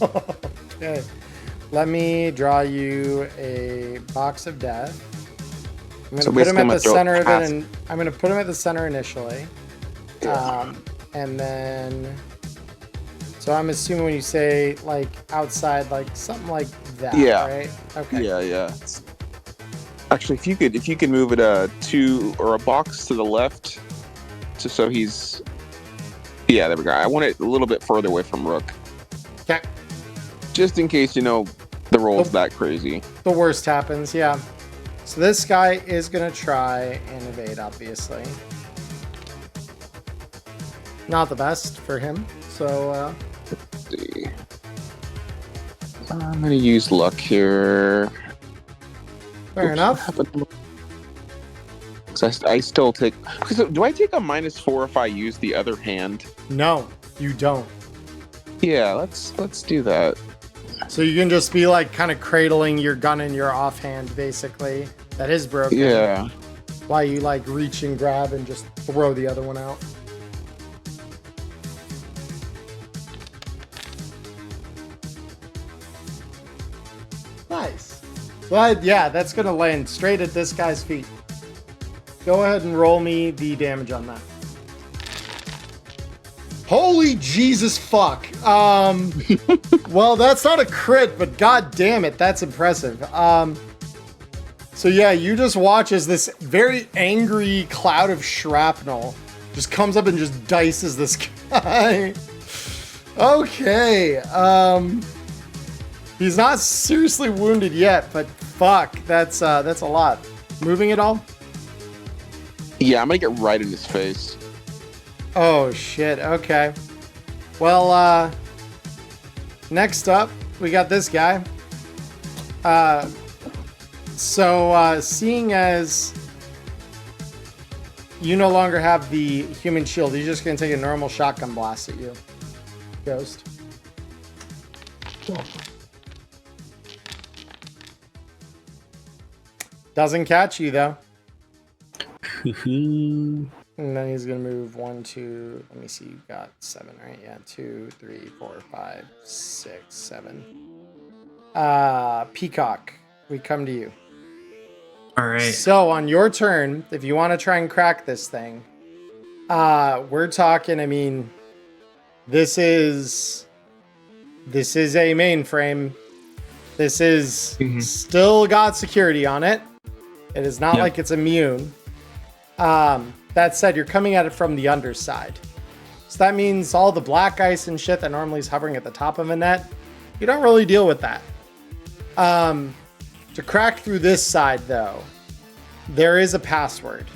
Okay. Let me draw you a box of death. I'm going to put him at the center of it, and I'm going to put him at the center initially. And then, so I'm assuming when you say like outside, like something like that, Yeah. right? Okay. Yeah. Actually, if you could move it a box to the left, just so he's. Yeah, there we go. I want it a little bit further away from Rook, Okay. just in case the roll's that crazy. The worst happens, yeah. So this guy is going to try and evade, obviously. Not the best for him, so... Let's see. I'm gonna use luck here. Fair enough. I still take. So do I take a -4 if I use the other hand? No, you don't. Yeah, let's do that. So you can just be like kind of cradling your gun in your offhand, basically. That is broken. Yeah. While you like reach and grab and just throw the other one out. Nice. But yeah, that's gonna land straight at this guy's feet. Go ahead and roll me the damage on that. Holy Jesus fuck. Well, that's not a crit, but god damn it, that's impressive. So yeah, you just watch as this very angry cloud of shrapnel just comes up and just dices this guy. Okay. He's not seriously wounded yet, but fuck, that's a lot. Moving at all? Yeah, I'm gonna get right in his face. Oh shit, okay. Well, next up, we got this guy. So seeing as you no longer have the human shield, he's just gonna take a normal shotgun blast at you. Ghost. Doesn't catch you though. And then he's gonna move 1, 2. Let me see. You got 7, right? Yeah, 2, 3, 4, 5, 6, 7. Peacock, we come to you. All right. So on your turn, if you want to try and crack this thing, we're talking. I mean, this is a mainframe. This is still got security on it. It is not like it's immune. That said, you're coming at it from the underside. So that means all the black ice and shit that normally is hovering at the top of a net, you don't really deal with that. To crack through this side, though, there is a password.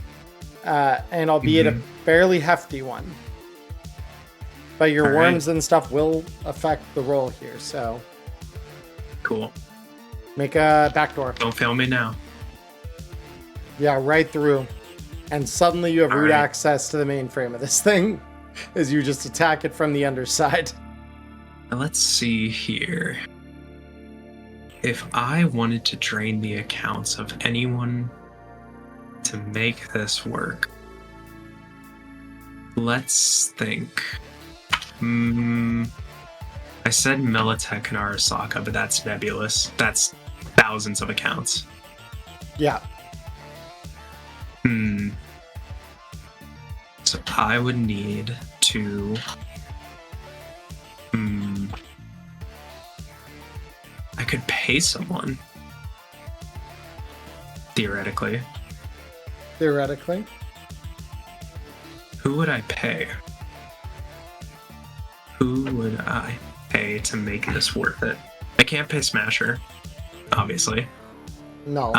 And albeit a fairly hefty one. But your All worms and stuff will affect the roll here, so... Cool. Make a backdoor. Don't fail me now. Yeah, right through. and suddenly you have root Alright. access to the mainframe of this thing as you just attack it from the underside. Let's see here. If I wanted to drain the accounts of anyone to make this work, let's think. I said Militech and Arasaka, but that's nebulous. That's thousands of accounts. Yeah. So I would need to. I could pay someone. Theoretically. Theoretically. Who would I pay? Who would I pay to make this worth it? I can't pay Smasher, obviously. No.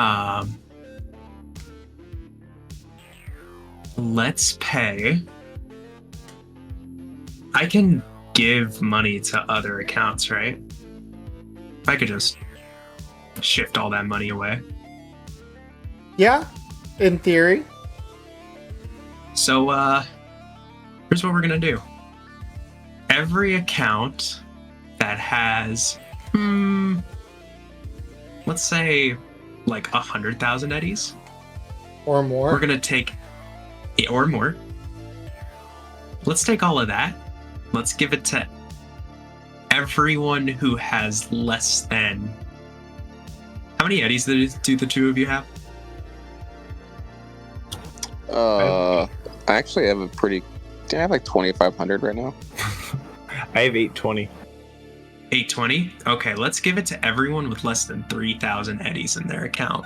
Let's pay. I can give money to other accounts, right? I could just shift all that money away. Yeah, in theory. So, here's what we're gonna do. Every account that has, let's say, like 100,000 eddies, Or more. we're gonna take, or more. Let's take all of that. Let's give it to everyone who has less than. How many eddies do the two of you have? I actually have a pretty. I have like 2,500 right now. I have 820. 820? Okay, let's give it to everyone with less than 3,000 eddies in their account.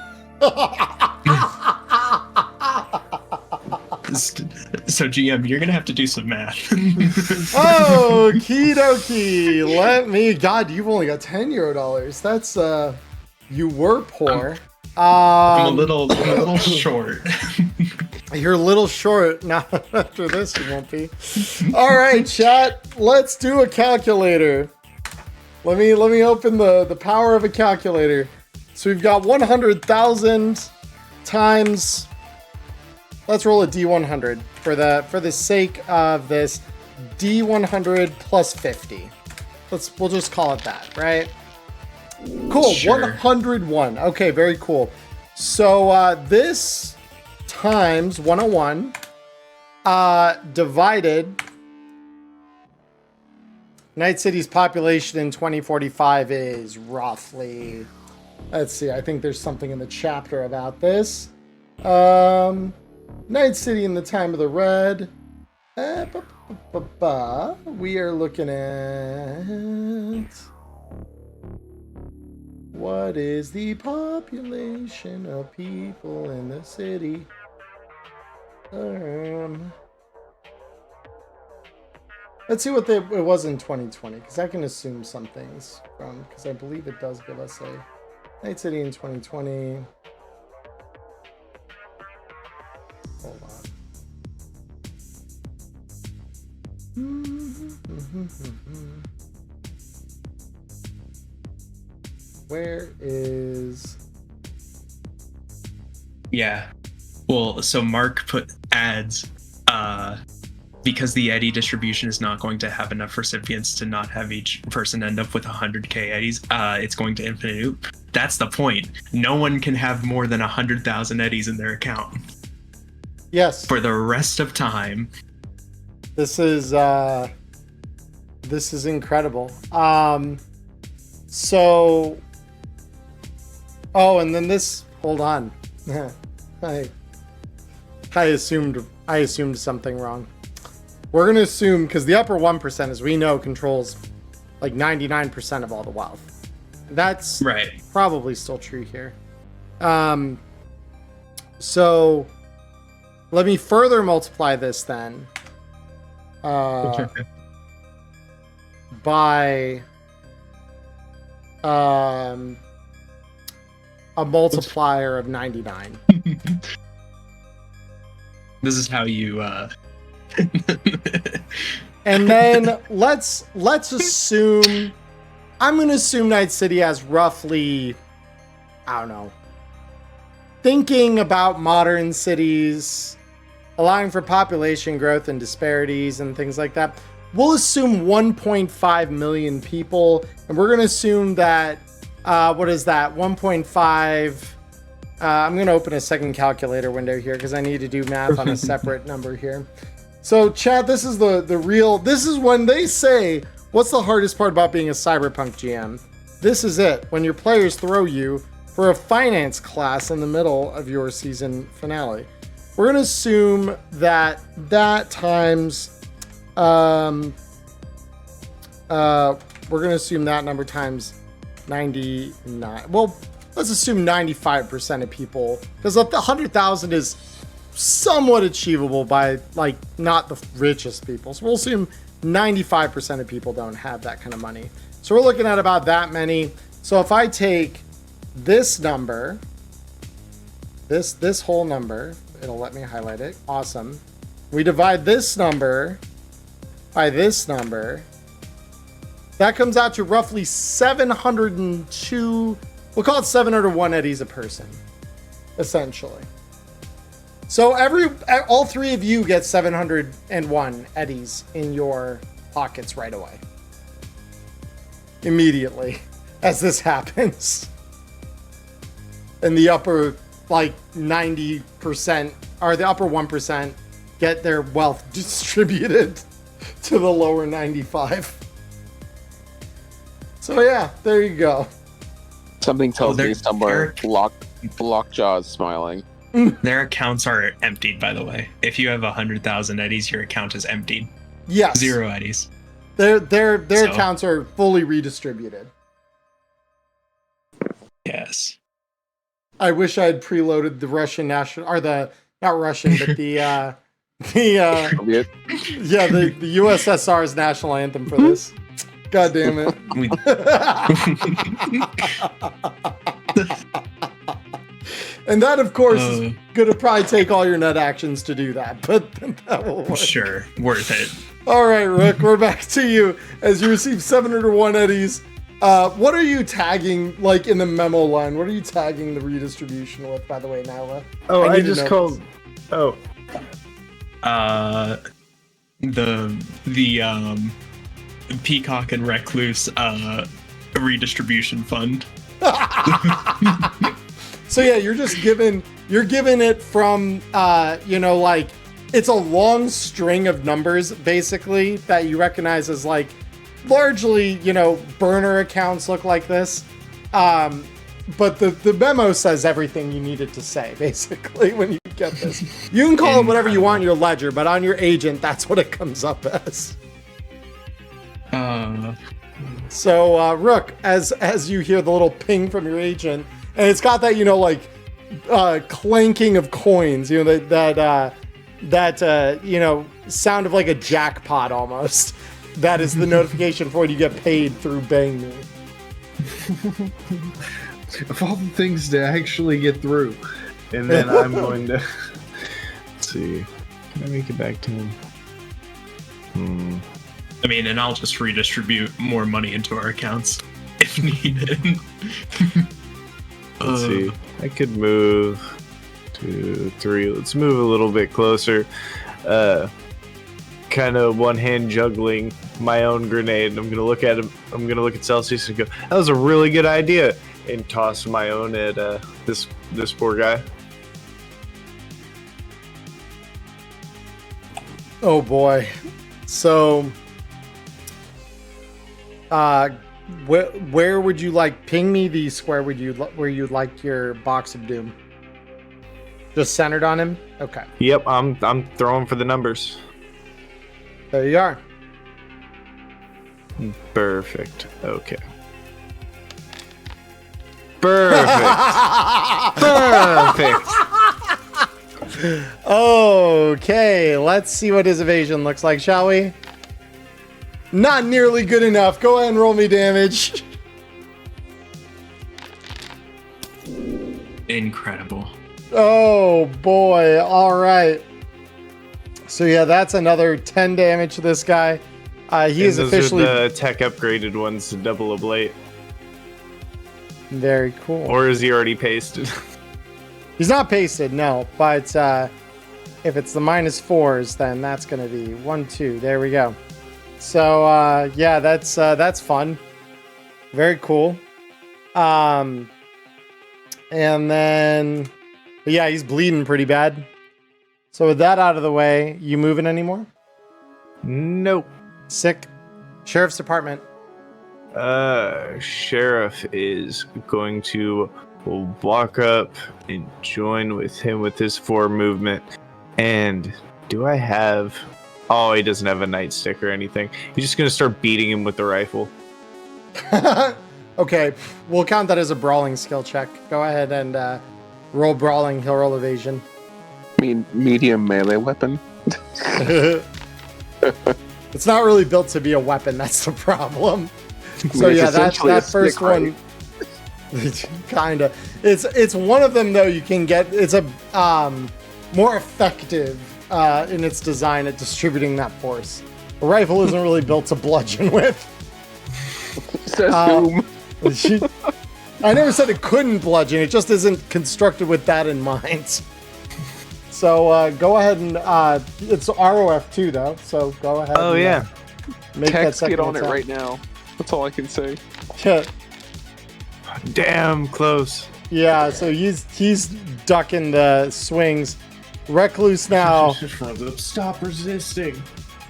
So GM, you're gonna have to do some math. Okie dokie. Let me. God, you've only got €10. That's you were poor. I'm a little short. You're a little short now. After this, you won't be. All right, chat. Let's do a calculator. Let me open the power of a calculator. So we've got 100,000 times. Let's roll a D100 for the sake of this. D100 plus 50. We'll just call it that, right? Cool. Sure. 101. Okay, very cool. So this times 101 divided. Night City's population in 2045 is roughly. Let's see. I think there's something in the chapter about this. Night City in the time of the Red. We are looking at. What is the population of people in the city? Let's see what it was in 2020, because I can assume some things from, because I believe it does give us a Night City in 2020. Hold on. Where is... Yeah. Well, so Mark put ads, because the eddy distribution is not going to have enough recipients to not have each person end up with 100k eddies. It's going to infinite loop. That's the point. No one can have more than 100,000 eddies in their account. Yes. For the rest of time. This is incredible. So, oh, and then this. Hold on. I assumed something wrong. We're gonna assume, because the upper 1%, as we know, controls like 99% of all the wealth. That's right. Probably still true here. So let me further multiply this then. By a multiplier of 99. This is how you And then let's assume, I'm going to assume Night City has roughly, I don't know, thinking about modern cities, allowing for population growth and disparities and things like that. We'll assume 1.5 million people, and we're going to assume that, what is that, 1.5, I'm going to open a second calculator window here because I need to do math on a separate number here. So chat, this is the real, this is when they say, what's the hardest part about being a Cyberpunk GM? This is it, when your players throw you for a finance class in the middle of your season finale. We're going to assume that times, we're going to assume that number times 99. Well, let's assume 95% of people, because 100,000 is somewhat achievable by, like, not the richest people. So we'll assume 95% of people don't have that kind of money. So we're looking at about that many. So if I take this number, this whole number, it'll let me highlight it. Awesome. We divide this number by this number. That comes out to roughly 702, we'll call it 701 eddies a person, essentially. So all three of you get 701 eddies in your pockets right away. Immediately, as this happens. And the upper, like, 90%, or the upper 1% get their wealth distributed to the lower 95. So yeah, there you go. Something tells me somewhere Lockjaw is smiling. Their accounts are emptied, by the way. If you have 100,000 eddies, your account is emptied. Yes. 0 eddies. Their accounts are fully redistributed. Yes. I wish I had preloaded the Russian national, or the, not Russian, but the USSR's national anthem for this. God damn it. And that, of course, is going to probably take all your net actions to do that, but that will work. Sure, worth it. All right, Rook, we're back to you as you receive 701 eddies. What are you tagging, like, in the memo line? What are you tagging the redistribution with, by the way, Nyla? Oh, I just called... Oh. The Peacock and Recluse redistribution fund. So yeah, you're giving it from, like, it's a long string of numbers, basically, that you recognize as, like, largely, burner accounts look like this. But the memo says everything you needed to say, basically, when you get this. You can call it whatever you want in your ledger, but on your agent, that's what it comes up as. So, Rook, as you hear the little ping from your agent, and it's got that, clanking of coins, that sound of like a jackpot almost. That is the notification for when you get paid through Bang Me. Of all the things to actually get through. And then I'm going to... Let's see. Can I make it back to him? I mean, and I'll just redistribute more money into our accounts if needed. Let's see. I could move 2, 3. Let's move a little bit closer. Kind of one hand juggling my own grenade. I'm gonna look at him. I'm gonna look at Celsius and go, "That was a really good idea," and toss my own at this poor guy. Oh boy. So, where would you like, ping me the square where you'd like your box of doom? Just centered on him? Okay. Yep, I'm throwing for the numbers. There you are. Perfect. Okay. Perfect. Perfect. Okay, let's see what his evasion looks like, shall we? Not nearly good enough. Go ahead and roll me damage. Incredible. Oh boy. All right. So yeah, that's another 10 damage to this guy. He is officially the tech upgraded ones to double ablate. Very cool. Or is he already pasted? He's not pasted, no. But If it's the -4s, then that's going to be 1, 2. There we go. So, yeah, that's fun. Very cool. And then, but yeah, he's bleeding pretty bad. So with that out of the way, you moving anymore? Nope. Sick. Sheriff's Department. Sheriff is going to walk up and join with him with his 4 movement. And do I have... Oh, he doesn't have a nightstick or anything. He's just going to start beating him with the rifle. Okay, we'll count that as a brawling skill check. Go ahead and roll brawling. He'll roll evasion. I mean, medium melee weapon. It's not really built to be a weapon. That's the problem. So It's yeah, essentially that a first stick, right? one, kinda. It's one of them though. You can get it's a more effective in its design at distributing that force. A rifle isn't really built to bludgeon with. Says boom. I never said it couldn't bludgeon. It just isn't constructed with that in mind. So go ahead and it's ROF 2 though. So go ahead. Oh, and, yeah. Make that Text, second get on it attack. right now. That's all I can say. Damn close. Yeah, so he's ducking the swings. Recluse now. Stop resisting.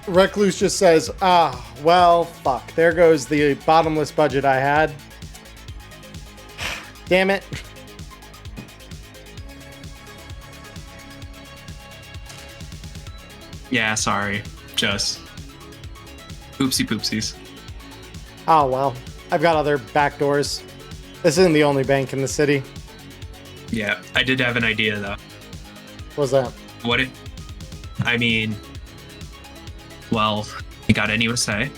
Recluse just says, well, fuck. There goes the bottomless budget I had. Damn it. Yeah, sorry. Just oopsie poopsies. Oh, well. I've got other back doors. This isn't the only bank in the city. Yeah, I did have an idea though. What's that? What it? I mean, well, you got any to say?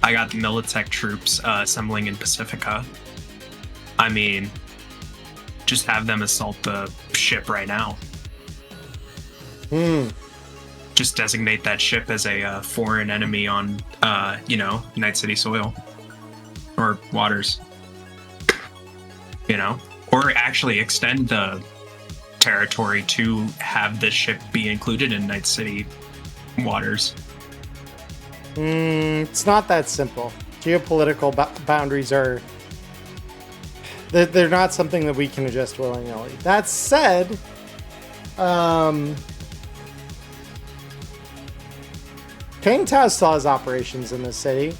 I got the Militech troops assembling in Pacifica. I mean, just have them assault the ship right now. Just designate that ship as a foreign enemy on, Night City soil or waters. Or actually extend the territory to have the ship be included in Night City waters. It's not that simple. Geopolitical boundaries are... They're not something that we can adjust willy-nilly. That said, Kang Tao still has operations in the city.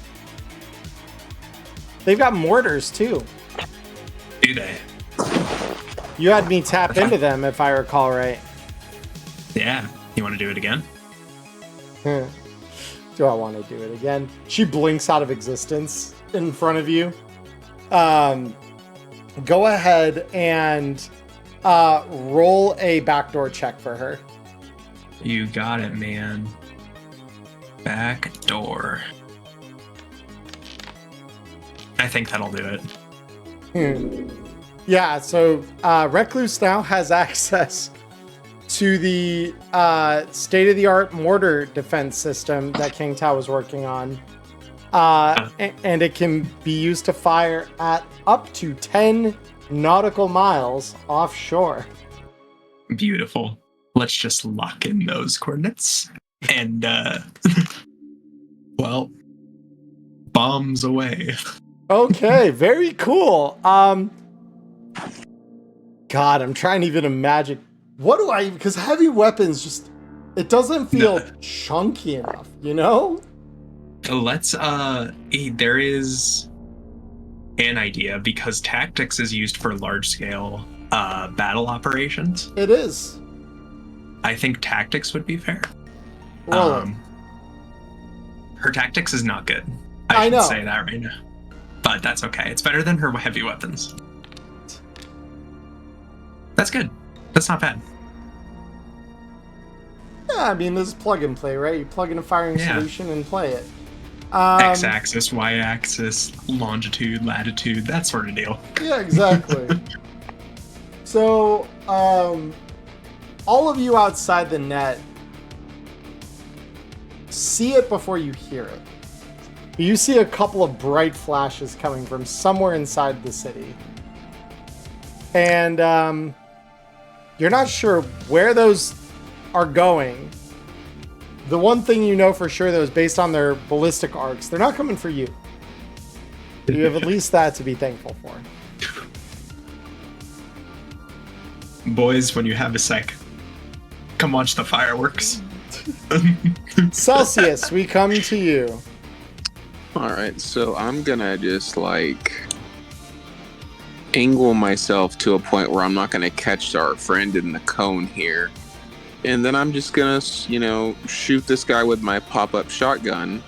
They've got mortars, too. Do they? You had me tap into them, if I recall right. Yeah. You want to do it again? Do I want to do it again? She blinks out of existence in front of you. Go ahead and roll a backdoor check for her. You got it, man. Back door. I think that'll do it. Yeah, so Recluse now has access to the state-of-the-art mortar defense system that King Tao was working on. And it can be used to fire at up to 10 nautical miles offshore. Beautiful. Let's just lock in those coordinates. And, well, bombs away. Okay, very cool. God, I'm trying to even imagine. What do I... Because heavy weapons just... It doesn't feel chunky enough, you know? Let's, there is an idea, because tactics is used for large-scale battle operations. It is. I think tactics would be fair. Roll it. Her tactics is not good. I should know. say that right now. But that's okay. It's better than her heavy weapons. That's good. That's not bad. Yeah, I mean, this is plug and play, right? You plug in a firing solution and play it. X-axis, Y-axis, longitude, latitude, that sort of deal. Yeah, exactly. So, all of you outside the net see it before you hear it. You see a couple of bright flashes coming from somewhere inside the city. And you're not sure where those are going, the one thing you know for sure, though, is based on their ballistic arcs, they're not coming for you. You have at least that to be thankful for. Boys, when you have a sec, come watch the fireworks. Celsius, we come to you. All right, so I'm gonna just like angle myself to a point where I'm not gonna catch our friend in the cone here, and then I'm just gonna, shoot this guy with my pop-up shotgun.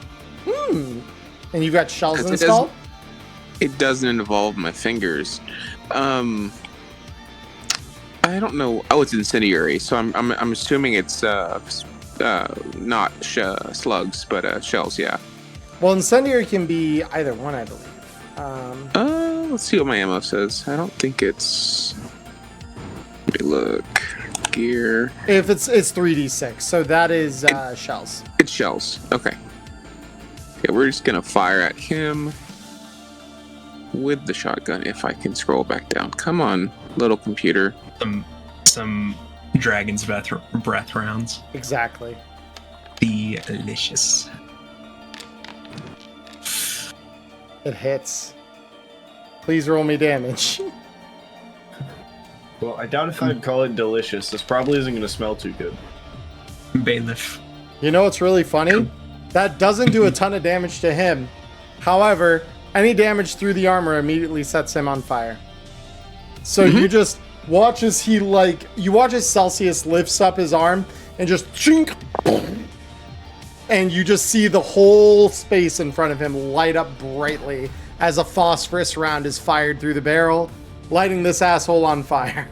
And you got shells installed? It doesn't involve my fingers. I don't know. Oh, it's incendiary, so I'm assuming it's not slugs, but shells. Yeah. Well, incendiary can be either one, I believe. Let's see what my ammo says. I don't think it's. Let me look. Gear. If it's 3d6, so that is shells. It's shells. Okay. Okay, we're just gonna fire at him with the shotgun. If I can scroll back down. Come on, little computer. Some dragon's breath rounds. Exactly. Delicious. It hits. Please roll me damage. Well, I doubt if I'd call it delicious. This probably isn't going to smell too good. Bailiff. You know what's really funny? That doesn't do a ton of damage to him. However, any damage through the armor immediately sets him on fire. So you just watch as Celsius lifts up his arm and just chink, and you just see the whole space in front of him light up brightly as a phosphorus round is fired through the barrel, lighting this asshole on fire.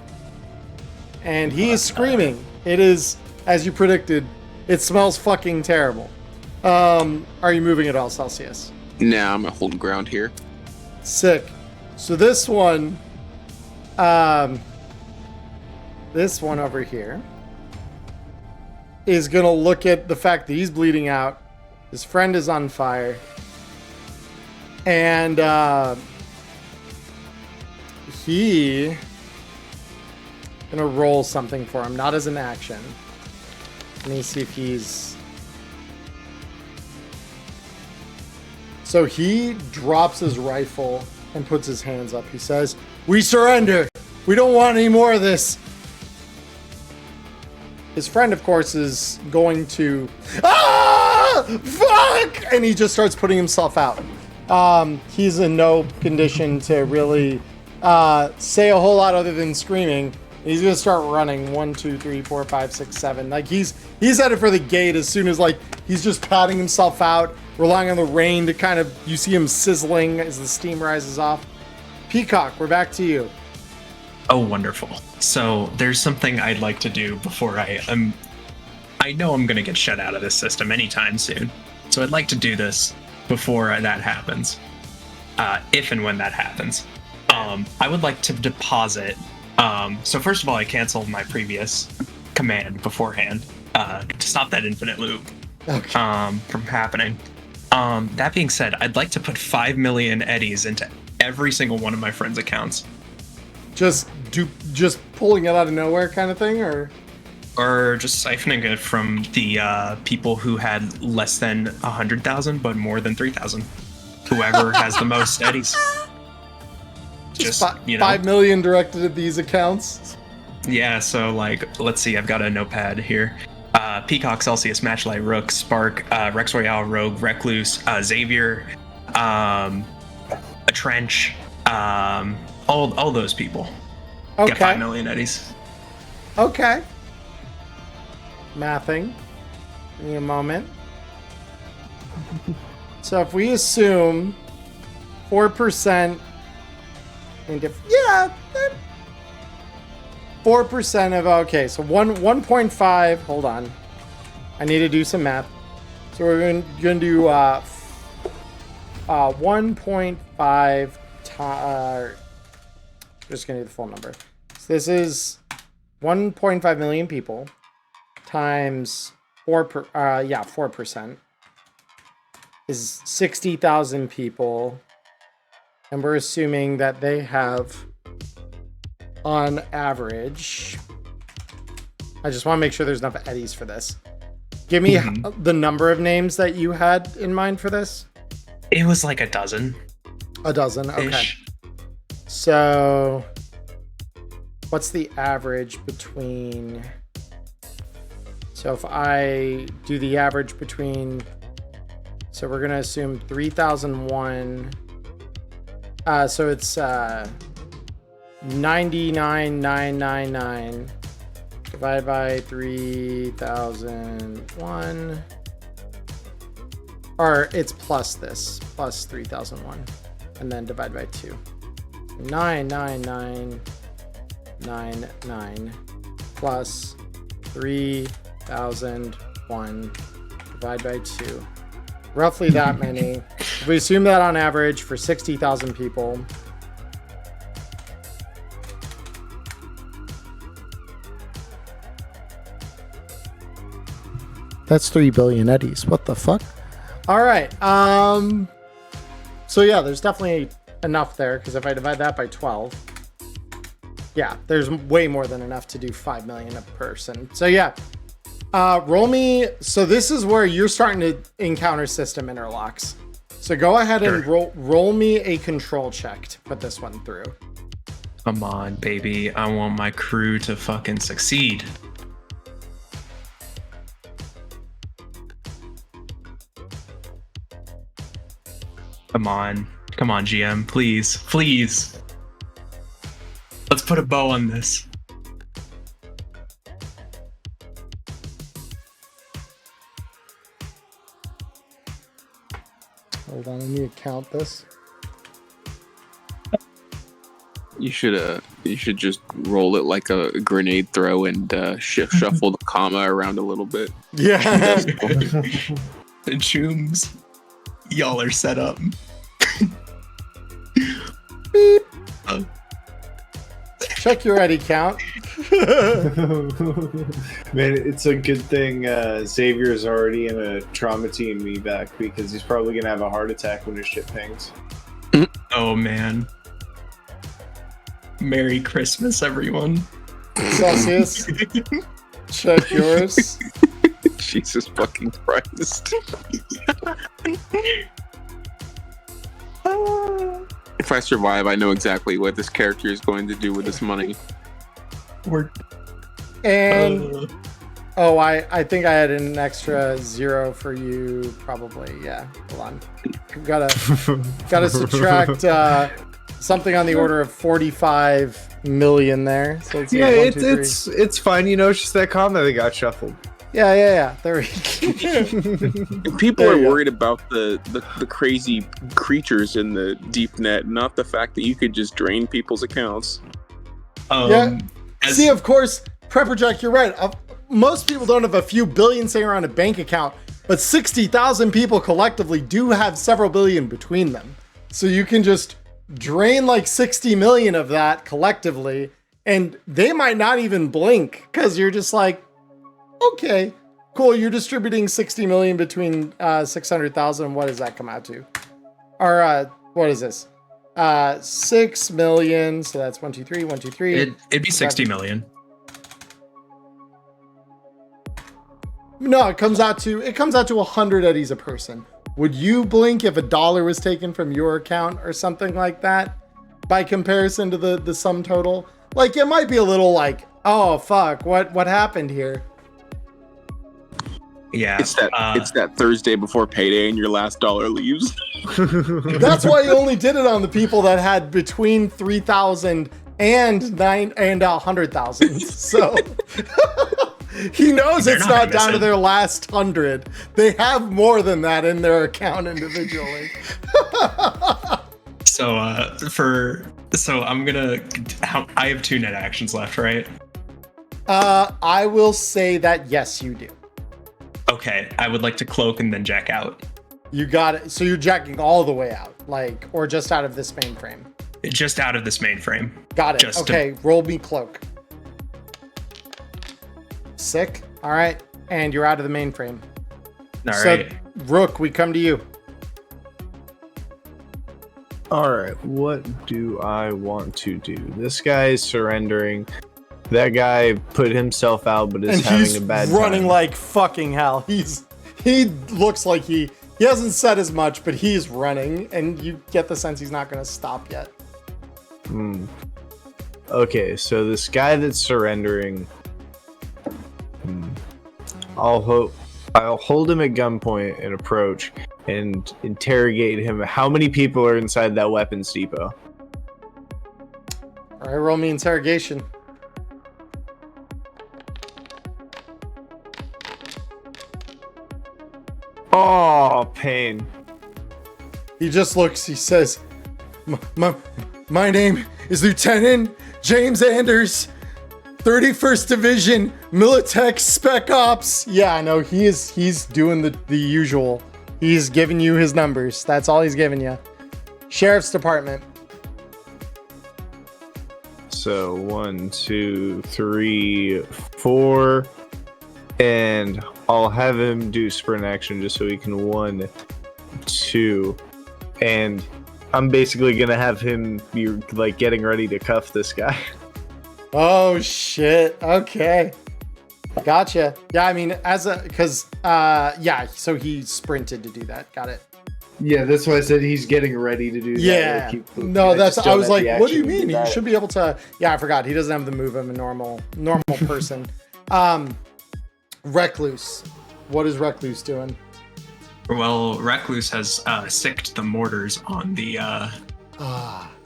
And he is screaming. It is, as you predicted, it smells fucking terrible. Are you moving at all, Celsius? Nah, I'm holding ground here. Sick. So this one over here is going to look at the fact that he's bleeding out. His friend is on fire. And he going to roll something for him, not as an action. Let me see if he's... So he drops his rifle and puts his hands up. He says, "We surrender. We don't want any more of this." His friend, of course, is going to... Ah! Fuck! And he just starts putting himself out. He's in no condition to really say a whole lot other than screaming. He's going to start running. 1, 2, 3, 4, 5, 6, 7. Like, he's headed for the gate as soon as, like, he's just patting himself out, relying on the rain to kind of... You see him sizzling as the steam rises off. Peacock, we're back to you. Oh, wonderful. So there's something I'd like to do before I know I'm going to get shut out of this system anytime soon. So I'd like to do this before that happens. If and when that happens. I would like to deposit... so first of all, I canceled my previous command beforehand to stop that infinite loop from happening. That being said, I'd like to put 5 million eddies into every single one of my friends' accounts. Just pulling it out of nowhere kind of thing, or just siphoning it from the people who had less than 100,000 but more than 3,000. Whoever has the most eddies. Just 5 million directed at these accounts. Yeah, so like, let's see, I've got a notepad here. Peacock, Celsius, Matchlight, Rook, Spark, Rex Royale, Rogue, Recluse, Xavier, a Trench, all those people. Okay. Get 5 million eddies. Okay. Mathing. Give me a moment. So if we assume 4% 4% of, okay, so 1.5, hold on. I need to do some math. So we're going to do 1.5 times, just going to do the full number. So this is 1.5 million people times 4% is 60,000 people. And we're assuming that they have, on average, I just want to make sure there's enough eddies for this. Give me the number of names that you had in mind for this. It was like a dozen. A dozen, okay. So, what's the average between... So if I do the average between... So we're going to assume 3001. So it's 99,999 divided by 3001. Or it's plus this, plus 3001. And then divide by 2. 99999 plus 3001 divided by 2. Roughly that many. If we assume that on average for 60,000 people, that's 3 billion eddies. What the fuck? All right. So yeah, there's definitely enough there, because if I divide that by 12, yeah, there's way more than enough to do 5 million a person. So yeah, roll me. So this is where you're starting to encounter system interlocks. So go ahead and roll me a control check to put this one through. Come on, baby. I want my crew to fucking succeed. Come on, GM, please. Let's put a bow on this. Hold on, let me count this. You should just roll it like a grenade throw and shuffle the comma around a little bit. Yeah. The Chooms, y'all are set up. Beep. Check your eddy count. Man, it's a good thing Xavier's already in a trauma team me back, because he's probably gonna have a heart attack when his shit pings. Oh man. Merry Christmas, everyone. Celsius. Check yours. Jesus fucking Christ. If I survive, I know exactly what this character is going to do with this money. And I think I had an extra 0 for you, probably. Yeah, hold on. Gotta subtract something on the order of 45 million there. So let's see, it's fine. You know, it's just that comma that got shuffled. Yeah. There we go. People are worried about the crazy creatures in the deep net, not the fact that you could just drain people's accounts. See, of course, Prepperjack, you're right. Most people don't have a few billion sitting around a bank account, but 60,000 people collectively do have several billion between them. So you can just drain like 60 million of that collectively, and they might not even blink, because you're just like, okay, cool. You're distributing 60 million between 600,000. What does that come out to? Or what is this? 6 million. So that's 1, 2, 3, 1, 2, 3. It'd be 60 million. No, it comes out to 100 eddies a person. Would you blink if $1 was taken from your account or something like that? By comparison to the sum total, like it might be a little like, oh fuck, what happened here? Yeah, it's that Thursday before payday and your last dollar leaves. That's why you only did it on the people that had between 3,000 and 100,000. So he knows it's not down to their last 100. They have more than that in their account individually. So I have 2 net actions left, right? I will say that yes, you do. Okay, I would like to cloak and then jack out. You got it. So you're jacking all the way out, like, or just out of this mainframe? Just out of this mainframe. Got it. Okay, roll me cloak. Sick. All right, and you're out of the mainframe. All right. Rook, we come to you. All right, what do I want to do? This guy is surrendering. That guy put himself out, but is having a bad time. Running like fucking hell. He looks like he hasn't said as much, but he's running, and you get the sense he's not going to stop yet. Okay, so this guy that's surrendering, I'll hold him at gunpoint and approach and interrogate him. How many people are inside that weapons depot? All right, roll me interrogation. Oh, pain. He just looks, he says, my name is Lieutenant James Anders, 31st Division, Militech Spec Ops. Yeah, I know, he's doing the usual. He's giving you his numbers. That's all he's giving you. Sheriff's Department. So 1, 2, 3, 4, and I'll have him do sprint action just so he can 1, 2, and I'm basically gonna have him be like getting ready to cuff this guy. Oh shit. Okay. Gotcha. Yeah, I mean, so he sprinted to do that. Got it. Yeah, that's why I said he's getting ready to do that. Yeah. No, I was like, what do you mean? He should be able to. Yeah, I forgot. He doesn't have the move of a normal person. Recluse. What is Recluse doing? Well, Recluse has sicked the mortars on the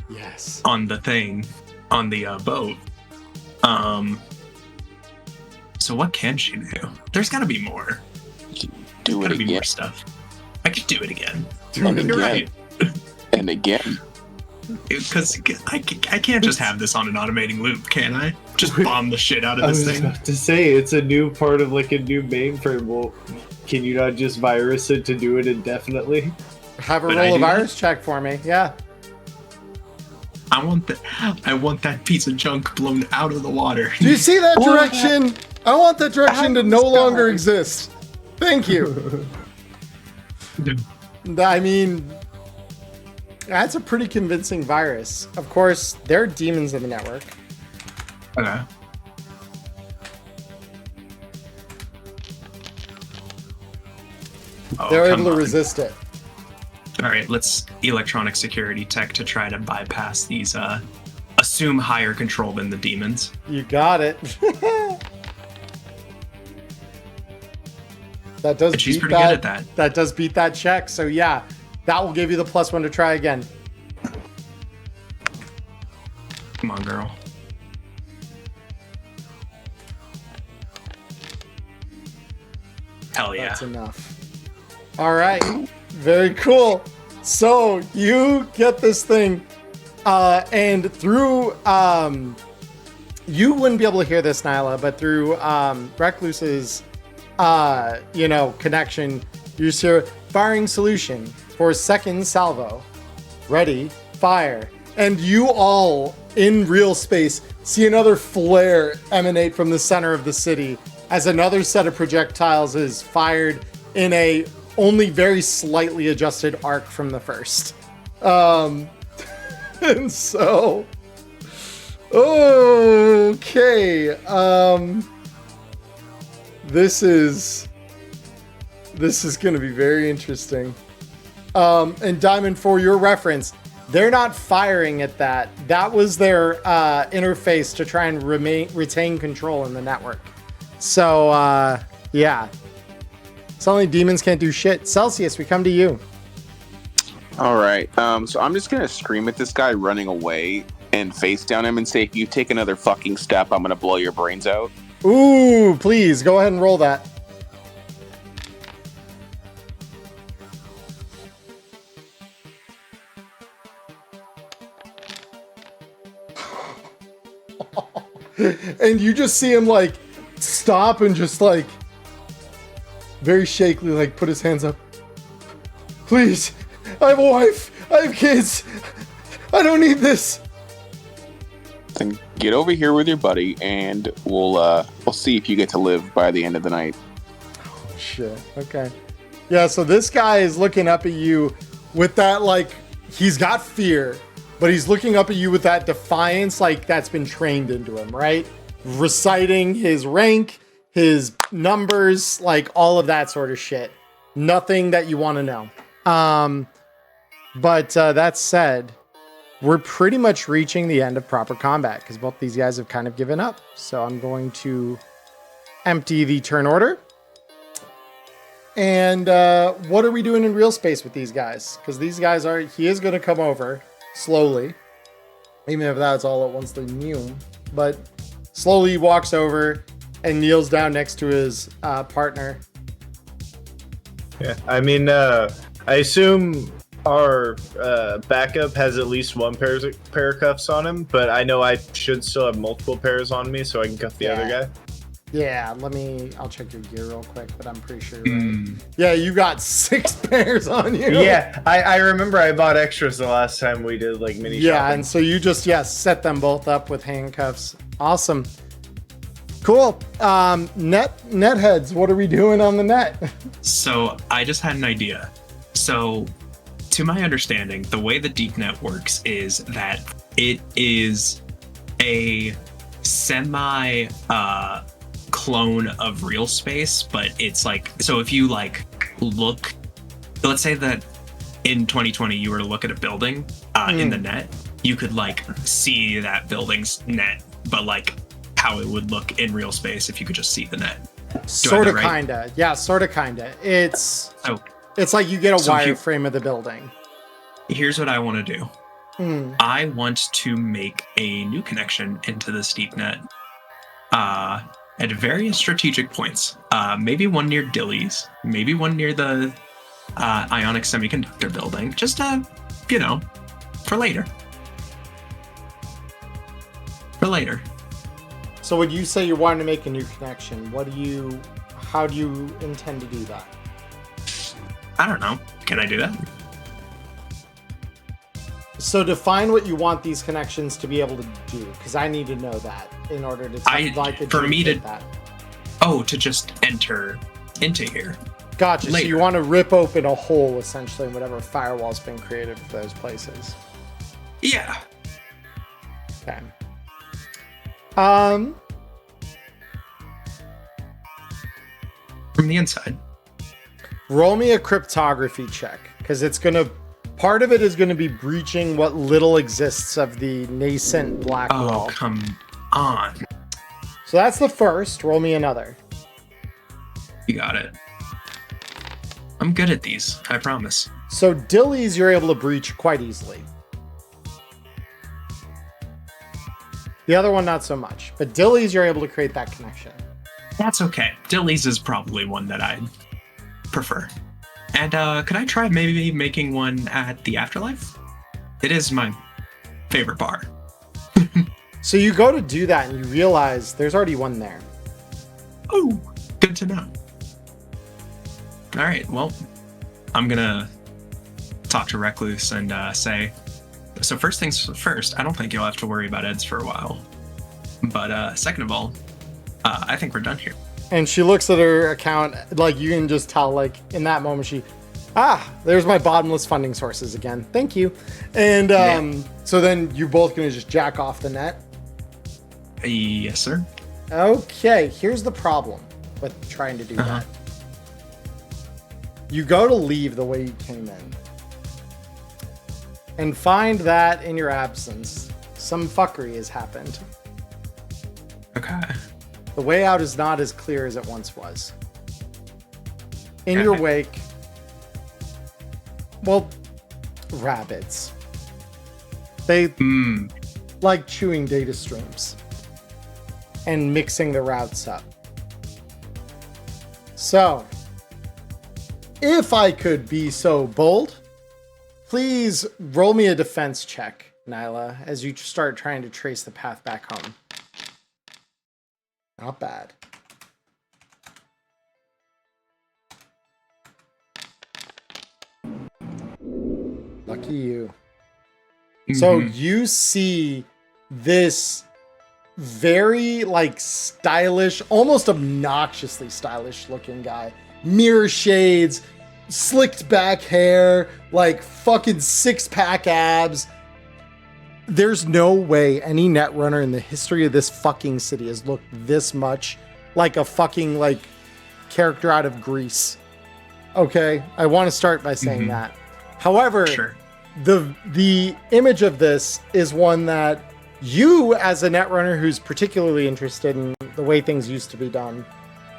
yes. on the thing, on the boat. So what can she do? There's got to be more. Do it Gotta be again. more stuff. I could do it again. And You're again. right. And again. Because I can't just have this on an automating loop, can I? Just bomb the shit out I of was this thing. about to say, it's a new part of like a new mainframe. Well, can you not just virus it to do it indefinitely? Have a But I roll a do that. virus check for me. Yeah. I want that piece of junk blown out of the water. Do you see that direction? I want that direction to no longer exist. Thank you. I mean, that's a pretty convincing virus. Of course, there are demons in the network. Okay. Oh, They're come able to on. resist it. All right, let's electronic security tech to try to bypass these, assume higher control than the demons. You got it. That does But she's beat pretty that. good at that. That does beat that check. So yeah, that will give you the +1 to try again. Come on, girl. Hell yeah. That's enough. All right. Very cool. So you get this thing, and through you wouldn't be able to hear this, Nyla, but through Recluse's connection, you just hear firing solution for second salvo. Ready, fire. And you all in real space see another flare emanate from the center of the city as another set of projectiles is fired in a only very slightly adjusted arc from the first. And so okay. This is gonna be very interesting. And Diamond, for your reference, they're not firing at that. That was their interface to try and retain control in the network. So yeah. Suddenly demons can't do shit. Celsius, we come to you. All right. So I'm just gonna scream at this guy running away and face down him and say, if you take another fucking step, I'm gonna blow your brains out. Ooh, please go ahead and roll that. And you just see him like stop and just like very shakily like put his hands up. Please, I have a wife, I have kids, I don't need this. Then get over here with your buddy, and we'll see if you get to live by the end of the night. Oh shit. Okay. Yeah, so this guy is looking up at you with that, like, he's got fear, but he's looking up at you with that defiance, like, that's been trained into him, right? reciting his rank, his numbers, like all of that sort of shit. Nothing that you want to know. But that said, we're pretty much reaching the end of proper combat because both these guys have kind of given up. So I'm going to empty the turn order. And what are we doing in real space with these guys? Because these guys he is going to come over slowly. Even if that's all at once they knew. But slowly he walks over and kneels down next to his partner. Yeah, I mean, I assume our backup has at least one pair of cuffs on him, but I know I should still have multiple pairs on me, so I can cuff the other guy. Yeah, I'll check your gear real quick, but I'm pretty sure. Right? Yeah, you got 6 pairs on you. Yeah, I remember I bought extras the last time we did like mini shopping. Yeah, and so you just set them both up with handcuffs. Awesome. Cool. Net heads, what are we doing on the net? So I just had an idea. So to my understanding, the way the deep net works is that it is a semi clone of real space, but it's like, so if you like look, let's say that in 2020 you were to look at a building in the net, you could like see that building's net, but like how it would look in real space if you could just see the net. Sort of, kinda. Yeah, sort of, kinda. It's like you get a wireframe of the building. Here's what I want to do. I want to make a new connection into this deep net at various strategic points. Maybe one near Dilly's, maybe one near the Ionic Semiconductor building, just for later. So when you say you're wanting to make a new connection, how do you intend to do that? I don't know. Can I do that? So define what you want these connections to be able to do, because I need to know that in order to that. Oh, to just enter into here. Gotcha. Later. So you want to rip open a hole essentially in whatever firewall's been created for those places. Yeah. Okay. From the inside. Roll me a cryptography check, because part of it is going to be breaching what little exists of the nascent black wall. Oh, come on. So that's the first. Roll me another. You got it. I'm good at these, I promise. So Dilly's you're able to breach quite easily. The other one, not so much. But Dilly's, you're able to create that connection. That's okay. Dilly's is probably one that I'd prefer. And could I try maybe making one at the Afterlife? It is my favorite bar. So you go to do that and you realize there's already one there. Oh, good to know. All right, well, I'm going to talk to Recluse and say, so first things first, I don't think you'll have to worry about Eds for a while. But second of all, I think we're done here. And she looks at her account, like you can just tell, like in that moment there's my bottomless funding sources again. Thank you. And so then you're both going to just jack off the net? Yes, sir. Okay, here's the problem with trying to do that. You go to leave the way you came in. And find that in your absence, some fuckery has happened. Okay. The way out is not as clear as it once was. In your wake, rabbits. They like chewing data streams and mixing the routes up. So, if I could be so bold, please roll me a defense check, Nyla, as you start trying to trace the path back home. Not bad. Lucky you. So you see this very stylish, almost obnoxiously stylish looking guy. Mirror shades, slicked back hair, fucking 6-pack abs. there's no way any netrunner in the history of this fucking city has looked this much like a fucking like character out of Greece. Okay, I want to start by saying that. However, Sure. the image of this is one that you, as a netrunner who's particularly interested in the way things used to be done,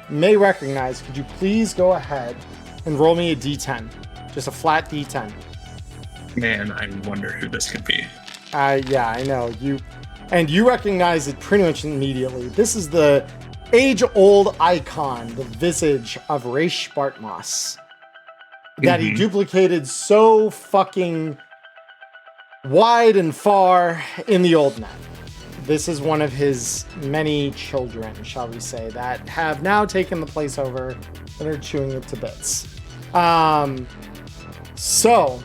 may recognize. Could you please go ahead and roll me a d10, just a flat d10? Man, I wonder who this could be. Yeah, I know you recognize it pretty much immediately. This is the age-old icon, the visage of Raish Bartmoss, that he duplicated so fucking wide and far in the old net. This is one of his many children, shall we say, that have now taken the place over and are chewing it to bits. So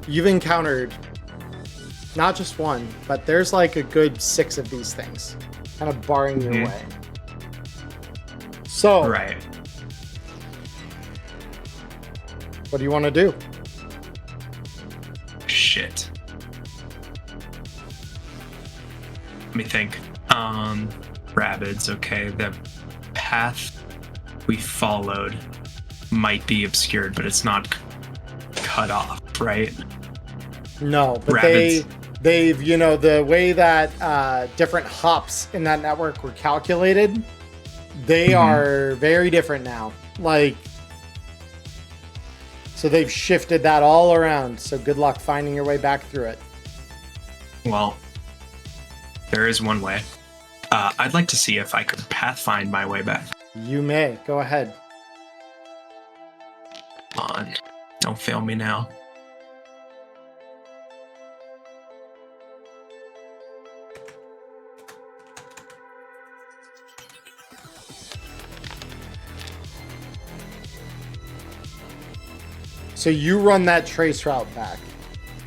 you've encountered not just one, but there's like a good 6 of these things kind of barring your way. So, Right. what do you want to do? Shit. Let me think. Rabbids, okay. The path we followed might be obscured, but it's not cut off, right? No, but Rabbits. they've, you know, the way that different hops in that network were calculated, they are very different now. Like, so they've shifted that all around. So good luck finding your way back through it. Well, there is one way. I'd like to see if I could pathfind my way back. You may. Go ahead. Come on. Don't fail me now. So you run that trace route back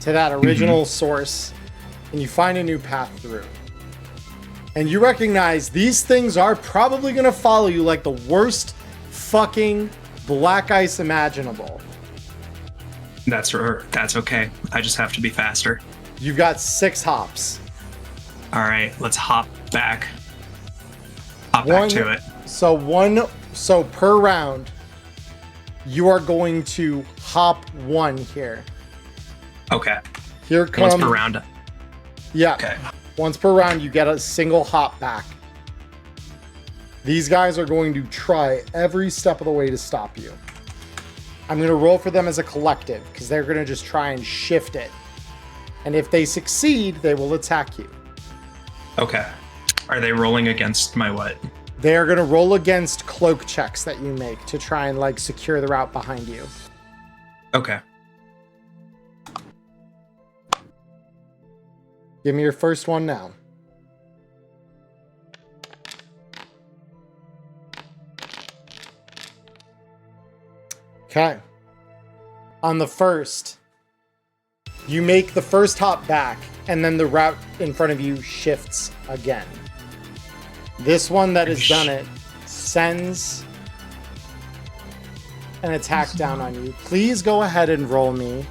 to that original source, and you find a new path through. And you recognize these things are probably going to follow you like the worst fucking black ice imaginable. That's okay. I just have to be faster. You've got 6 hops. All right, let's hop back. Hop back to it. So per round, you are going to hop 1 here. Okay. Here comes Once per round. Yeah. Okay. Once per round, you get a single hop back. These guys are going to try every step of the way to stop you. I'm going to roll for them as a collective because they're going to just try and shift it. And if they succeed, they will attack you. Okay. Are they rolling against my what? They are going to roll against cloak checks that you make to try and like secure the route behind you. Okay. Give me your first one now. Okay. On the first, you make the first hop back, and then the route in front of you shifts again. This one that has done it sends an attack down on you. Please go ahead and roll me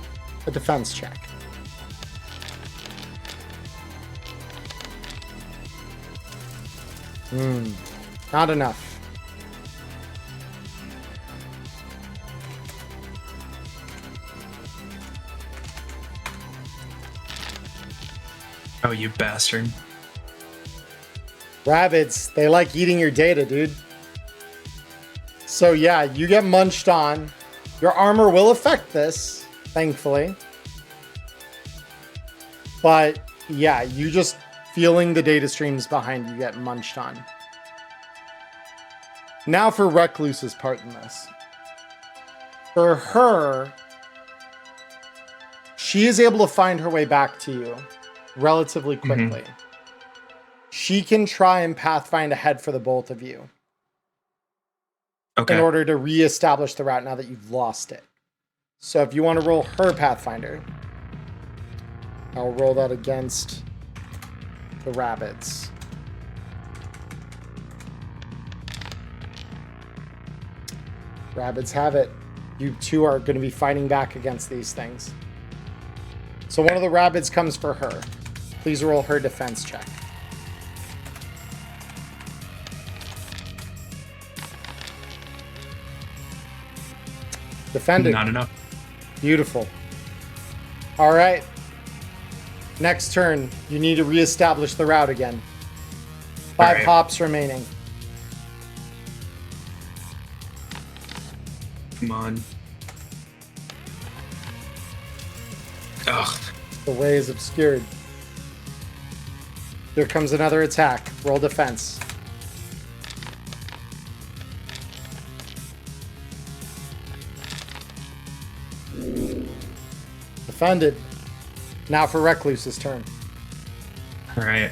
a defense check. Not enough. Oh, you bastard. Rabbids, they like eating your data, dude. So yeah, you get munched on. Your armor will affect this, thankfully. But yeah, you just feeling the data streams behind you get munched on. Now for Recluse's part in this. For her, she is able to find her way back to you relatively quickly. She can try and pathfind ahead for the both of you. Okay. In order to reestablish the route now that you've lost it. So if you want to roll her Pathfinder, I'll roll that against the rabbits. Rabbits have it. You two are going to be fighting back against these things. So one of the rabbits comes for her. Please roll her defense check. Defended. Not enough. Beautiful. All right. Next turn, you need to reestablish the route again. 5 right. hops remaining. Come on. Ugh. The way is obscured. Here comes another attack. Roll defense. Defended. Now for Recluse's turn. All right.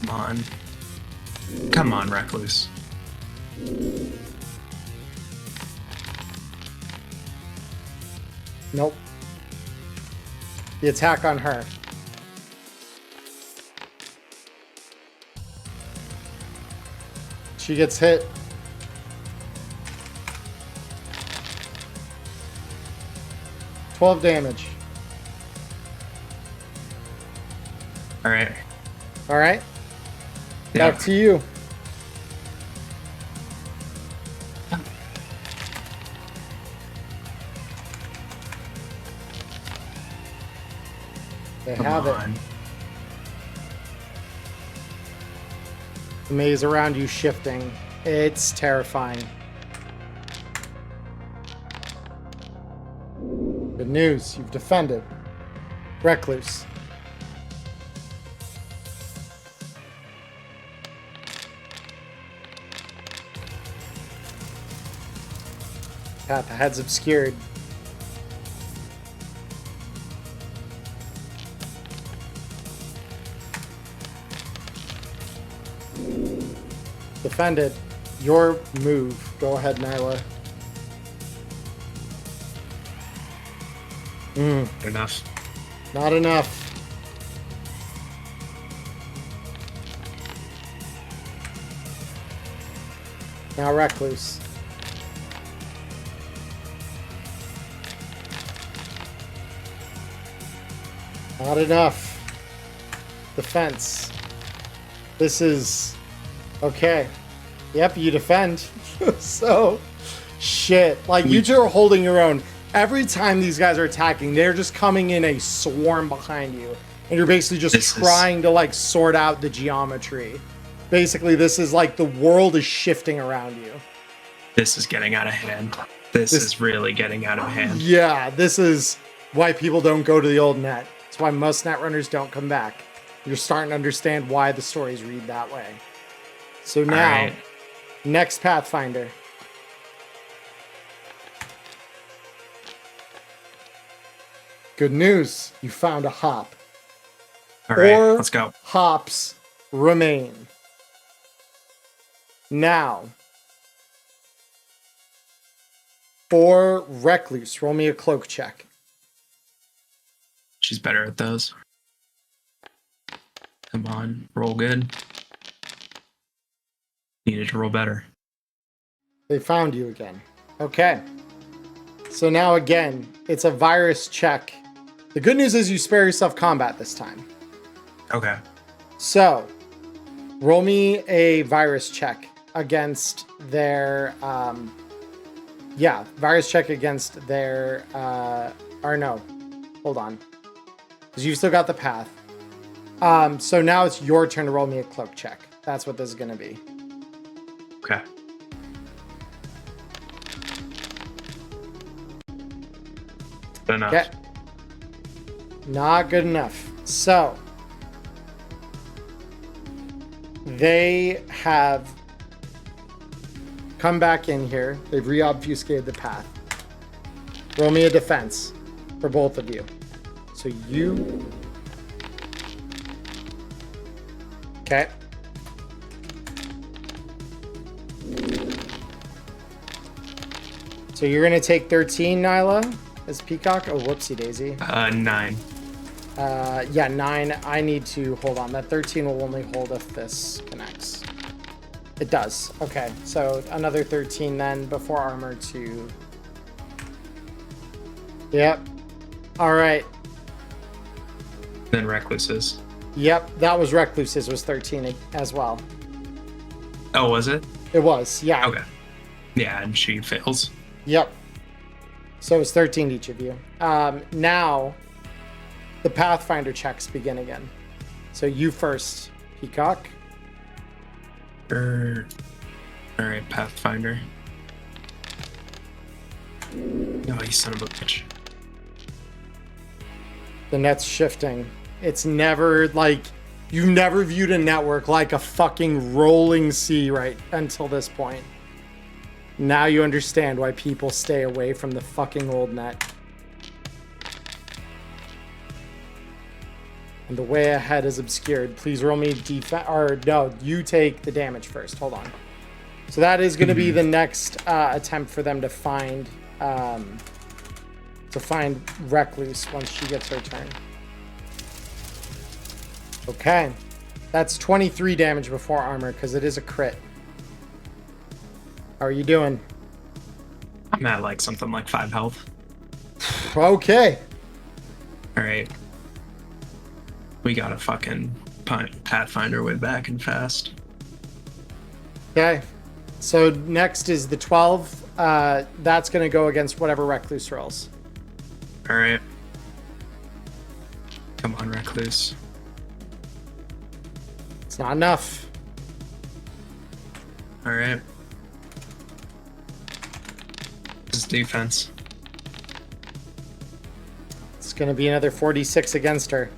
Come on. Come on, Recluse. Nope. The attack on her. She gets hit. $12 damage. All right. All right. Yeah. Back to you. They Come have on. it. The maze around you shifting. It's terrifying. Good news. You've defended. Recluse. Path ahead's obscured. Defended. Your move. Go ahead, Nyla. Enough. Not enough. Now Recluse. Not enough. Defense. This is... Okay. Yep, you defend. So, shit. Like, you two are holding your own. Every time these guys are attacking, they're just coming in a swarm behind you. And you're basically just trying to, like, sort out the geometry. Basically, this is like the world is shifting around you. This is getting out of hand. This is really getting out of hand. Yeah, this is why people don't go to the old net. It's why most netrunners don't come back. You're starting to understand why the stories read that way. So now, right. Next Pathfinder. Good news, you found a hop. All right, 4 let's go. hops remain. Now, for Recluse, roll me a cloak check. She's better at those. Come on, roll good. Needed to roll better. They found you again. Okay. So now again, it's a virus check. The good news is you spare yourself combat this time. Okay. So, roll me a virus check against their, virus check against their, or no, hold on. Because you've still got the path. So now it's your turn to roll me a cloak check. That's what this is going to be. Okay. Good enough. Okay. Not good enough. So, they have come back in here. They've re-obfuscated the path. Roll me a defense for both of you. So you... Okay. So you're going to take 13, Nyla, as Peacock. Oh, whoopsie daisy. 9. Yeah, 9. I need to... Hold on. That 13 will only hold if this connects. It does. Okay. So another 13 then before armor to Yep. All right. Then Recluse's. Yep, that was Recluse's was 13 as well. Oh, was it? It was, yeah. Okay. Yeah, and she fails. Yep. So it's 13 each of you. Now, the Pathfinder checks begin again. So you first, Peacock. All right, Pathfinder. Oh, you son of a bitch. The net's shifting. It's never like you never viewed a network like a fucking rolling sea right until this point. Now you understand why people stay away from the fucking old net. And the way ahead is obscured. Please roll me defense. Or no, you take the damage first. Hold on. So that is going to be the next attempt for them to find Recluse once she gets her turn. Okay. That's 23 damage before armor because it is a crit. How are you doing? I'm at like something like 5 health. Okay. All right. We got a fucking Pathfinder way back and fast. Okay. So next is the 12. That's going to go against whatever Recluse rolls. All right. Come on, Recluse. It's not enough. All right. This is defense. It's going to be another 46 against her.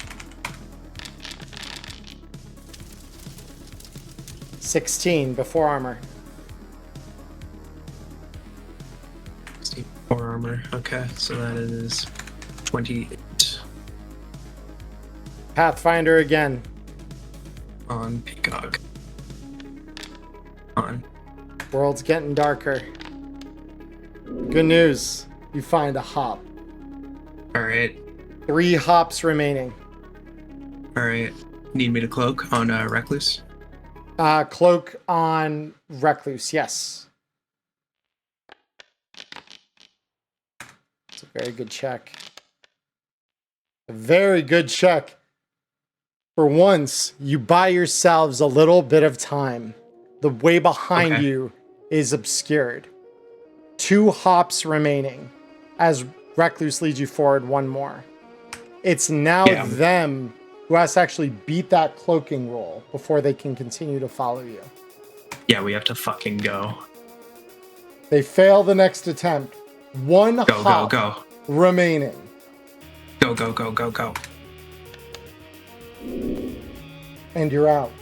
16 before armor. 4 armor. Okay, so that is 28 Pathfinder again. on Peacock. On. World's getting darker. Good news. You find a hop. All right. 3 hops remaining. All right. Need me to cloak on Recluse? Cloak on Recluse, yes. It's a very good check. A very good check. For once, you buy yourselves a little bit of time. The way behind you is obscured. 2 hops remaining as Recluse leads you forward 1 more. It's now them who has to actually beat that cloaking roll before they can continue to follow you. Yeah, we have to fucking go. They fail the next attempt. 1 hop Go. remaining. Go. And you're out.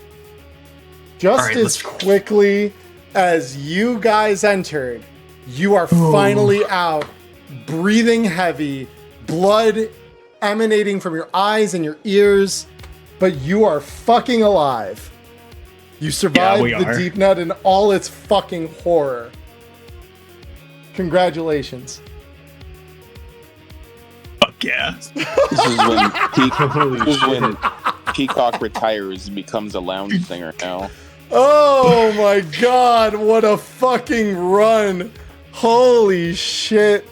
Just right, as quickly as you guys entered, you are finally out, breathing heavy, blood emanating from your eyes and your ears, but you are fucking alive. You survived the deep net in all its fucking horror. Congratulations. Fuck yeah. This is when Peacock retires and becomes a lounge singer now. Oh my god, what a fucking run. Holy shit.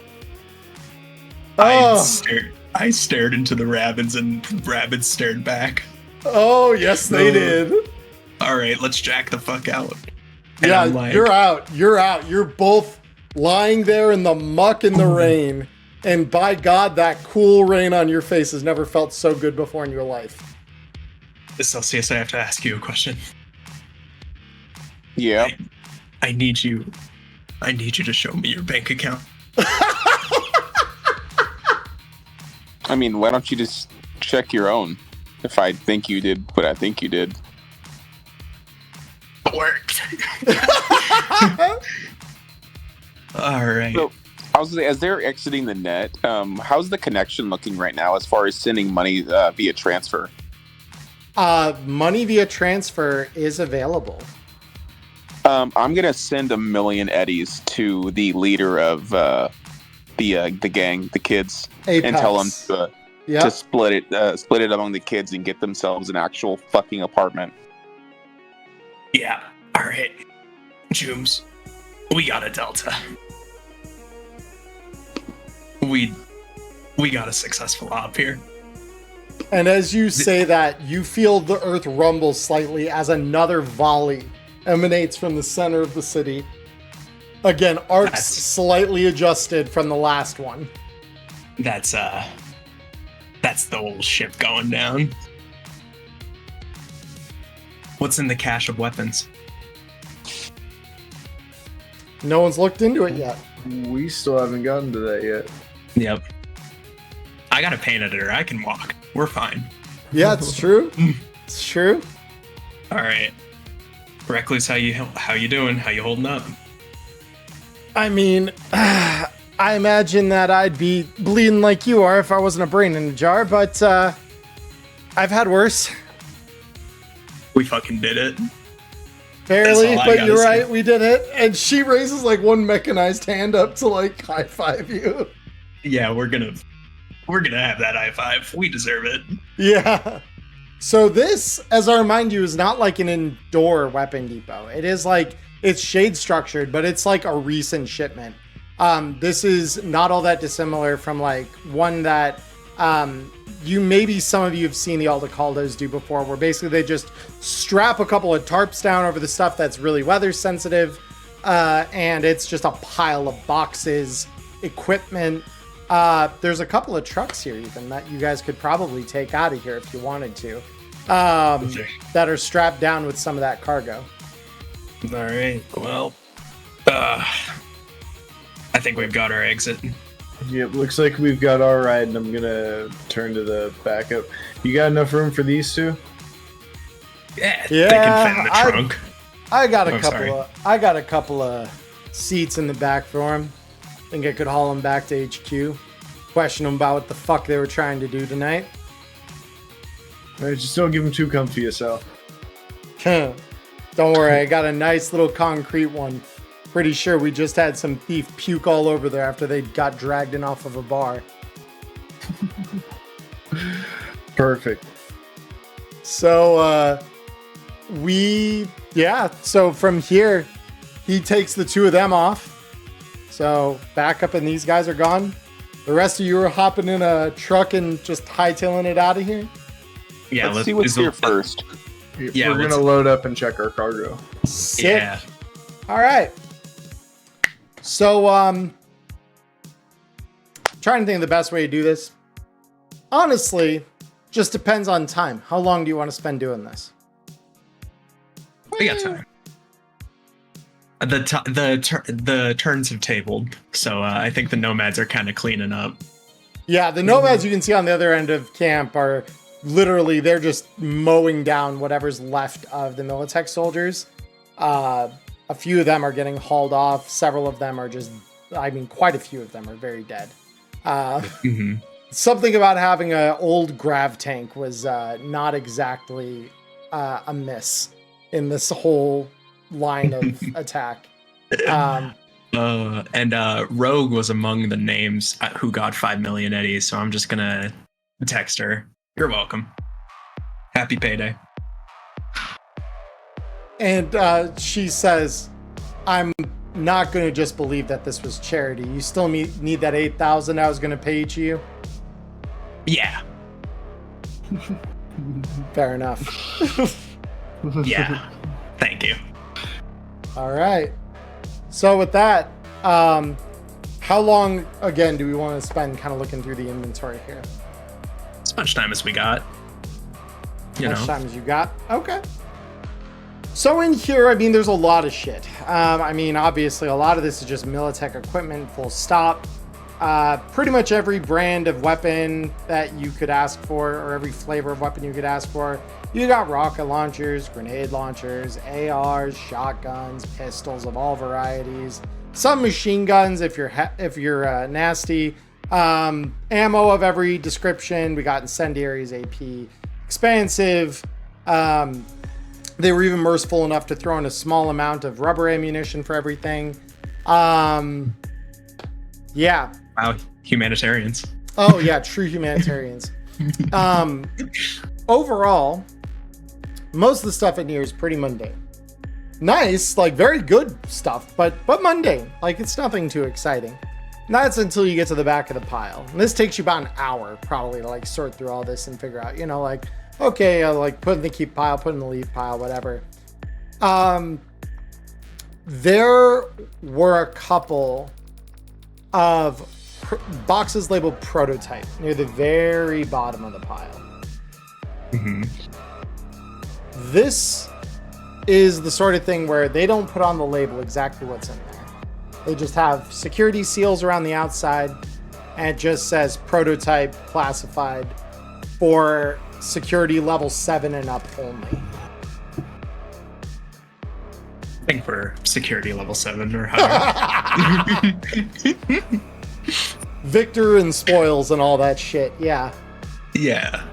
I stared into the rabbits and rabbits stared back. Oh, yes, they did. All right, let's jack the fuck out. And Yeah, I'm like, you're out. You're out. You're both lying there in the muck and the rain. And by God, that cool rain on your face has never felt so good before in your life. Celsius, I have to ask you a question. Yeah. I need you to show me your bank account. I mean, why don't you just check your own? If I think you did what I think you did. It worked. All right. So, I was gonna say, as they're exiting the net, how's the connection looking right now as far as sending money via transfer? Money via transfer is available. I'm gonna send 1 million eddies to the leader of the gang, the kids, Apex. and tell them to split it among the kids and get themselves an actual fucking apartment. Yeah. All right. Jooms, we got a Delta. We got a successful op here. And as you say that, you feel the earth rumble slightly as another volley emanates from the center of the city. Again, arcs slightly adjusted from the last one. That's the whole ship going down. What's in the cache of weapons? No one's looked into it yet. We still haven't gotten to that yet. Yep. I got a pain editor. I can walk. We're fine. Yeah, it's true. It's true. All right. Recluse, how you doing? How you holding up? I mean, I imagine that I'd be bleeding like you are if I wasn't a brain in a jar, but I've had worse. We fucking did it. Barely, but you're say. right, we did it. And she raises like one mechanized hand up to like high five you. Yeah, we're gonna have that high five. We deserve it. Yeah. So this, as I remind you, is not like an indoor weapon depot. It is like, it's shade structured, but it's like a recent shipment. This is not all that dissimilar from like one that some of you have seen the Aldecaldos do before, where basically they just strap a couple of tarps down over the stuff that's really weather sensitive, and it's just a pile of boxes, equipment. There's a couple of trucks here even that you guys could probably take out of here if you wanted to, that are strapped down with some of that cargo. All right. Well, I think we've got our exit. Yep, looks like we've got our ride, and I'm gonna turn to the backup. You got enough room for these two? Yeah, they can fit in the trunk. I got a couple of seats in the back for them. Think I could haul them back to HQ. Question them about what the fuck they were trying to do tonight. All right, just don't give them too comfy yourself. Don't worry, I got a nice little concrete one. Pretty sure we just had some thief puke all over there after they got dragged in off of a bar. Perfect. So, so from here, he takes the two of them off. So backup and these guys are gone. The rest of you are hopping in a truck and just hightailing it out of here. Yeah, let's see what's here first. Yeah, we're gonna load up and check our cargo. Sick. Yeah. All right. So, trying to think of the best way to do this. Honestly, just depends on time. How long do you want to spend doing this? We got time. The turns have tabled, so I think the nomads are kind of cleaning up. Yeah, the nomads you can see on the other end of camp are literally, they're just mowing down whatever's left of the Militech soldiers. A few of them are getting hauled off. Several of them are quite a few of them are very dead. Something about having an old grav tank was not exactly a miss in this whole line of attack. And Rogue was among the names who got 5 million eddies, so I'm just gonna text her. You're welcome. Happy payday. And she says, I'm not going to just believe that this was charity. You still need that 8,000 I was going to pay to you? Yeah. Fair enough. Yeah. Thank you. All right. So with that, how long, again, do we want to spend kind of looking through the inventory here? As much time as we got. Much time as you got? Okay. So in here, I mean, there's a lot of shit. Obviously, a lot of this is just Militech equipment, full stop. Pretty much every brand of weapon that you could ask for, or every flavor of weapon you could ask for. You got rocket launchers, grenade launchers, ARs, shotguns, pistols of all varieties. Some machine guns if you're nasty. Ammo of every description. We got incendiaries, AP, expansive. They were even merciful enough to throw in a small amount of rubber ammunition for everything. Yeah. Wow, humanitarians. Oh yeah, true humanitarians. Overall, most of the stuff in here is pretty mundane. Nice, like very good stuff, but mundane. Like it's nothing too exciting. That's until you get to the back of the pile. And this takes you about an hour probably to like sort through all this and figure out, like, okay, like put in the keep pile, put in the leave pile, whatever. There were a couple of boxes labeled prototype near the very bottom of the pile. Mm-hmm. This is the sort of thing where they don't put on the label exactly what's in there. They just have security seals around the outside, and it just says prototype classified for security level 7 and up only. I think for security level 7 or higher. Victor and spoils and all that shit, yeah. Yeah.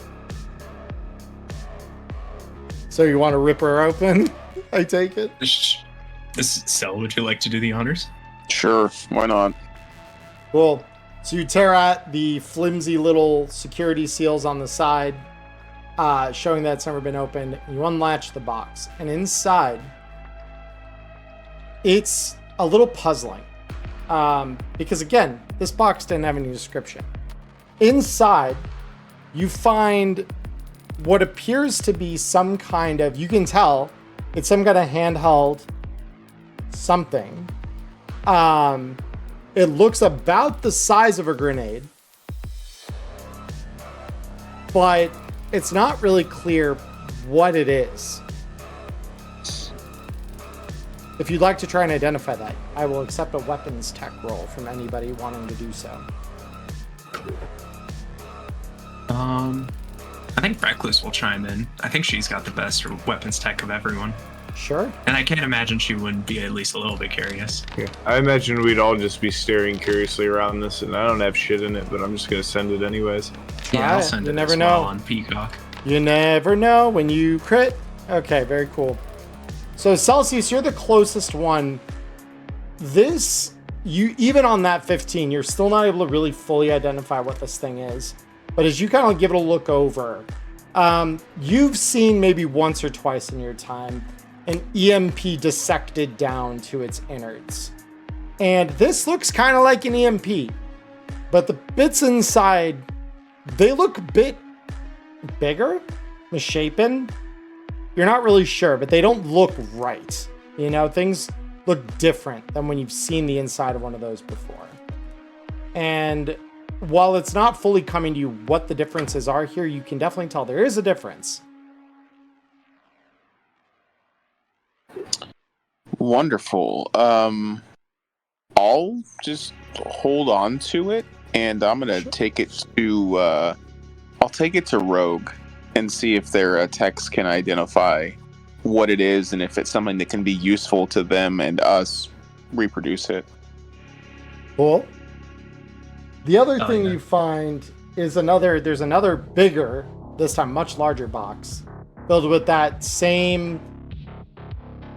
So you want to rip her open? I take it. Sel, would you like to do the honors? Sure, why not? Cool. So you tear at the flimsy little security seals on the side, showing that it's never been opened. You unlatch the box, and inside, it's a little puzzling. Because again, this box didn't have any description. Inside, you find what appears to be some kind of, you can tell, it's some kind of handheld something. It looks about the size of a grenade, but it's not really clear what it is. If you'd like to try and identify that, I will accept a weapons tech roll from anybody wanting to do so. I think Reckless will chime in. I think she's got the best weapons tech of everyone. Sure. And I can't imagine she wouldn't be at least a little bit curious. Yeah. I imagine we'd all just be staring curiously around this, and I don't have shit in it, but I'm just gonna send it anyways. Yeah, I'll it. send You it never as well know. on Peacock. You never know when you crit. Okay, very cool. So Celsius, you're the closest one. This, you even on that 15, you're still not able to really fully identify what this thing is. But as you kind of give it a look over, you've seen maybe once or twice in your time an EMP dissected down to its innards. And this looks kind of like an EMP, but the bits inside, they look a bit bigger, misshapen. You're not really sure, but they don't look right. Things look different than when you've seen the inside of one of those before. And while it's not fully coming to you what the differences are here, you can definitely tell there is a difference. Wonderful. I'll just hold on to it, and I'm gonna take it to I'll take it to Rogue and see if their techs can identify what it is and if it's something that can be useful to them and us reproduce it. Cool. The other thing you find is there's another bigger, this time much larger box filled with that same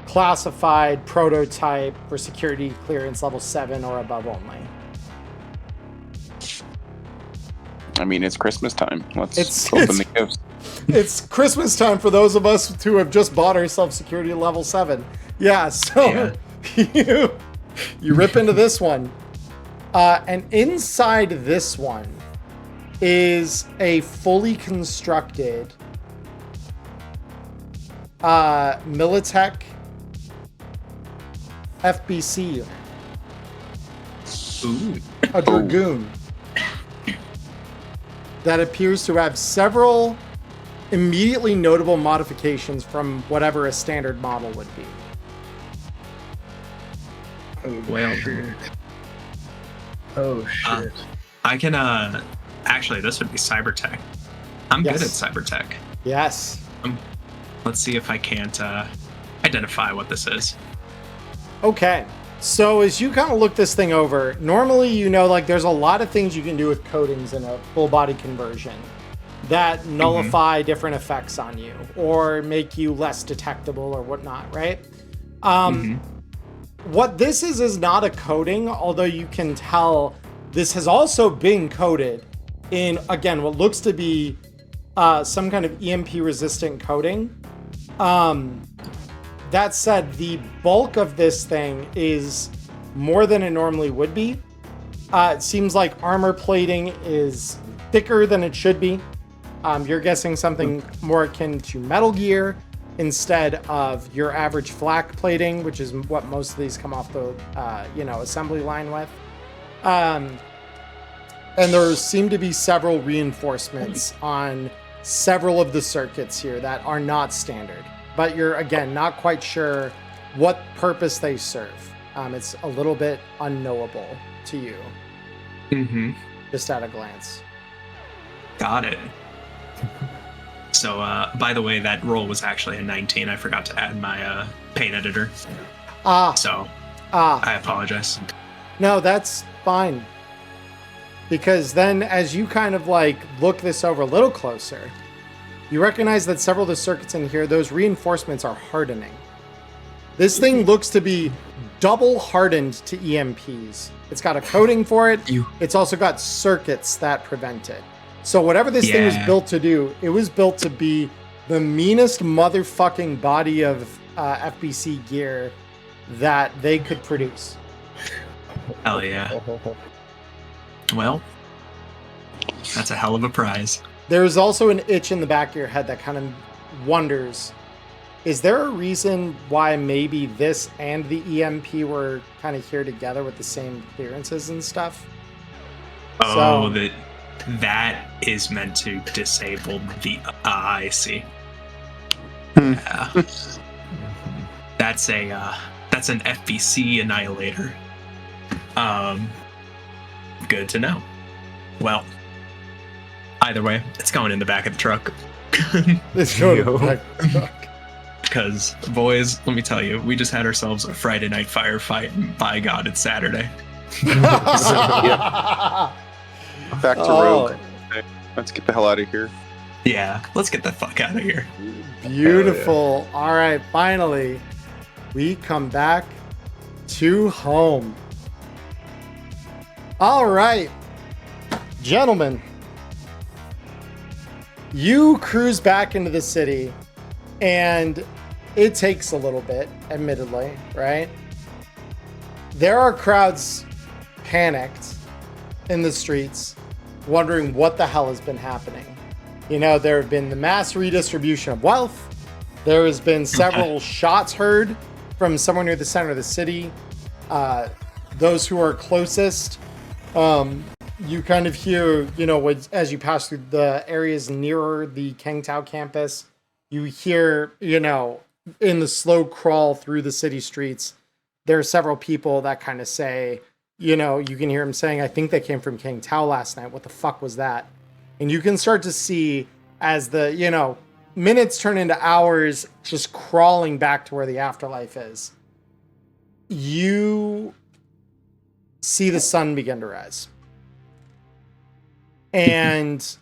classified prototype for security clearance level 7 or above only. I mean, it's Christmas time. Let's open the gifts. It's Christmas time for those of us who have just bought ourselves security level 7. Yeah, so you rip into this one. And inside this one is a fully constructed Militech FBC unit. Ooh. A Dragoon. That appears to have several immediately notable modifications from whatever a standard model would be. Well, Oh shit. I can actually this would be cybertech. I'm good at Yes. cybertech. Yes. Let's see if I can't identify what this is. Okay. So as you kind of look this thing over, normally there's a lot of things you can do with coatings in a full body conversion that nullify different effects on you or make you less detectable or whatnot, right? What this is not a coating, although you can tell this has also been coated in, again, what looks to be some kind of EMP resistant coating. That said, the bulk of this thing is more than it normally would be. It seems like armor plating is thicker than it should be. You're guessing something more akin to Metal Gear instead of your average flak plating, which is what most of these come off the assembly line with. And there seem to be several reinforcements on several of the circuits here that are not standard, but you're again not quite sure what purpose they serve. It's a little bit unknowable to you, just at a glance. Got it. So, by the way, that roll was actually a 19. I forgot to add my paint editor. So, I apologize. No, that's fine. Because then as you kind of like look this over a little closer, you recognize that several of the circuits in here, those reinforcements are hardening. This thing looks to be double hardened to EMPs. It's got a coating for it. It's also got circuits that prevent it. So whatever this thing was built to do, it was built to be the meanest motherfucking body of FBC gear that they could produce. Hell yeah. Well, that's a hell of a prize. There's also an itch in the back of your head that kind of wonders, is there a reason why maybe this and the EMP were kind of here together with the same clearances and stuff? Oh, so, that is meant to disable the... I see. Yeah. That's an FBC annihilator. Good to know. Well, either way, it's going in the back of the truck. It's going in the back of the truck. Because, boys, let me tell you, we just had ourselves a Friday night firefight, and by God, it's Saturday. Back to Rogue. Okay, let's get the hell out of here. Yeah, let's get the fuck out of here. Beautiful. Yeah. All right, finally, we come back to home. All right, gentlemen, you cruise back into the city, and it takes a little bit, admittedly, right? There are crowds panicked in the streets, wondering what the hell has been happening. You know, there have been the mass redistribution of wealth. There has been several shots heard from somewhere near the center of the city. Those who are closest, you kind of hear, you know, as you pass through the areas nearer the Kangtao campus, you hear, you know, in the slow crawl through the city streets, there are several people that kind of say, you know, you can hear them saying, I think they came from Kangtao last night. What the fuck was that? And you can start to see as the, you know, minutes turn into hours, just crawling back to where the afterlife is. You see the sun begin to rise. And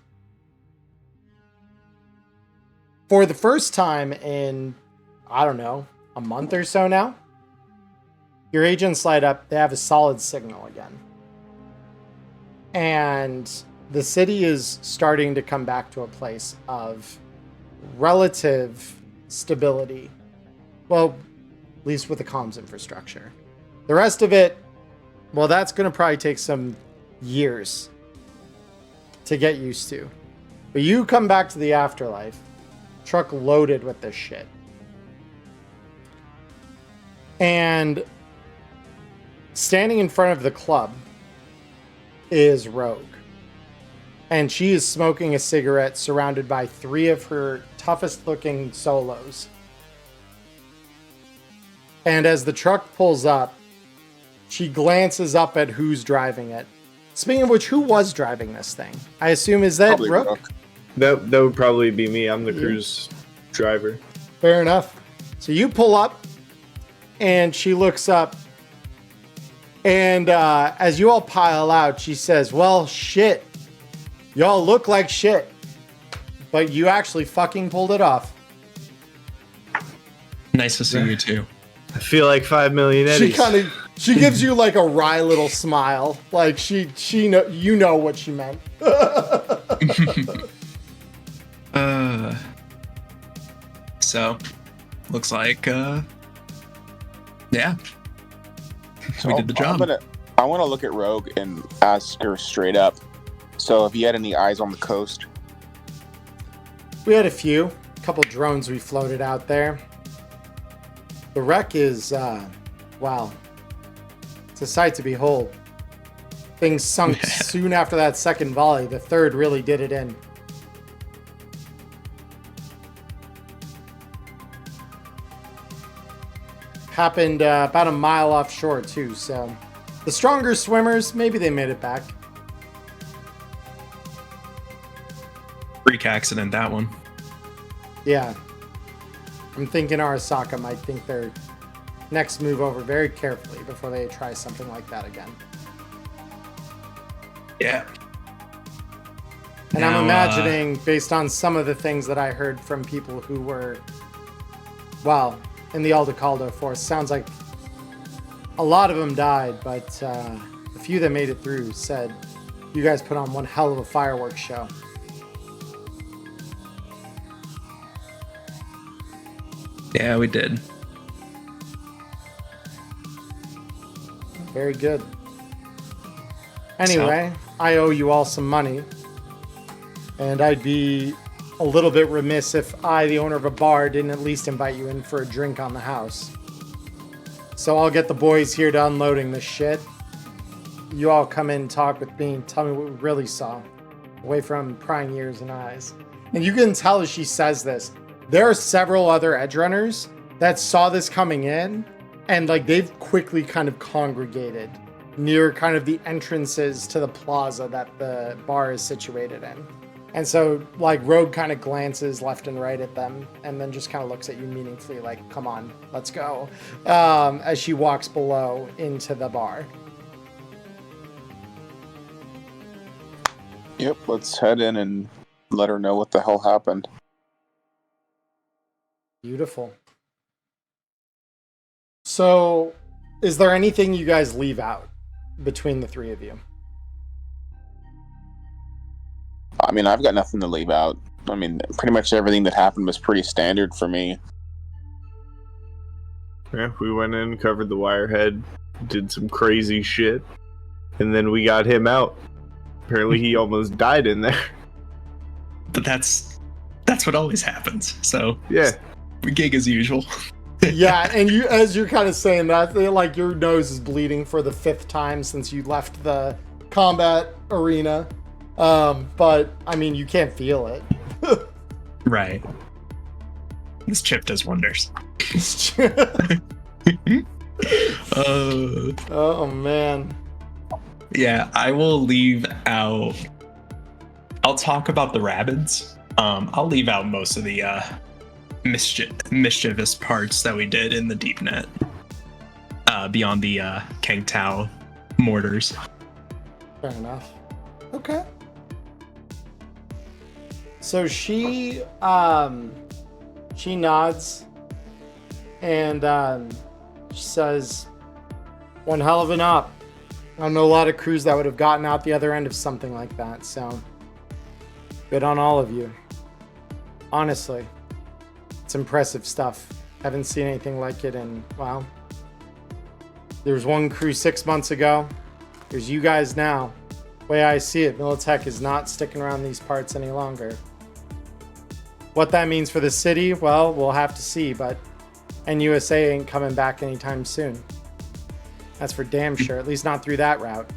for the first time in, I don't know, a month or so now, your agents light up. They have a solid signal again. And the city is starting to come back to a place of relative stability. Well, at least with the comms infrastructure. The rest of it, well, that's going to probably take some years to get used to. But you come back to the afterlife, truck loaded with this shit. And standing in front of the club is Rogue. And she is smoking a cigarette surrounded by 3 of her toughest looking solos. And as the truck pulls up, she glances up at who's driving it. Speaking of which, who was driving this thing? I assume, is that Probably Rook? That would probably be me. I'm the cruise driver. Fair enough. So you pull up, and she looks up, and as you all pile out, she says, well, shit. Y'all look like shit. But you actually fucking pulled it off. Nice to see you too. I feel like 5 million eddies. She gives you like a wry little smile. Like she know, you know what she meant. So looks like yeah. We did the job. I want to look at Rogue and ask her straight up. So, have you had any eyes on the coast? We had a couple drones we floated out there. The wreck is, wow. It's a sight to behold. Things sunk soon after that second volley. The third really did it in. Happened about a mile offshore, too, so... The stronger swimmers, maybe they made it back. Freak accident, that one. Yeah. I'm thinking Arasaka might think their next move over very carefully before they try something like that again. Yeah. And now, I'm imagining, based on some of the things that I heard from people who were, well, in the Aldecaldo force, sounds like a lot of them died, but the few that made it through said, you guys put on one hell of a fireworks show. Yeah, we did. Very good. Anyway, I owe you all some money. And I'd be a little bit remiss if I, the owner of a bar, didn't at least invite you in for a drink on the house. So I'll get the boys here to unloading this shit. You all come in and talk with me and tell me what we really saw. Away from prying ears and eyes. And you can tell as she says this, there are several other edge runners that saw this coming in, and like they've quickly kind of congregated near kind of the entrances to the plaza that the bar is situated in. And so like Rogue kind of glances left and right at them and then just kind of looks at you meaningfully like, come on, let's go. As she walks below into the bar. Yep, let's head in and let her know what the hell happened. Beautiful. So, is there anything you guys leave out between the three of you? I mean, I've got nothing to leave out. I mean, pretty much everything that happened was pretty standard for me. Yeah, we went in, covered the wirehead, did some crazy shit, and then we got him out. Apparently he almost died in there. But that's what always happens. So yeah, gig as usual. Yeah, and you, as you're kind of saying that, like your nose is bleeding for the 5th time since you left the combat arena. But I mean, you can't feel it. Right. This chip does wonders. Oh man. Yeah, I will leave out. I'll talk about the rabbits. I'll leave out most of the mischievous parts that we did in the deep net. Beyond the Kang Tao mortars. Fair enough. Okay. So she nods and she says, one hell of an op. I don't know a lot of crews that would have gotten out the other end of something like that, so good on all of you. Honestly, it's impressive stuff. Haven't seen anything like it in, well, there was one crew 6 months ago. There's you guys now. The way I see it, Militech is not sticking around these parts any longer. What that means for the city, well, we'll have to see, but NUSA ain't coming back anytime soon. That's for damn sure, at least not through that route.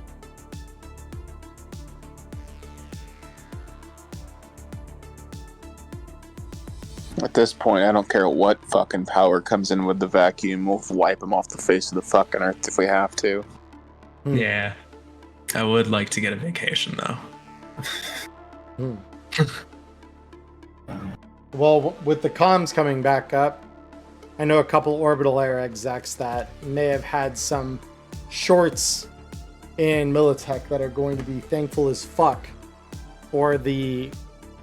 At this point, I don't care what fucking power comes in with the vacuum. We'll wipe them off the face of the fucking earth if we have to. Yeah. I would like to get a vacation, though. Well, with the comms coming back up, I know a couple orbital air execs that may have had some shorts in Militech that are going to be thankful as fuck for the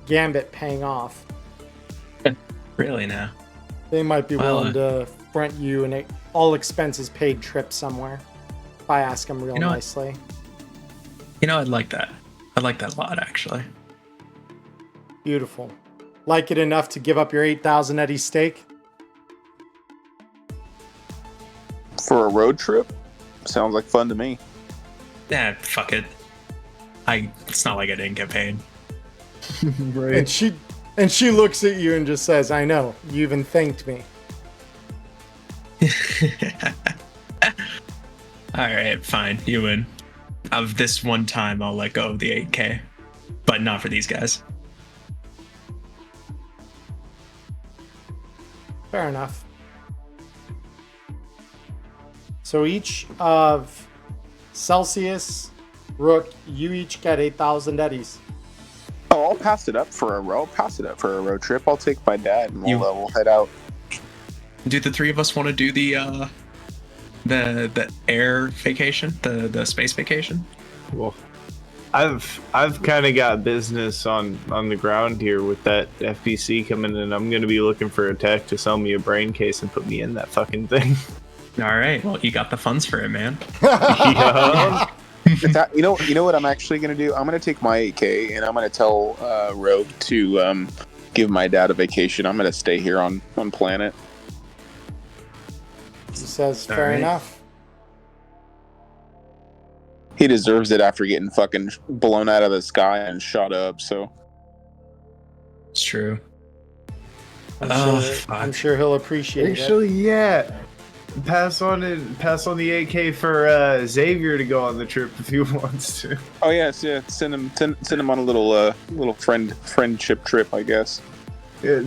Gambit paying off. Really now? They might be willing to front you an all expenses paid trip somewhere if I ask them real nicely. I'd like that. I'd like that a lot, actually. Beautiful. Like it enough to give up your 8,000 Eddie steak? For a road trip? Sounds like fun to me. Fuck it. It's not like I didn't get paid. Right. And she looks at you and just says, "I know. You even thanked me." Alright, fine. You win. Of this one time, I'll let go of the 8K. But not for these guys. Fair enough. So each of Celsius, Rook, you each get 8,000 eddies. Oh, I'll pass it up for a road trip. I'll take my dad and we'll head out. Do the three of us want to do the air vacation, the space vacation? Well, I've kind of got business on the ground here with that FPC coming in. I'm going to be looking for a tech to sell me a brain case and put me in that fucking thing. All right. Well, you got the funds for it, man. Yeah. You know what I'm actually going to do? I'm going to take my 8K and I'm going to tell Rogue to give my dad a vacation. I'm going to stay here on planet. He says, fair enough. He deserves it after getting fucking blown out of the sky and shot up, so. It's true. I'm sure he'll appreciate it. Actually, yeah. Pass on the 8K for Xavier to go on the trip if he wants to. Oh yes, yeah. Send him on a little friendship trip, I guess. Yeah,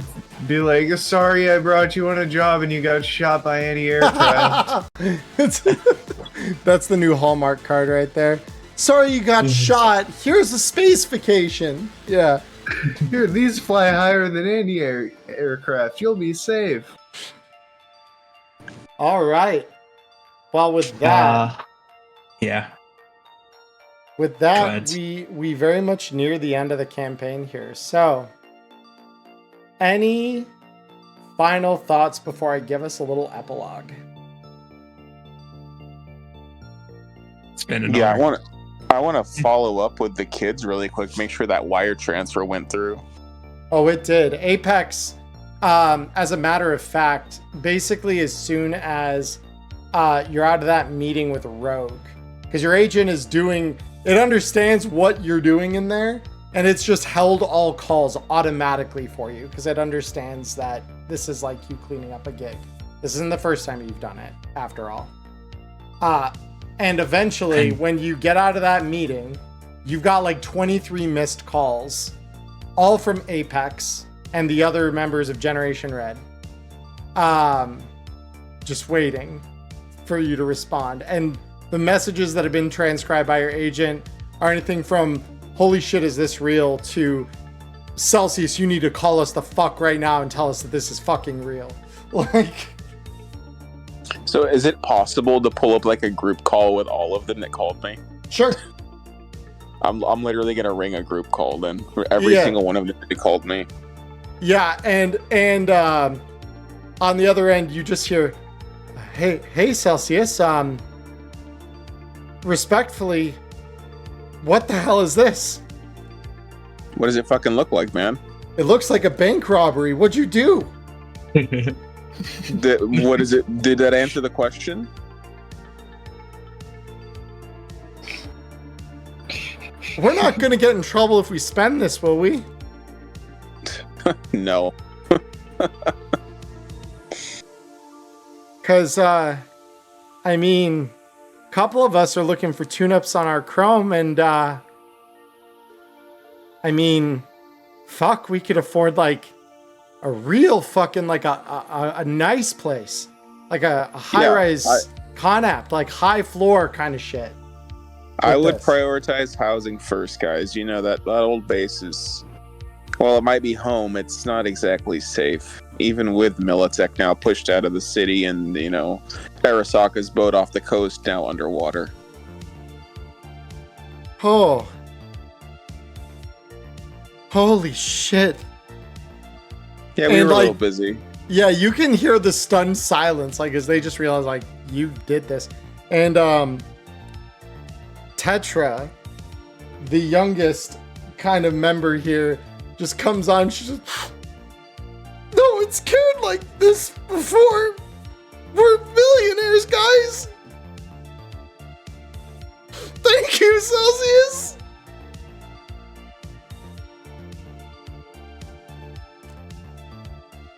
be like, sorry, I brought you on a job and you got shot by anti-aircraft. That's the new Hallmark card right there. Sorry you got shot. Here's a space vacation. Yeah. Here, these fly higher than anti-aircraft. You'll be safe. All right. Well, with that, yeah. With that, we very much near the end of the campaign here. So, any final thoughts before I give us a little epilogue? It's been an I honor. I want to follow up with the kids really quick. Make sure that wire transfer went through. Oh, it did. Apex, as a matter of fact, basically as soon as you're out of that meeting with Rogue, because your agent is doing, it understands what you're doing in there, and it's just held all calls automatically for you, because it understands that this is like you cleaning up a gig. This isn't the first time you've done it, after all. And eventually, when you get out of that meeting, you've got like 23 missed calls, all from Apex and the other members of Generation Red. Just waiting for you to respond. And the messages that have been transcribed by your agent are anything from, holy shit, is this real? To, Celsius, you need to call us the fuck right now and tell us that this is fucking real. Like... So is it possible to pull up like a group call with all of them that called me? Sure. I'm literally gonna ring a group call then for every single one of them that called me. Yeah, and on the other end you just hear, hey Celsius, respectfully, what the hell is this? What does it fucking look like, man? It looks like a bank robbery. What'd you do? What is it? Did that answer the question? We're not gonna get in trouble if we spend this, will we? No. Because, I mean, a couple of us are looking for tune-ups on our Chrome, and, I mean, fuck, we could afford, like, a real fucking, like, a nice place. Like a high-rise Conapt, like, high-floor kind of shit. I would prioritize housing first, guys. You know, that old base is... Well, it might be home. It's not exactly safe. Even with Militech now pushed out of the city and, you know, Arasaka's boat off the coast now underwater. Oh. Holy shit. Yeah, we were a little busy. Yeah, you can hear the stunned silence, like, as they just realize, like, you did this. And, Tetra, the youngest kind of member here, just comes on. She's just, no one's cared like this before. We're millionaires, guys. Thank you, Celsius.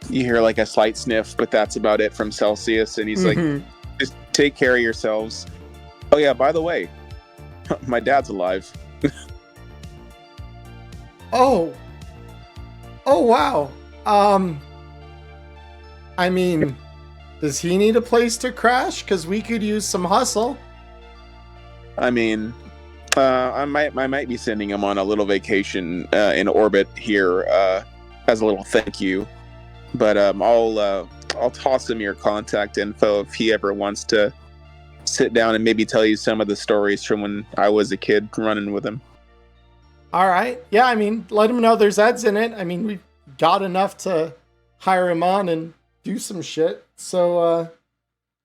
You hear like a slight sniff, but that's about it from Celsius, and he's like, "Just take care of yourselves." Oh yeah, by the way, my dad's alive. Oh wow. I mean, does he need a place to crash? Because we could use some hustle. I mean, I might be sending him on a little vacation in orbit here as a little thank you. But I'll toss him your contact info if he ever wants to sit down and maybe tell you some of the stories from when I was a kid running with him. All right. Yeah, I mean, let him know there's ads in it. I mean, we've got enough to hire him on and do some shit. So,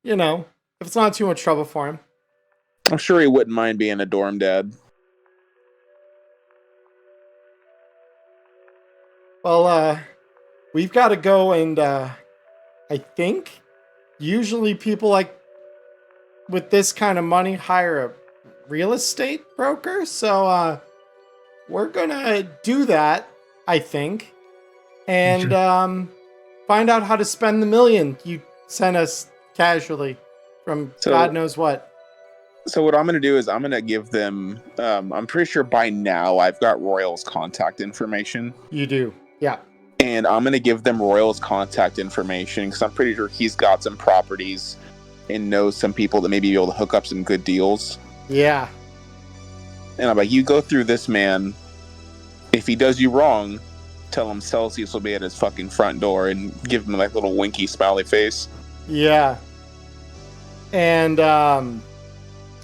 you know, if it's not too much trouble for him. I'm sure he wouldn't mind being a dorm dad. Well, we've got to go, and I think usually people like with this kind of money hire a real estate broker. So we're gonna do that, I think, and find out how to spend the million you sent us casually from God knows what. So what I'm going to do is I'm going to give them, I'm pretty sure by now I've got Royal's contact information. You do, yeah. And I'm going to give them Royal's contact information because I'm pretty sure he's got some properties and knows some people that may be able to hook up some good deals. Yeah. And I'm like, you go through this man. If he does you wrong, tell him Celsius will be at his fucking front door and give him like a little winky smiley face. Yeah. And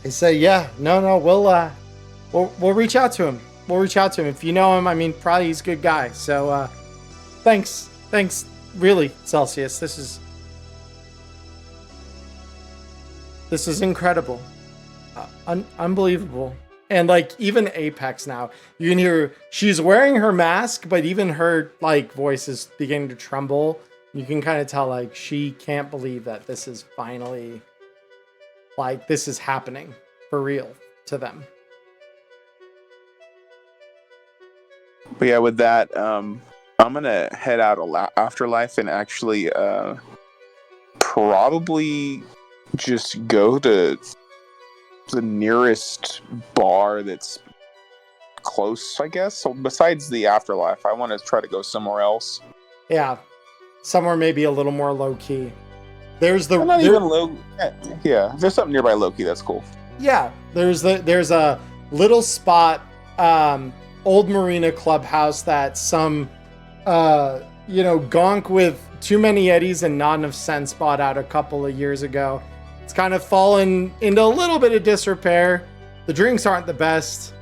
they say, yeah, no, we'll reach out to him. We'll reach out to him. If you know him, I mean, probably he's a good guy. So, thanks, really, Celsius. This is incredible, unbelievable. And like even Apex now, you can hear she's wearing her mask, but even her like voice is beginning to tremble. You can kind of tell like she can't believe that this is finally. Like, this is happening for real to them. But yeah, with that, I'm going to head out Afterlife and actually probably just go to the nearest bar that's close, I guess. So besides the Afterlife, I want to try to go somewhere else. Yeah, somewhere maybe a little more low-key. There's the not even low. Yeah, if there's something nearby low-key, that's cool. Yeah, there's a little spot, old Marina clubhouse that some gonk with too many eddies and not enough sense bought out a couple of years ago. It's kind of fallen into a little bit of disrepair. The drinks aren't the best,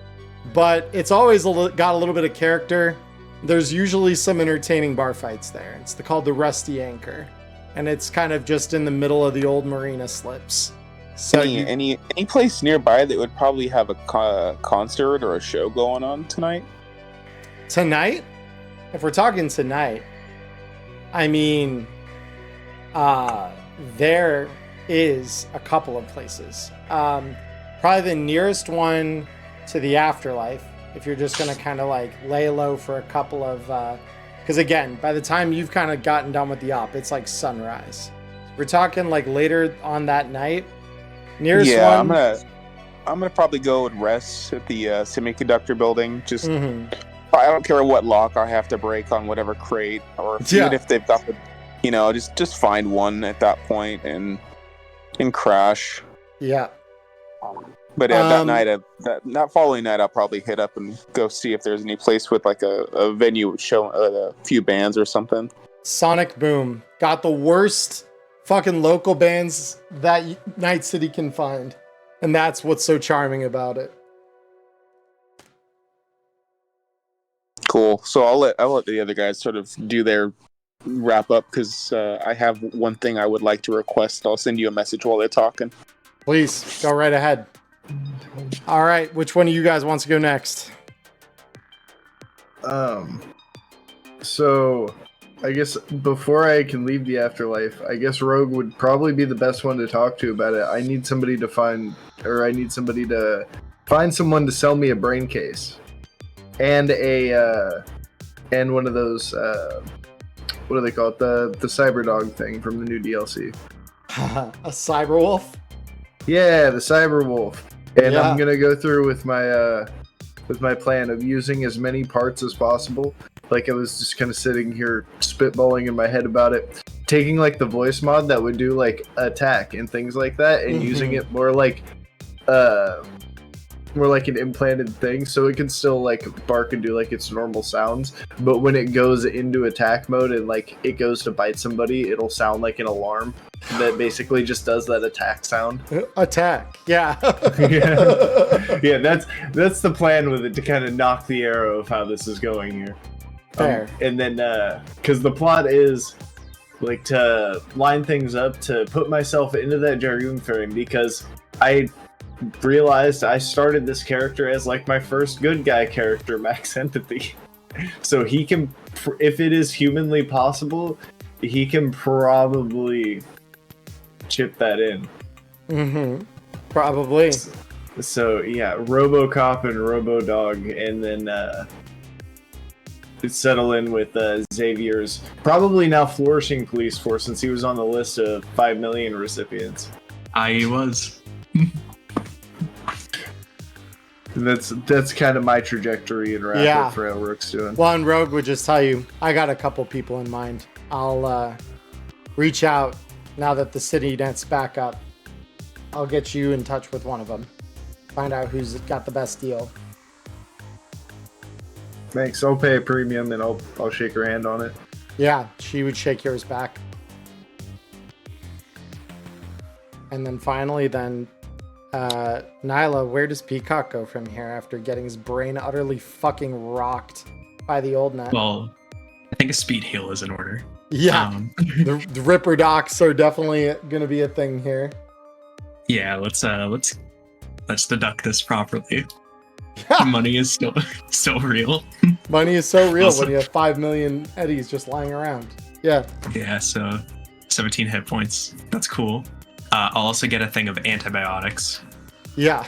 but it's always got a little bit of character. There's usually some entertaining bar fights there. It's called the Rusty Anchor. And it's kind of just in the middle of the old Marina slips. So any place nearby that would probably have a concert or a show going on tonight? Tonight? If we're talking tonight, I mean, there is a couple of places. Probably the nearest one to the Afterlife, if you're just going to kind of like lay low for a couple of... Because again, by the time you've kind of gotten done with the op, it's like sunrise. We're talking like later on that night. Nearest one. I'm gonna probably go and rest at the semiconductor building. Just I don't care what lock I have to break on whatever crate, or even if they've got the, just find one at that point and crash. Yeah. But that night, that following night, I'll probably hit up and go see if there's any place with like a venue showing a few bands or something. Sonic Boom got the worst fucking local bands that Night City can find, and that's what's so charming about it. Cool. So I'll let the other guys sort of do their wrap up because I have one thing I would like to request. I'll send you a message while they're talking. Please go right ahead. All right, which one of you guys wants to go next? So I guess before I can leave the Afterlife, I guess Rogue would probably be the best one to talk to about it. I need somebody to find someone to sell me a brain case and and one of those what do they call it? The cyber dog thing from the new DLC. A cyber wolf? Yeah, the cyber wolf. And Yeah. I'm gonna go through with my plan of using as many parts as possible. Like I was just kind of sitting here spitballing in my head about it, taking like the voice mod that would do like attack and things like that, and using it more like an implanted thing, so it can still like bark and do like its normal sounds, but when it goes into attack mode and like it goes to bite somebody, it'll sound like an alarm that basically just does that attack sound. Attack. Yeah. Yeah, that's the plan with it, to kind of knock the arrow of how this is going here. Fair. And then because the plot is like to line things up to put myself into that Dragoon frame, because I realized I started this character as like my first good guy character, max empathy. So he can, if it is humanly possible, he can probably chip that in. Probably. So yeah, RoboCop and RoboDog, and then settle in with Xavier's probably now flourishing police force, since he was on the list of 5 million recipients. I was. That's kind of my trajectory and wrap up for how Rook's doing. Well, and Rogue would just tell you, I got a couple people in mind. I'll reach out now that the city net's back up. I'll get you in touch with one of them. Find out who's got the best deal. Thanks. I'll pay a premium and I'll shake her hand on it. Yeah, she would shake yours back. And then finally, Nyla, where does Peacock go from here after getting his brain utterly fucking rocked by the old net? Well, I think a speed heal is in order. Yeah, the Ripper docs are definitely gonna be a thing here. Yeah, let's deduct this properly. Money is still real. Money is so real Also, when you have 5 million eddies just lying around. Yeah. Yeah, so 17 hit points. That's cool. I'll also get a thing of antibiotics. Yeah.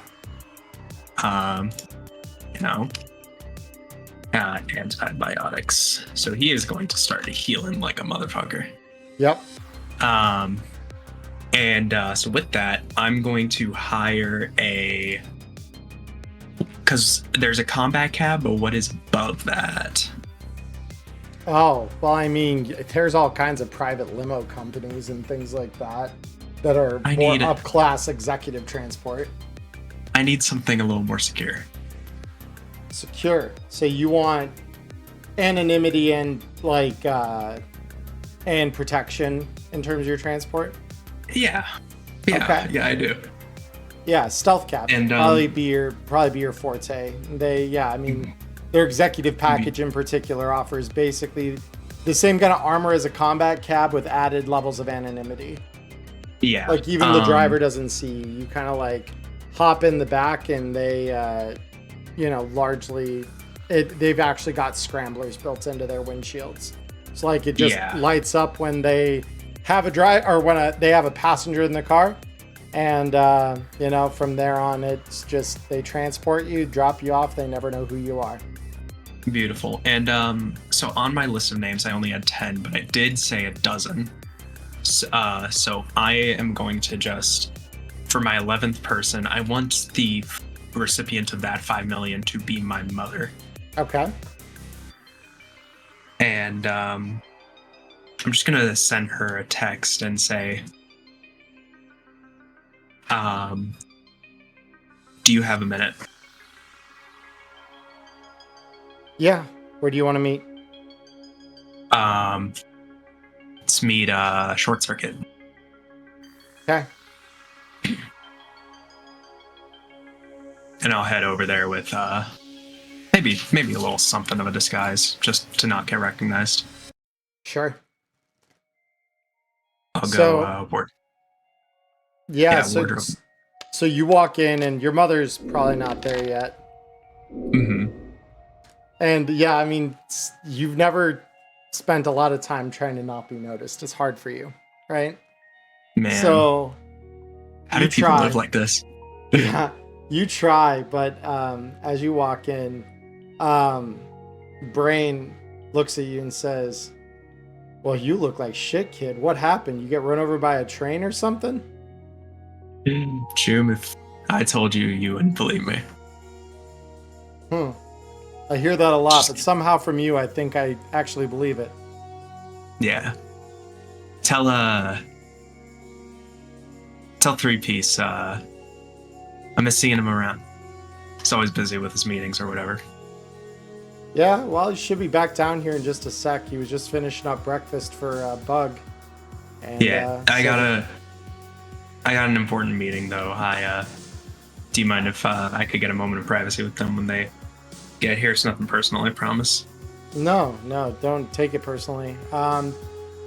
Antibiotics. So he is going to start healing like a motherfucker. Yep. So with that, I'm going to hire because there's a combat cab, but what is above that? Oh, well, I mean, there's all kinds of private limo companies and things like that are more up-class executive transport. I need something a little more secure. Secure. So you want anonymity and and protection in terms of your transport? Yeah. Okay. Yeah, I do. Yeah, stealth cab And probably be your forte. Their executive package in particular offers basically the same kind of armor as a combat cab with added levels of anonymity. Yeah. Like even the driver doesn't see you. You kind of like hop in the back and they, they've actually got scramblers built into their windshields. So like it just lights up when they have they have a passenger in the car. And, from there on, it's just they transport you, drop you off. They never know who you are. Beautiful. And so on my list of names, I only had 10, but I did say a dozen. So I am going to just, for my 11th person, I want the recipient of that 5 million to be my mother. Okay. And I'm just going to send her a text and say, do you have a minute? Yeah. Where do you want to meet? Let's meet Short Circuit. Okay. And I'll head over there with maybe a little something of a disguise, just to not get recognized. Sure. I'll go work. Yeah, so you walk in and your mother's probably not there yet. Mm-hmm. And yeah, I mean, you've never spent a lot of time trying to not be noticed. It's hard for you, right? Man. So how do people live like this? Yeah. You try, but as you walk in, Brain looks at you and says, "Well, you look like shit, kid. What happened? You get run over by a train or something?" Jim, if I told you, you wouldn't believe me. I hear that a lot, but somehow from you, I think I actually believe it. Yeah. Tell 3-piece, I miss seeing him around. He's always busy with his meetings or whatever. Yeah, well, he should be back down here in just a sec. He was just finishing up breakfast for Bug. And, Yeah, I got an important meeting though. Do you mind if I could get a moment of privacy with them when they get here? It's nothing personal, I promise. No, don't take it personally. I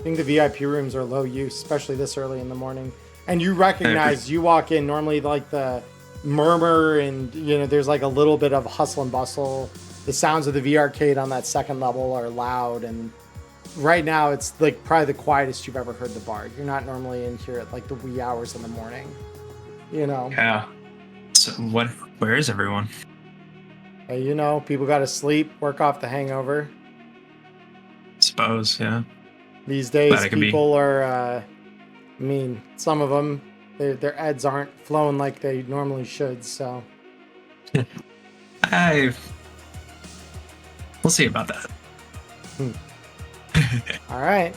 think the VIP rooms are low use, especially this early in the morning. And you recognize, you walk in, normally like the murmur and, there's like a little bit of hustle and bustle. The sounds of the V arcade on that second level are loud, and right now it's like probably the quietest you've ever heard the bar. You're not normally in here at like the wee hours in the morning, Yeah. So where is everyone? Hey, people got to sleep, work off the hangover. Suppose, yeah. These days, people are, some of them, their eds aren't flowing like they normally should, so. We'll see about that. All right.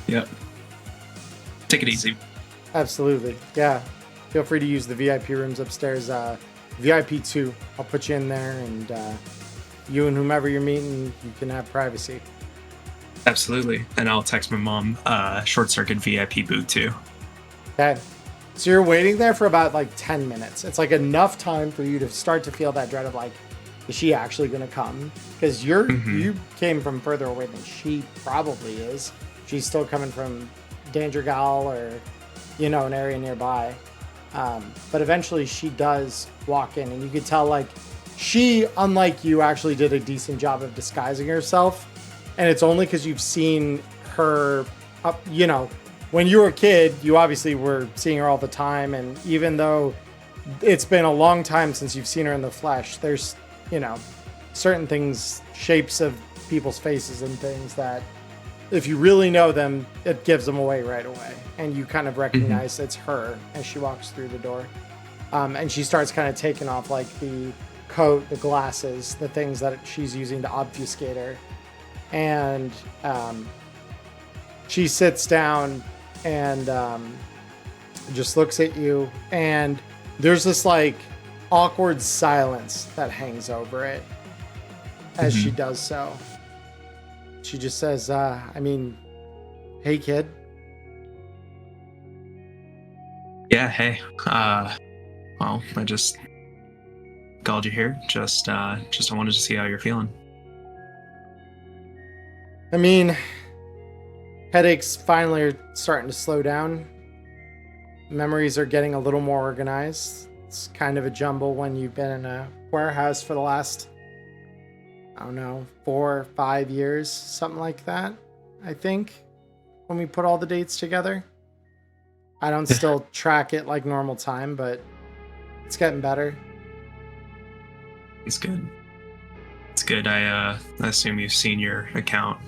Yep. Take it easy. Absolutely. Yeah. Feel free to use the VIP rooms upstairs. VIP 2. I'll put you in there, and you and whomever you're meeting, you can have privacy. Absolutely. And I'll text my mom, short circuit VIP boot too. Okay. So you're waiting there for about like 10 minutes. It's like enough time for you to start to feel that dread of like, is she actually going to come? Because you came from further away than she probably is. She's still coming from Danger Gal or, an area nearby. But eventually she does walk in, and you could tell like she, unlike you, actually did a decent job of disguising herself. And it's only because you've seen her, when you were a kid, you obviously were seeing her all the time. And even though it's been a long time since you've seen her in the flesh, there's, certain things, shapes of people's faces and things that if you really know them, it gives them away right away. And you kind of recognize it's her as she walks through the door. And she starts kind of taking off like the coat, the glasses, the things that she's using to obfuscate her. And she sits down and just looks at you, and there's this like awkward silence that hangs over it as she does so. She just says, hey kid. Yeah, hey. Well, I just called you here. Just I wanted to see how you're feeling. Headaches finally are starting to slow down. Memories are getting a little more organized. It's kind of a jumble when you've been in a warehouse for the last, 4 or 5 years, something like that, I think, when we put all the dates together. I don't still track it like normal time, but it's getting better. It's good. It's good. I assume you've seen your account.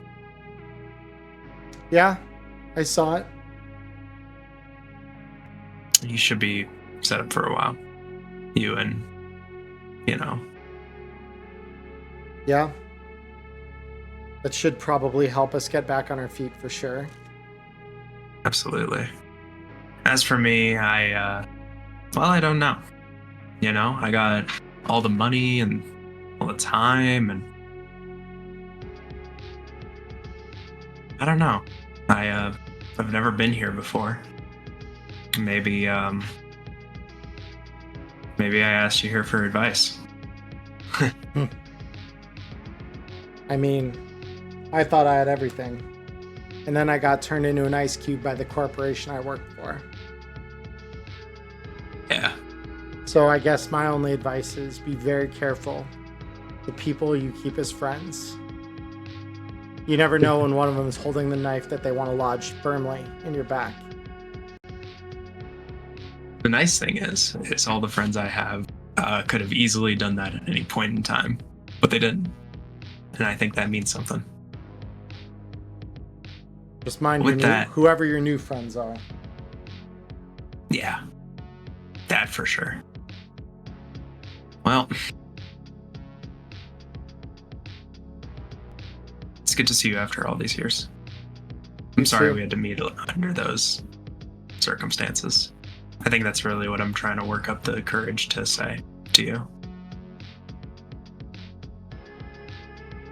Yeah, I saw it. You should be set up for a while. You and, Yeah. That should probably help us get back on our feet for sure. Absolutely. As for me, I don't know. I got all the money and all the time, and I don't know. I've never been here before. Maybe I asked you here for advice. I thought I had everything. And then I got turned into an ice cube by the corporation I worked for. Yeah. So I guess my only advice is be very careful. The people you keep as friends. You never know when one of them is holding the knife that they want to lodge firmly in your back. The nice thing is all the friends I have could have easily done that at any point in time, but they didn't. And I think that means something. Just mind With that, whoever your new friends are. yeah, that for sure. Well, it's good to see you after all these years. I'm sorry we had to meet under those circumstances. I think that's really what I'm trying to work up the courage to say to you.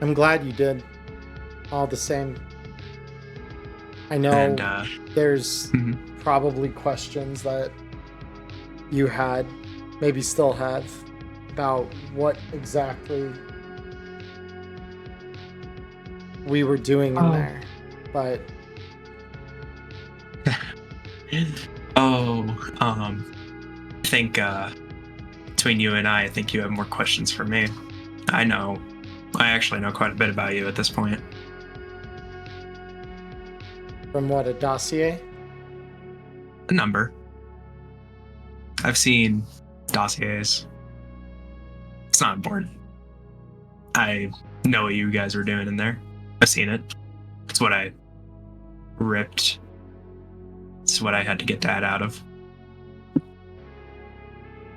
I'm glad you did. All the same. I know there's probably questions that you had, maybe still have, about what exactly we were doing in there. But I think between you and I think you have more questions for me. I actually know quite a bit about you at this point. from what, a dossier? A number. I've seen dossiers. It's not important. I know what you guys were doing in there. I've seen it. It's what I ripped. It's what I had to get Dad out of.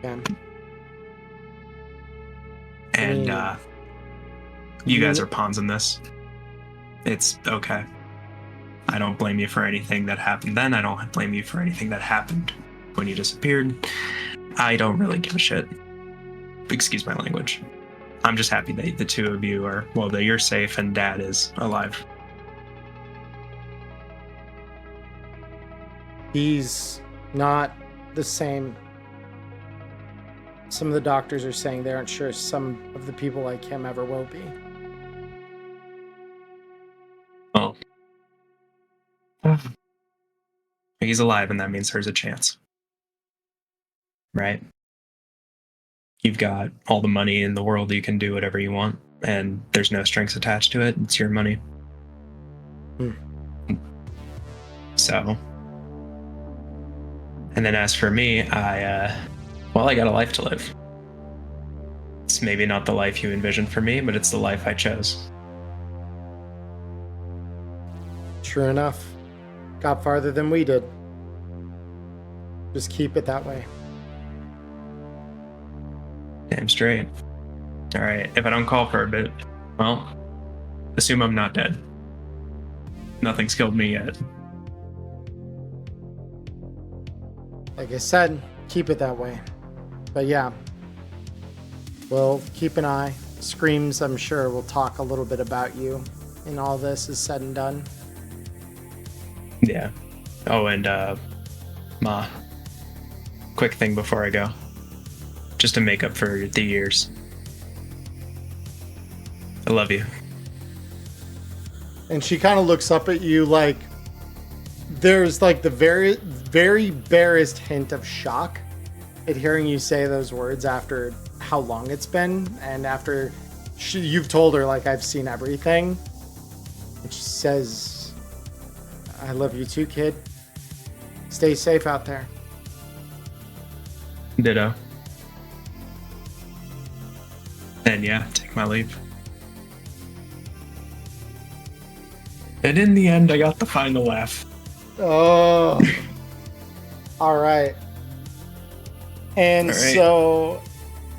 Yeah. And you guys are pawns in this. It's okay. I don't blame you for anything that happened then. I don't blame you for anything that happened when you disappeared. I don't really give a shit. Excuse my language. I'm just happy that the two of you are, well, that you're safe and Dad is alive. He's not the same. Some of the doctors are saying they aren't sure some of the people like him ever will be. Well, he's alive, and that means there's a chance. Right? You've got all the money in the world, you can do whatever you want, and there's no strings attached to it. It's your money. So, and then as for me, I got a life to live. It's maybe not the life you envisioned for me, but it's the life I chose. True enough. Got farther than we did. Just keep it that way. Damn straight. All right, if I don't call for a bit, well, assume I'm not dead. Nothing's killed me yet. Like I said, keep it that way. But yeah, we'll keep an eye. Screams, I'm sure, will talk a little bit about you and all this is said and done. Yeah. Oh, and Ma, quick thing before I go. Just to make up for the years. I love you. And she kind of looks up at you like there's like the very, very barest hint of shock at hearing you say those words after how long it's been and after you've told her, like, I've seen everything. And she says, I love you too, kid. Stay safe out there. Ditto. And yeah, take my leave. And in the end, I got the final laugh. Oh. All right. And All right. so,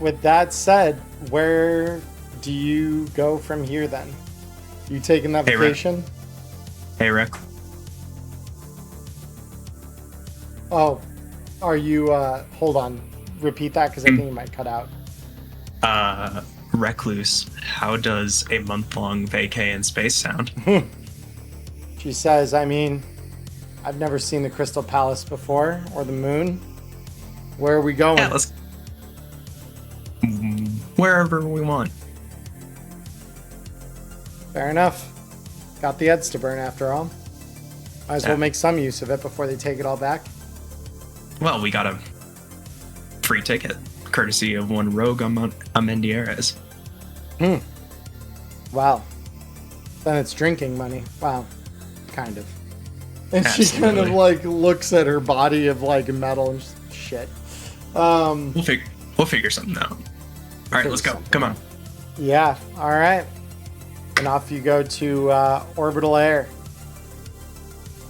with that said, where do you go from here then? You taking that Hey, Rick. vacation? Hey, Rick. Oh, are you, hold on. Repeat that because I think you might cut out. Recluse, how does a month-long vacay in space sound? She says, I mean, I've never seen the Crystal Palace before or the moon. Where are we going? Yeah, let's... wherever we want. Fair enough. Got the heads to burn after all. Might as well Yeah. make some use of it before they take it all back. Well, we got a free ticket, courtesy of one rogue Amendieres. Wow. Then it's drinking money. Wow. Kind of. And she kind of Absolutely. like looks at her body of like metal and just shit. We'll figure something out. All right, let's go. Come on. Yeah. All right. And off you go to orbital air.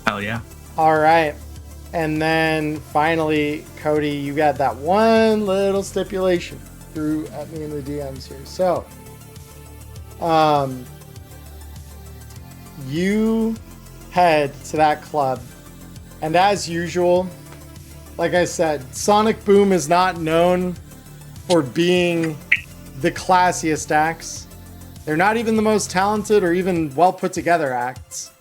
Hell yeah. All right. And then finally, Cody, you got that one little stipulation through at me in the DMs here. So, you head to that club, and as usual, like I said, Sonic Boom is not known for being the classiest acts. They're not even the most talented or even well put together acts.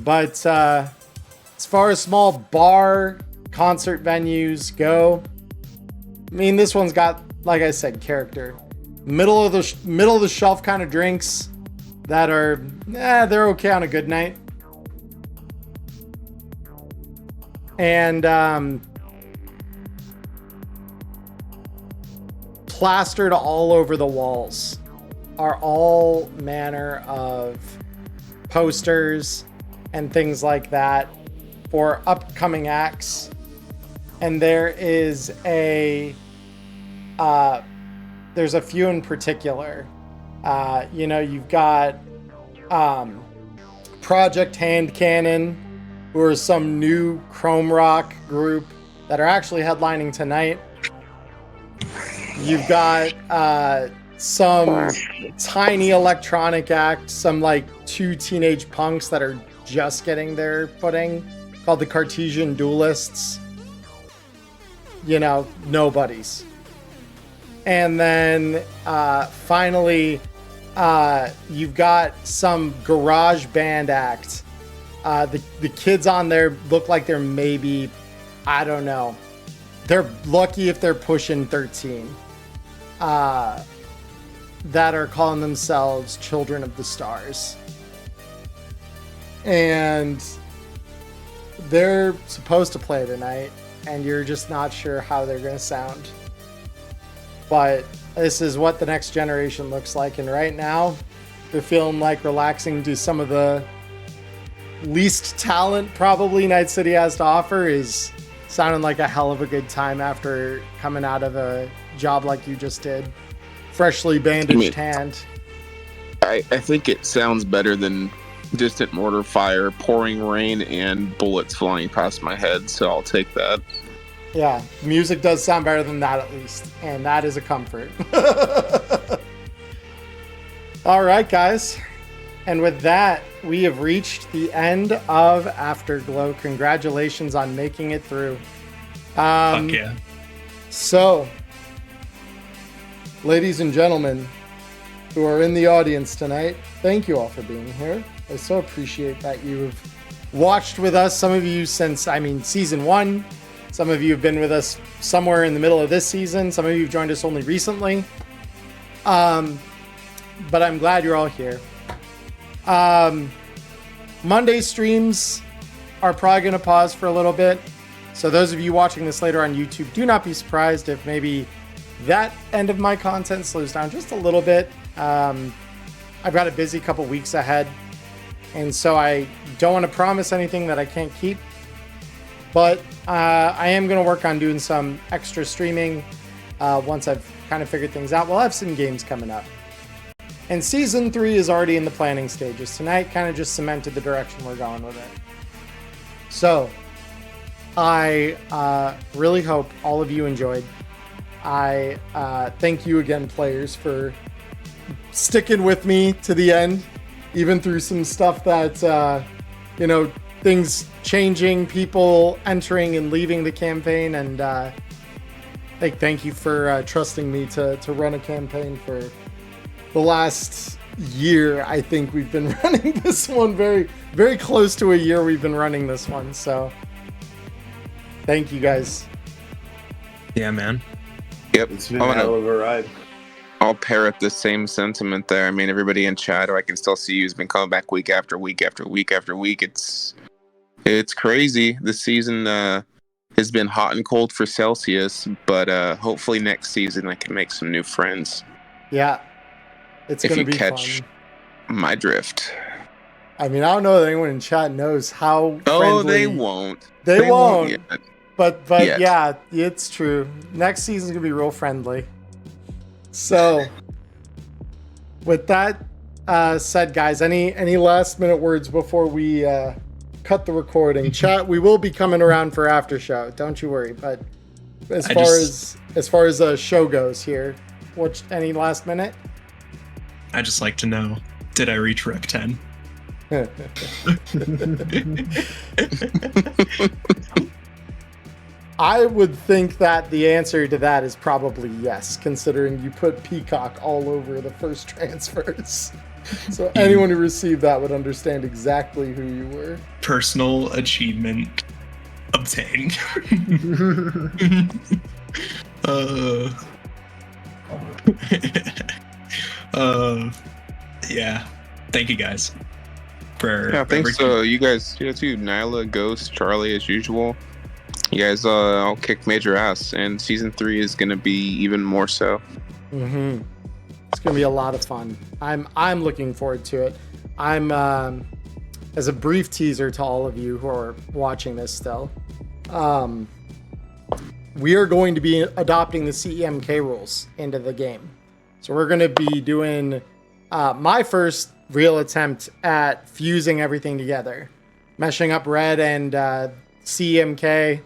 But as far as small bar concert venues go, I mean, this one's got, like I said, character. Middle of the shelf kind of drinks that are, they're okay on a good night. And plastered all over the walls are all manner of posters and things like that for upcoming acts. And there is there's a few in particular. You've got Project Hand Cannon, who are some new chrome rock group that are actually headlining tonight. You've got some tiny electronic act, some like two teenage punks that are just getting their footing, called the Cartesian Duelists. Nobodies. And then finally, you've got some garage band act. The kids on there look like they're maybe, I don't know. They're lucky if they're pushing 13. That are calling themselves Children of the Stars. And they're supposed to play tonight, and you're just not sure how they're going to sound. But this is what the next generation looks like, and right now, they're feeling like relaxing to some of the least talent probably Night City has to offer is sounding like a hell of a good time after coming out of a job like you just did. Freshly bandaged hand. I think it sounds better than distant mortar fire, pouring rain, and bullets flying past my head, so I'll take that. Yeah, music does sound better than that at least, and that is a comfort. All right, guys. And with that, we have reached the end of Afterglow. Congratulations on making it through. Fuck yeah. So, ladies and gentlemen who are in the audience tonight, thank you all for being here. I so appreciate that you've watched with us. Some of you since, season 1. Some of you have been with us somewhere in the middle of this season. Some of you have joined us only recently. But I'm glad you're all here. Monday streams are probably going to pause for a little bit. So those of you watching this later on YouTube, do not be surprised if maybe that end of my content slows down just a little bit. I've got a busy couple weeks ahead, and so I don't want to promise anything that I can't keep. But I am going to work on doing some extra streaming once I've kind of figured things out. We'll have some games coming up. And Season 3 is already in the planning stages. Tonight kind of just cemented the direction we're going with it. So, I really hope all of you enjoyed. I thank you again, players, for sticking with me to the end, even through some stuff that, things changing, people entering and leaving the campaign. And thank you for trusting me to run a campaign for the last year. I think we've been running this one very, very close to a year we've been running this one. So thank you guys. Yeah, man. Yep. It's been a hell of a ride. I'll pair up the same sentiment there. I mean, everybody in chat who I can still see who's been coming back week after week after week after week. It's crazy. This season has been hot and cold for Celsius, but hopefully next season I can make some new friends. Yeah. It's going to be catch fun. My drift. I don't know that anyone in chat knows how friendly... Oh, they won't. They won't. Yet. But Yet. yeah, it's true. Next season's gonna be real friendly. So, with that said, guys, any last minute words before we cut the recording? Chat, we will be coming around for after show. Don't you worry. But as far as the show goes here, any last minute? I just like to know, did I reach Rec 10? I would think that the answer to that is probably yes, considering you put Peacock all over the first transfers. So anyone who received that would understand exactly who you were. Personal achievement obtained. Yeah. Thank you guys. Yeah, thanks you guys too. Nyla, Ghost, Charlie, as usual. You guys all kick major ass, and season 3 is gonna be even more so. Mm-hmm. It's gonna be a lot of fun. I'm looking forward to it. I'm as a brief teaser to all of you who are watching this still. We are going to be adopting the CEMK rules into the game. So we're going to be doing my first real attempt at fusing everything together, meshing up Red and CEMK.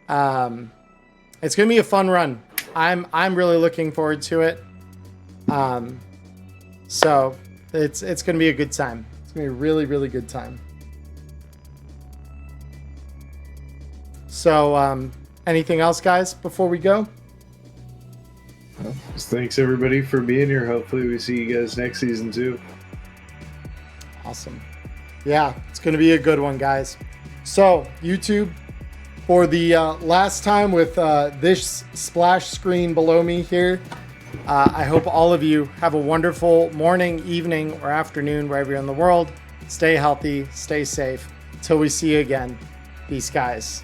It's going to be a fun run. I'm really looking forward to it. So it's going to be a good time. It's going to be a really, really good time. So, anything else, guys, before we go? Just thanks everybody for being here. Hopefully we see you guys next season too. Awesome. Yeah, it's going to be a good one, guys. So, YouTube, for the last time with this splash screen below me here, I hope all of you have a wonderful morning, evening, or afternoon, wherever you're in the world. Stay healthy, stay safe. Till we see you again. Peace, guys.